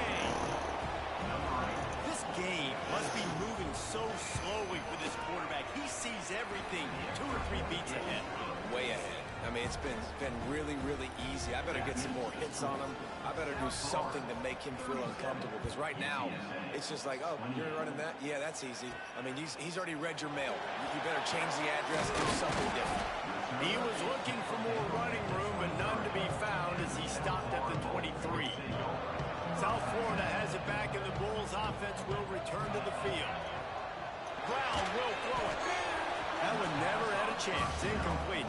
This game must be moving so slowly for this quarterback. He sees everything 2 or 3 beats ahead. Way ahead. I mean, it's been really, really easy. I better get some more hits on him. I better do something to make him feel uncomfortable. Because right now, it's just like, oh, you're running that? Yeah, that's easy. I mean, he's already read your mail. You better change the address, do something different. He was looking for more running room, but none to be found as he stopped at the 23. South Florida has it back, and the Bulls offense will return to the field. Brown will throw it. That one never had a chance. Incomplete.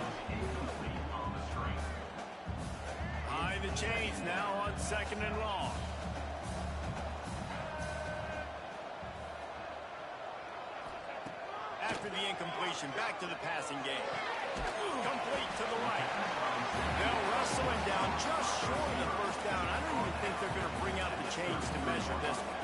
High the chains now on 2nd and long. After the incompletion, back to the passing game. Complete to the right. They'll wrestle him down just short of the first down. I don't even think they're going to bring out the chains to measure this one.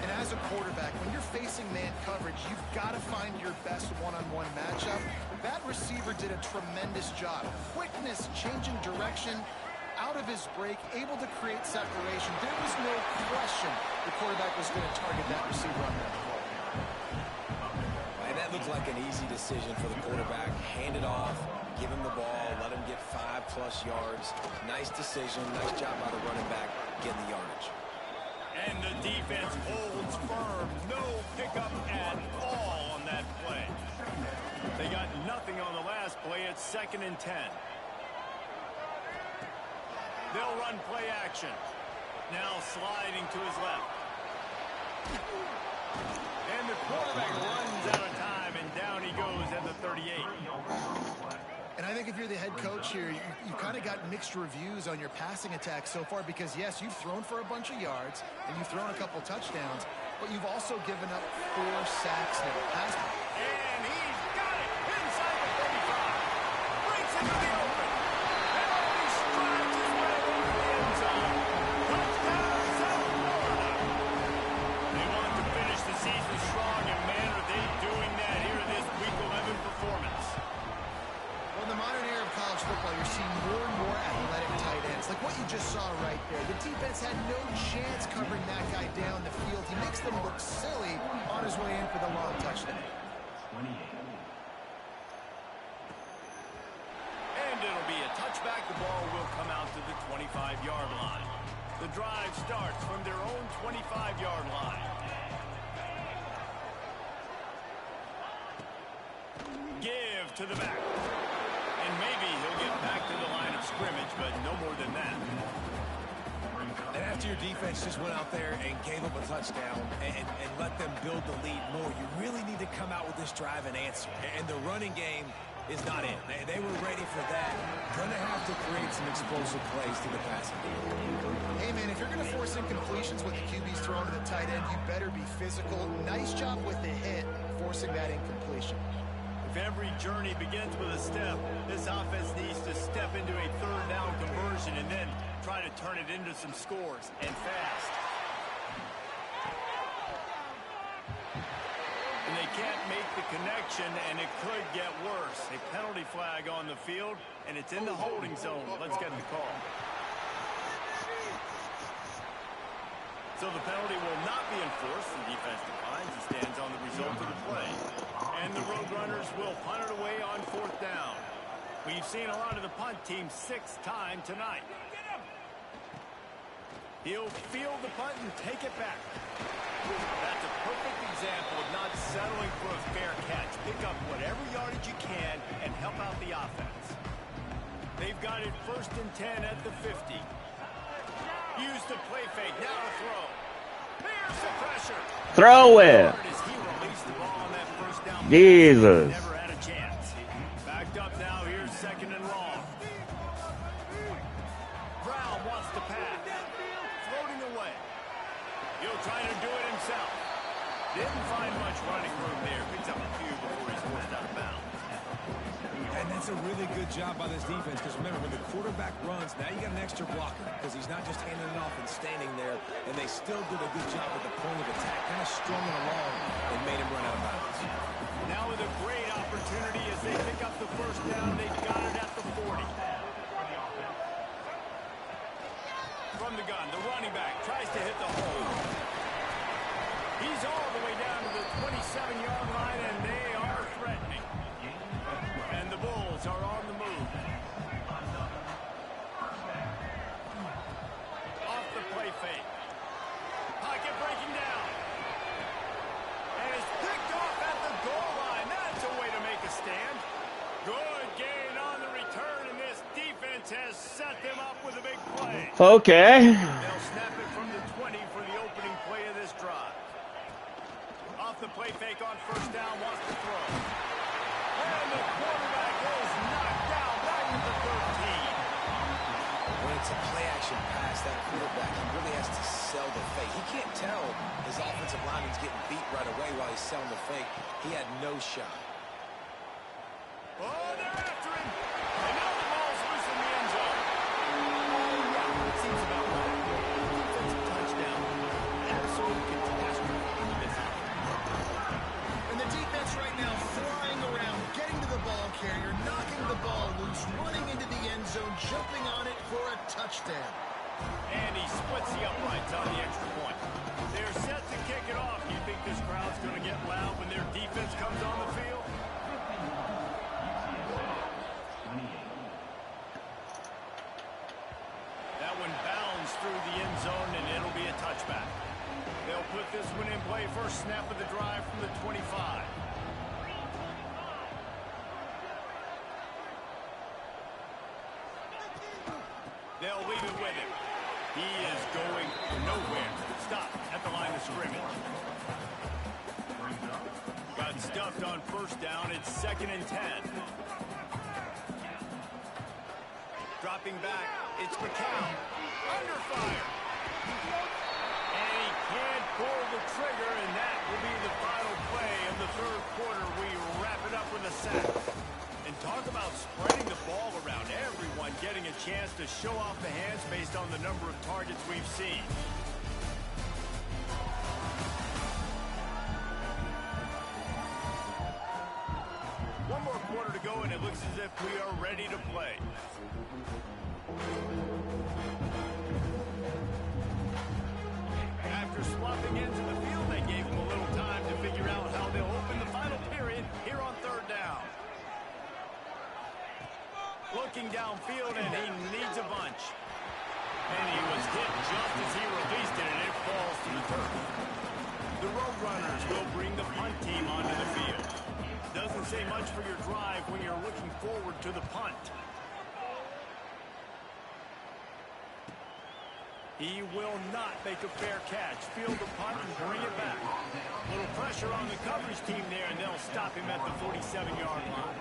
And as a quarterback, when you're facing man coverage, you've got to find your best one-on-one matchup. That receiver did a tremendous job. Quickness, changing direction, out of his break, able to create separation. There was no question the quarterback was going to target that receiver on that play. And that looked like an easy decision for the quarterback. Hand it off, give him the ball, let him get 5+ yards. Nice decision, nice job by the running back getting the yardage. And the defense holds firm. No pickup at all on that play. They got nothing on the last play. It's 2nd and 10. They'll run play action. Now sliding to his left. And the quarterback runs out of time, and down he goes at the 38. And I think if you're the head coach here, you kind of got mixed reviews on your passing attack so far because, yes, you've thrown for a bunch of yards and you've thrown a couple touchdowns, but you've also given up 4 sacks now. And he's got it inside the 35. Breaks into the open. Penalty strides his way over the end zone. Touchdown, South Florida. They want to finish the season strong, and man, are they doing that here in this Week 11 performance. In the modern era of college football, you're seeing more and more athletic tight ends, like what you just saw right there. The defense had no chance covering that guy down the field. He makes them look silly on his way in for the long touchdown. And it'll be a touchback. The ball will come out to the 25-yard line. The drive starts from their own 25-yard line. Give to the back. And maybe he'll get back to the line of scrimmage, but no more than that. And after your defense just went out there and gave up a touchdown and let them build the lead more, you really need to come out with this drive and answer. And the running game is not in. They were ready for that. Going to have to create some explosive plays to the passing game. Hey, man, if you're going to force incompletions with the QB's thrown to the tight end, you better be physical. Nice job with the hit, forcing that incompletion. If every journey begins with a step, this offense needs to step into a 3rd down conversion and then try to turn it into some scores, and fast. And they can't make the connection, and it could get worse. A penalty flag on the field, and it's in the holding zone. Let's get the call. So the penalty will not be enforced. The defense declines and stands on the result of the play. And the Roadrunners will punt it away on 4th down. We've seen a lot of the punt team 6th time tonight. He'll field the punt and take it back. That's a perfect example of not settling for a fair catch. Pick up whatever yardage you can and help out the offense. They've got it 1st and 10 at the 50. Used to play fake, now to throw. There's the pressure. Throw it. Jesus. Never had a chance. Backed up now, here's 2nd and long. Brown wants to pass. Floating away. He'll try to do it himself. Didn't find much running room there. Picks up a few before he's forced out of bounds. And that's a really good job by this defense because remember, when the quarterback runs, now you got an extra blocker because he's not just handing it off and standing there, and they still did a good job at the point of attack, kind of strung him along and made him run out of bounds. Now with a great opportunity as they pick up the first down, they've got it at the 40. From the gun, the running back tries to hit the hole. He's all the way down to the 27-yard line, and they are threatening. And the Bulls are on the move. Off the play fake. Pocket breaking down. And it's picked off at the goal line. That's a way to make a stand. Good gain on the return, and this defense has set them up with a big play. Okay. They'll snap it from the 20 for the opening play of this drive. Off the play fake on first down, wants to throw. And the quarterback is knocked down back to the 13. When it's a play-action pass, that quarterback, he really has to sell the fake. He can't tell his offensive lineman's getting beat right away while he's selling the fake. He had no shot. Oh, they're after him. And now the ball's loose in the end zone. Yeah, it seems about right. Defensive touchdown. Absolute catastrophe in this game. And the defense right now flying around, getting to the ball carrier, knocking the ball loose, running into the end zone, jumping on it for a touchdown. And he splits the uprights on the extra point. They're set to kick it off. You think this crowd's going to get loud when their defense comes on the field? That one bounds through the end zone, and it'll be a touchback. They'll put this one in play first snap of the drive from the 25. They'll leave it with him. He is going nowhere. Stop at the line of scrimmage. Got stuffed on first down. It's 2nd and 10. Dropping back. It's McCown. Under fire. And he can't pull the trigger, and that will be the final play of the third quarter. We wrap it up with a sack. And talk about spreading the ball around. Everyone getting a chance to show off the hands based on the number of targets we've seen. One more quarter to go, and it looks as if we are ready to play. After swapping into the field, they gave him a little time to figure out how they'll open the final period here on third down. Looking downfield, and he needs a bunch. And he was hit just as he released it, and it falls to the turf. The Roadrunners will bring the punt team onto the field. Doesn't say much for your drive when you're looking forward to the punt. He will not make a fair catch. Field the punt and bring it back. Little pressure on the coverage team there, and they'll stop him at the 47-yard line.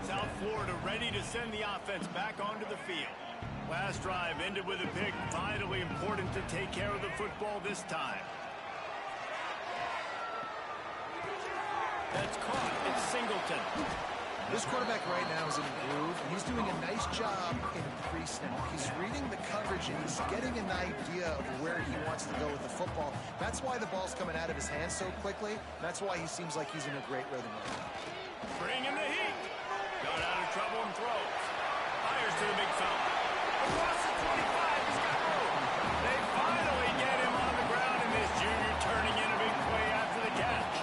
South Florida ready to send the offense back onto the field. Last drive ended with a pick. Vitally important to take care of the football this time. That's caught. It's Singleton. This quarterback right now is in a groove, and he's doing a nice job in pre-snap. He's reading the coverage, and he's getting an idea of where he wants to go with the football. That's why the ball's coming out of his hands so quickly. That's why he seems like he's in a great rhythm right now. Bring him the heat. Got out of trouble and throws. Fires to the big fella. Across the 25. He's got room. They finally get him on the ground, and this junior turning in a big play after the catch.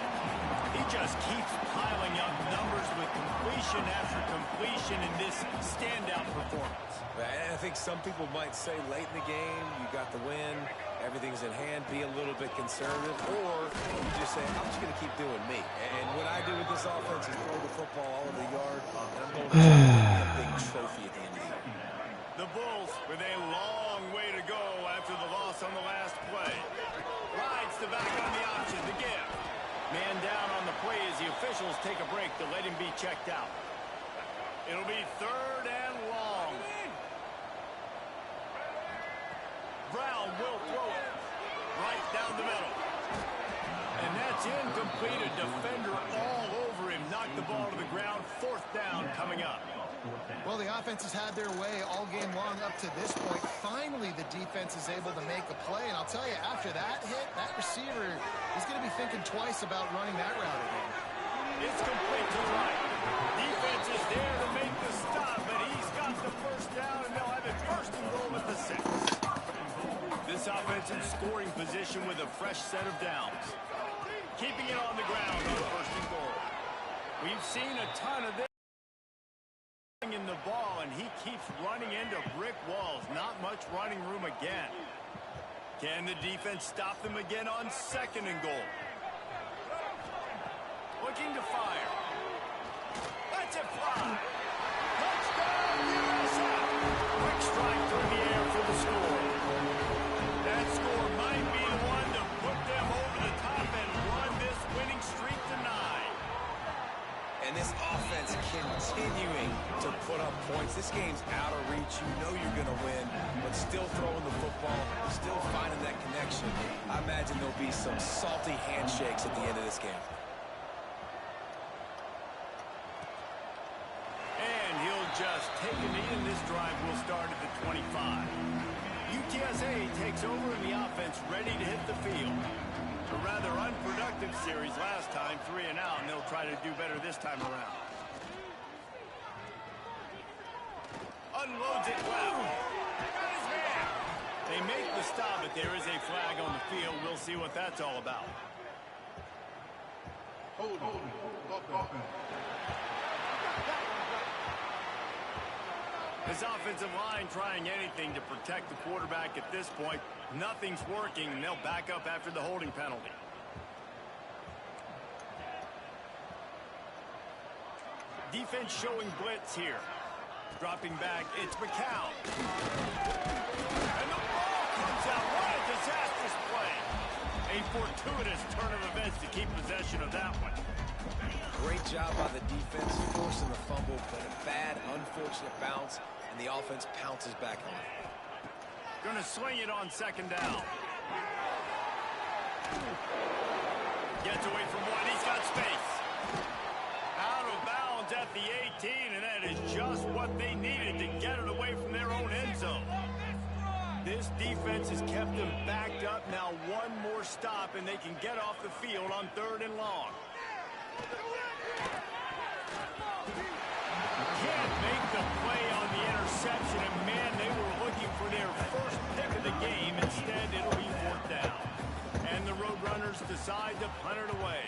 He just keeps piling up numbers with completion after completion in this standout performance. I think some people might say late in the game, you got the win, everything's in hand, be a little bit conservative, or you just say, I'm just going to keep doing me. And what I do with this offense is throw the football all over the yard, and I'm going to try to win a big trophy at the end of the year. The Bulls with a long way to go after the loss on the last play. Rides the back on the option to give. Man down on the play as the officials take a break to let him be checked out. It'll be 3rd and long. Brown will throw it right down the middle. And that's incomplete. A defender all over him. Knocked the ball to the ground. 4th down coming up. Well, the offense has had their way all game long up to this point. Finally, the defense is able to make a play. And I'll tell you, after that hit, that receiver is going to be thinking twice about running that route again. It's complete to the right. Defense is there to make the stop, but he's got the 1st down, and they'll have it 1st and goal at the 6. This offense in scoring position with a fresh set of downs. Keeping it on the ground on 1st and goal. We've seen a ton of this in the ball, and he keeps running into brick walls. Not much running room again. Can the defense stop them again on 2nd and goal? Looking to fire. Let's it fly. Touchdown, USA! Quick strike through the air for the score. That score might be the one to put them over the top and run this winning streak to 9. And this offense continuing to put up points. This game's out of reach. You know you're going to win, but still throwing the football, still finding that connection. I imagine there'll be some salty handshakes at the end of this game. And he'll just take a knee, and this drive will start at the 25. UTSA takes over in the offense, ready to hit the field. A rather unproductive series last time, 3 and out, and they'll try to do better this time around. Unloads it well. Got his man. They make the stop, but there is a flag on the field. We'll see what that's all about. This offensive line trying anything to protect the quarterback at this point. Nothing's working, and they'll back up after the holding penalty. Defense showing blitz here. Dropping back, it's Ncaa. And the ball comes out. What a disastrous play. A fortuitous turn of events to keep possession of that one. Great job by the defense, forcing the fumble, but a bad, unfortunate bounce, and the offense pounces back on it. Gonna swing it on 2nd down. Gets away from one. He's got space. Out of bounds at the 18, and that is just what they needed to get it away from their own end zone. This defense has kept them backed up. Now one more stop, and they can get off the field on 3rd and long. Can't make the play on the interception, and man, they were looking for their 1st pick of the game. Instead, it'll be 4th down. And the Roadrunners decide to punt it away.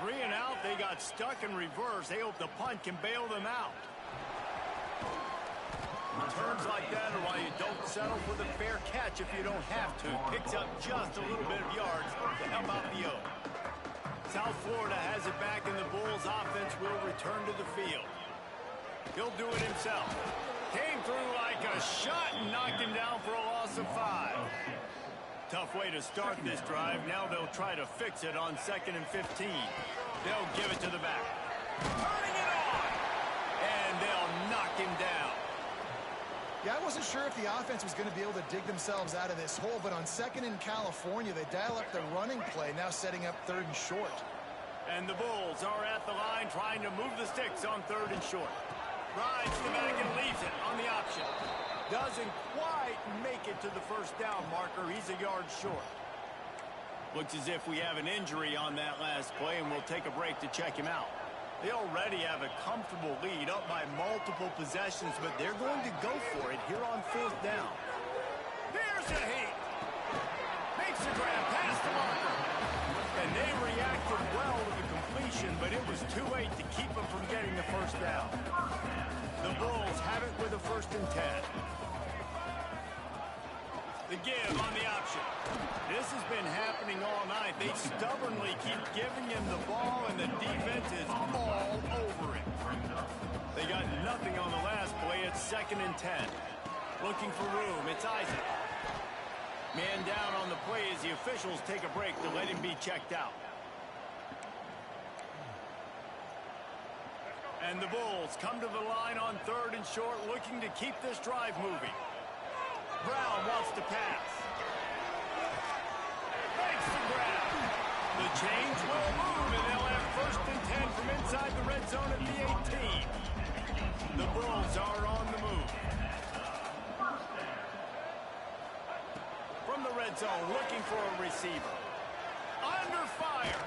3 and out, they got stuck in reverse. They hope the punt can bail them out. Turns like that are why you don't settle for the fair catch if you don't have to. Picks up just a little bit of yards to help out the O. South Florida has it back, and the Bulls offense will return to the field. He'll do it himself. Came through like a shot and knocked him down for a loss of 5. Tough way to start this drive. Now they'll try to fix it on 2nd and 15. They'll give it to the back. Turning it on! And they'll knock him down. Yeah, I wasn't sure if the offense was going to be able to dig themselves out of this hole, but on 2nd in California, they dial up the running play, now setting up 3rd and short. And the Bulls are at the line trying to move the sticks on 3rd and short. Rides the back and leaves it on the option. Doesn't quite make it to the 1st down marker. He's a yard short. Looks as if we have an injury on that last play, and we'll take a break to check him out. They already have a comfortable lead up by multiple possessions, but they're going to go for it here on 4th down. There's a hit. Makes the grab past the marker. And they reacted well to the completion, but it was too late to keep them from getting the 1st down. The Bulls have it with a 1st and 10. The give on the option. This has been happening all night. They stubbornly keep giving him the ball, and the defense is all over it. They got nothing on the last play. It's 2nd and 10. Looking for room. It's Isaac. Man down on the play as the officials take a break to let him be checked out. And the Bulls come to the line on 3rd and short, looking to keep this drive moving. Brown wants to pass. Makes the grab. The change will move, and they'll have 1st and 10 from inside the red zone at the 18. The Bulls are on the move. From the red zone, looking for a receiver. Under fire.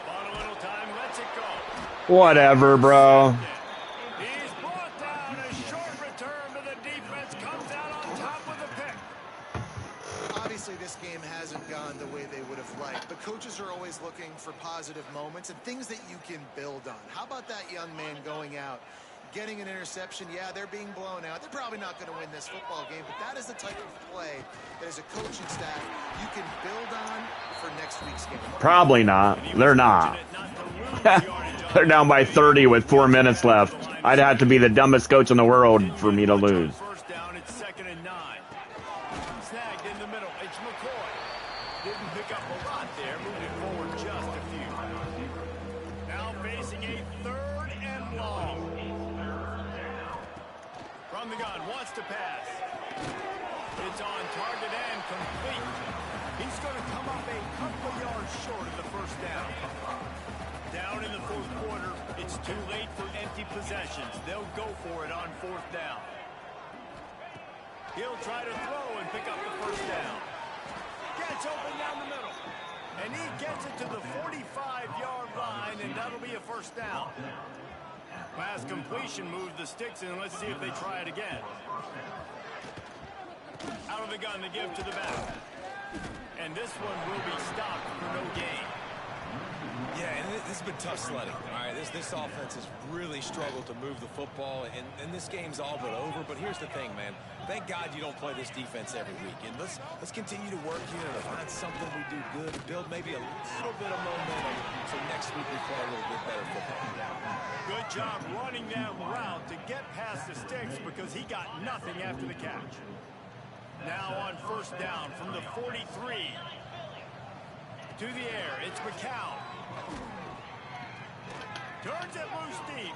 Bought a little time, lets it go. Whatever, bro. He's brought down. A short return to the defense. Comes out on top with a pick. Obviously, this game hasn't gone the way they would have liked, but coaches are always looking for positive moments and things that you can build on. How about that young man going out, getting an interception? Yeah, they're being blown out. They're probably not going to win this football game, but that is the type of play that as a coaching staff you can build on for next week's game. Probably not. They're not. They're down by 30 with 4 minutes left. I'd have to be the dumbest coach in the world for me to lose. First down, it's 2nd and 9. Snagged in the middle. It's McCoy. Didn't pick up a lot there. Moving forward just a few. Now facing a 3rd and long. From the gun, wants to pass. It's on target and complete. He's going to come up a couple yards short of the 1st down. Down in the 4th quarter, it's too late for empty possessions. They'll go for it on 4th down. He'll try to throw and pick up the 1st down. Gets open down the middle. And he gets it to the 45-yard line, and that'll be a 1st down. Pass completion moves the sticks in. Let's see if they try it again. Out of the gun, they give to the back. And this one will be stopped for no gain. Yeah, and this has been tough sledding. All right, this offense has really struggled to move the football, and this game's all but over. But here's the thing, man. Thank God you don't play this defense every week. And let's continue to work here to find something we do good, build maybe a little bit of momentum, so next week we play a little bit better football. Good job running that route to get past the sticks because he got nothing after the catch. Now on 1st down from the 43. To the air, it's Ncaa. Turns it loose deep.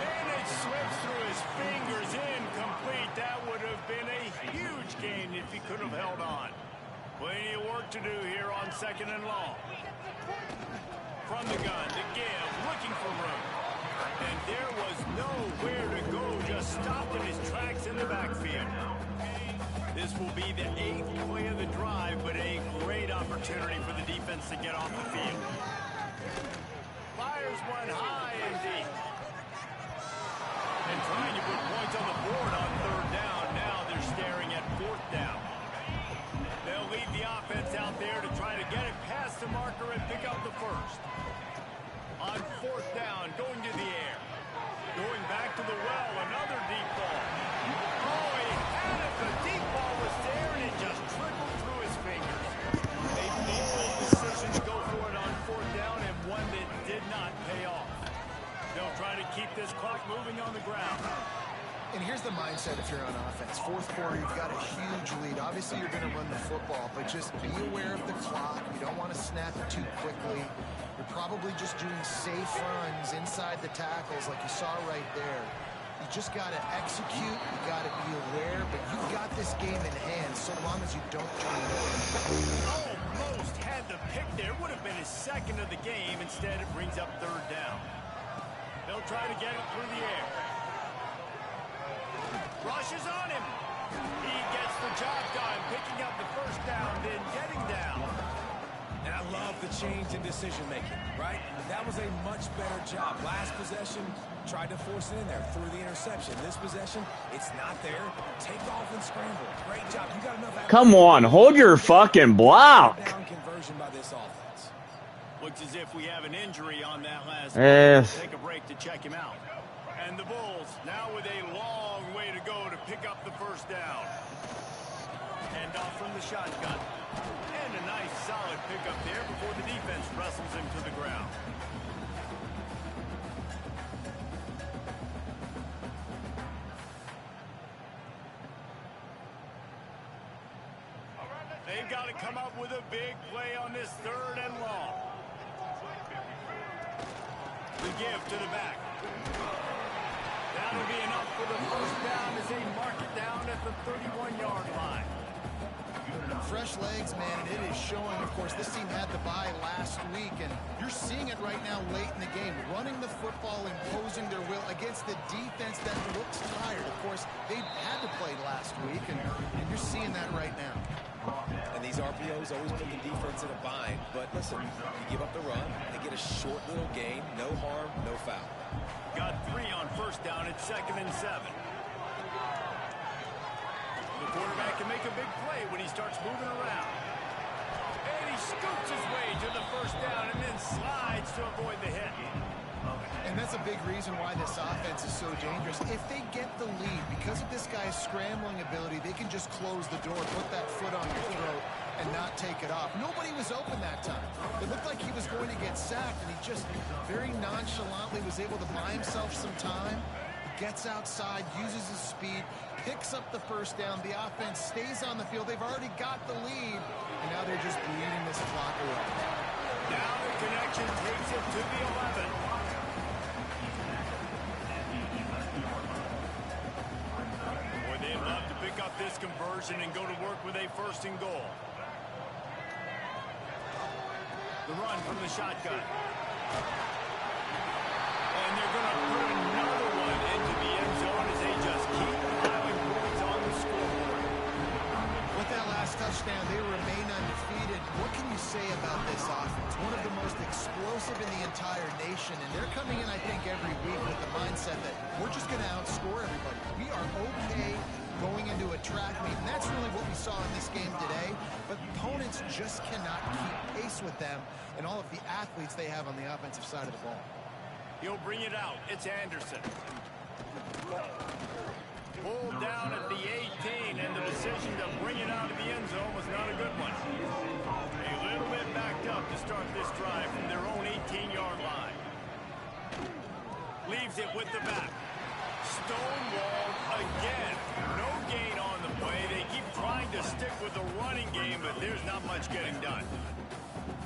And it slips through his fingers, incomplete. That would have been a huge gain if he could have held on. Plenty of work to do here on 2nd and long. From the gun to give, looking for room. And there was nowhere to go, just stopped in his tracks in the backfield. This will be the 8th play of the drive, but a great opportunity for the defense to get off the field. Fires one high and deep. And trying to put points on the board on 3rd down. Now they're staring at 4th down. They'll lead the offense out there to try to get it past the marker and pick up the 1st. On 4th down, going to the air. Going back to the well, another deep ball. Oh, he had it. The deep ball was there, and it just trickled through his fingers. A bold decision to go for it on 4th down, and one that did not pay off. They'll try to keep this clock moving on the ground. And here's the mindset if you're on offense. 4th quarter, you've got a huge lead. Obviously, you're going to run the football, but just be aware of the clock. You don't want to snap it too quickly. You're probably just doing safe runs inside the tackles like you saw right there. You just got to execute. You got to be aware, but you've got this game in hand so long as you don't turn it over. Almost had the pick there. Would have been his 2nd of the game. Instead, it brings up 3rd down. They'll try to get it through the air. Rushes on him. He gets the job done, picking up the 1st down, then getting down. And I love the change in decision-making, right? That was a much better job. Last possession, tried to force it in there, threw the interception. This possession, it's not there. Take off and scramble. Great job. You got enough. Come on, hold your fucking block. Down conversion by this offense. Looks as if we have an injury on that last play. We'll take a break to check him out. And the Bulls now with a long way to go to pick up the 1st down. Hand off from the shotgun. And a nice solid pickup there before the defense wrestles him to the ground. They've got to come up with a big play on this 3rd and long. The give to the back. That'll be enough for the 1st down as they mark it down at the 31-yard line. fresh legs, man, and it is showing. Of course, this team had the bye last week, and you're seeing it right now late in the game. Running the football, imposing their will against the defense that looks tired. Of course, they had to play last week, and you're seeing that right now. And these RPOs always put the defense in a bind. But listen, you give up the run, they get a short little gain, no harm, no foul. Got 3 on first down at 2nd and 7. The quarterback can make a big play when he starts moving around. And he scoots his way to the first down and then slides to avoid the hit. And that's a big reason why this offense is so dangerous. If they get the lead, because of this guy's scrambling ability, they can just close the door, put that foot on your throat, and not take it off. Nobody was open that time. It looked like he was going to get sacked, and he just very nonchalantly was able to buy himself some time. Gets outside, uses his speed, picks up the first down. The offense stays on the field. They've already got the lead, and now they're just bleeding this clock away. Now the connection takes it to the 11. Boy, they'd love to pick up this conversion and go to work with a 1st and goal. The run from the shotgun. And they're going to put another one into the end zone as they just keep piling points on the scoreboard. With that last touchdown, they remain undefeated. What can you say about this offense? One of the most explosive in the entire nation, and they're coming in, I think, every week with the mindset that we're just going to outscore everybody. We are okay going into a track meet, and that's really what we saw in this game today. But opponents just cannot keep pace with them and all of the athletes they have on the offensive side of the ball. He'll bring it out. It's Anderson. Pulled down at the 18, and the decision to bring it out of the end zone was not a good one. A little bit backed up to start this drive from their own 18-yard line. Leaves it with the back. Stonewalled again. No gain on the play. They keep trying to stick with the running game, but there's not much getting done.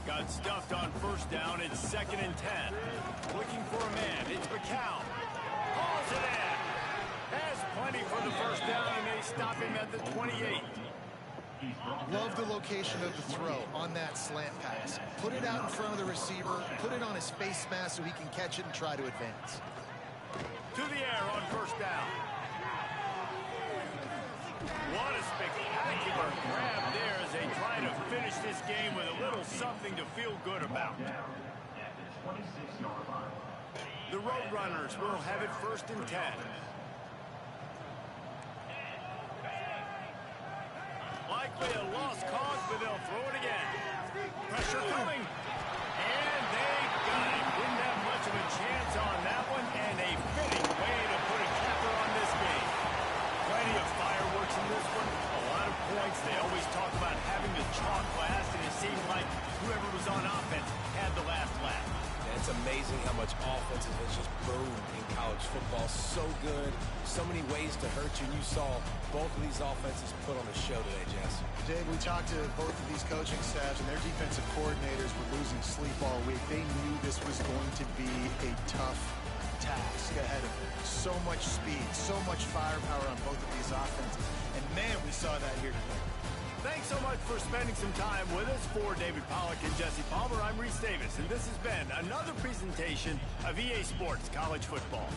Got stuffed on first down. It's 2nd and 10. Looking for a man. It's McCown. Hauls it in. Has plenty for the first down, and they stop him at the 28. Love the location of the throw on that slant pass. Put it out in front of the receiver. Put it on his face mask so he can catch it and try to advance. To the air on first down. What a spectacular grab there as they try to finish this game with a little something to feel good about. The Roadrunners will have it 1st and 10. Likely a lost cause, but they'll throw it again. Pressure coming. And they got it. Didn't have much of a chance on that one, and a fitting way to put a capper on this game. Plenty of fireworks in this one. A lot of points. They always talk about having to chalk last, and it seemed like whoever was on offense had the last laugh. It's amazing how much offense has just boomed in college football. So good, so many ways to hurt you. And you saw both of these offenses put on a show today, Jess. Dave, we talked to both of these coaching staffs, and their defensive coordinators were losing sleep all week. They knew this was going to be a tough task ahead of them. So much speed, so much firepower on both of these offenses. And, man, we saw that here today. Thanks so much for spending some time with us. For David Pollack and Jesse Palmer, I'm Reese Davis, and this has been another presentation of EA Sports College Football.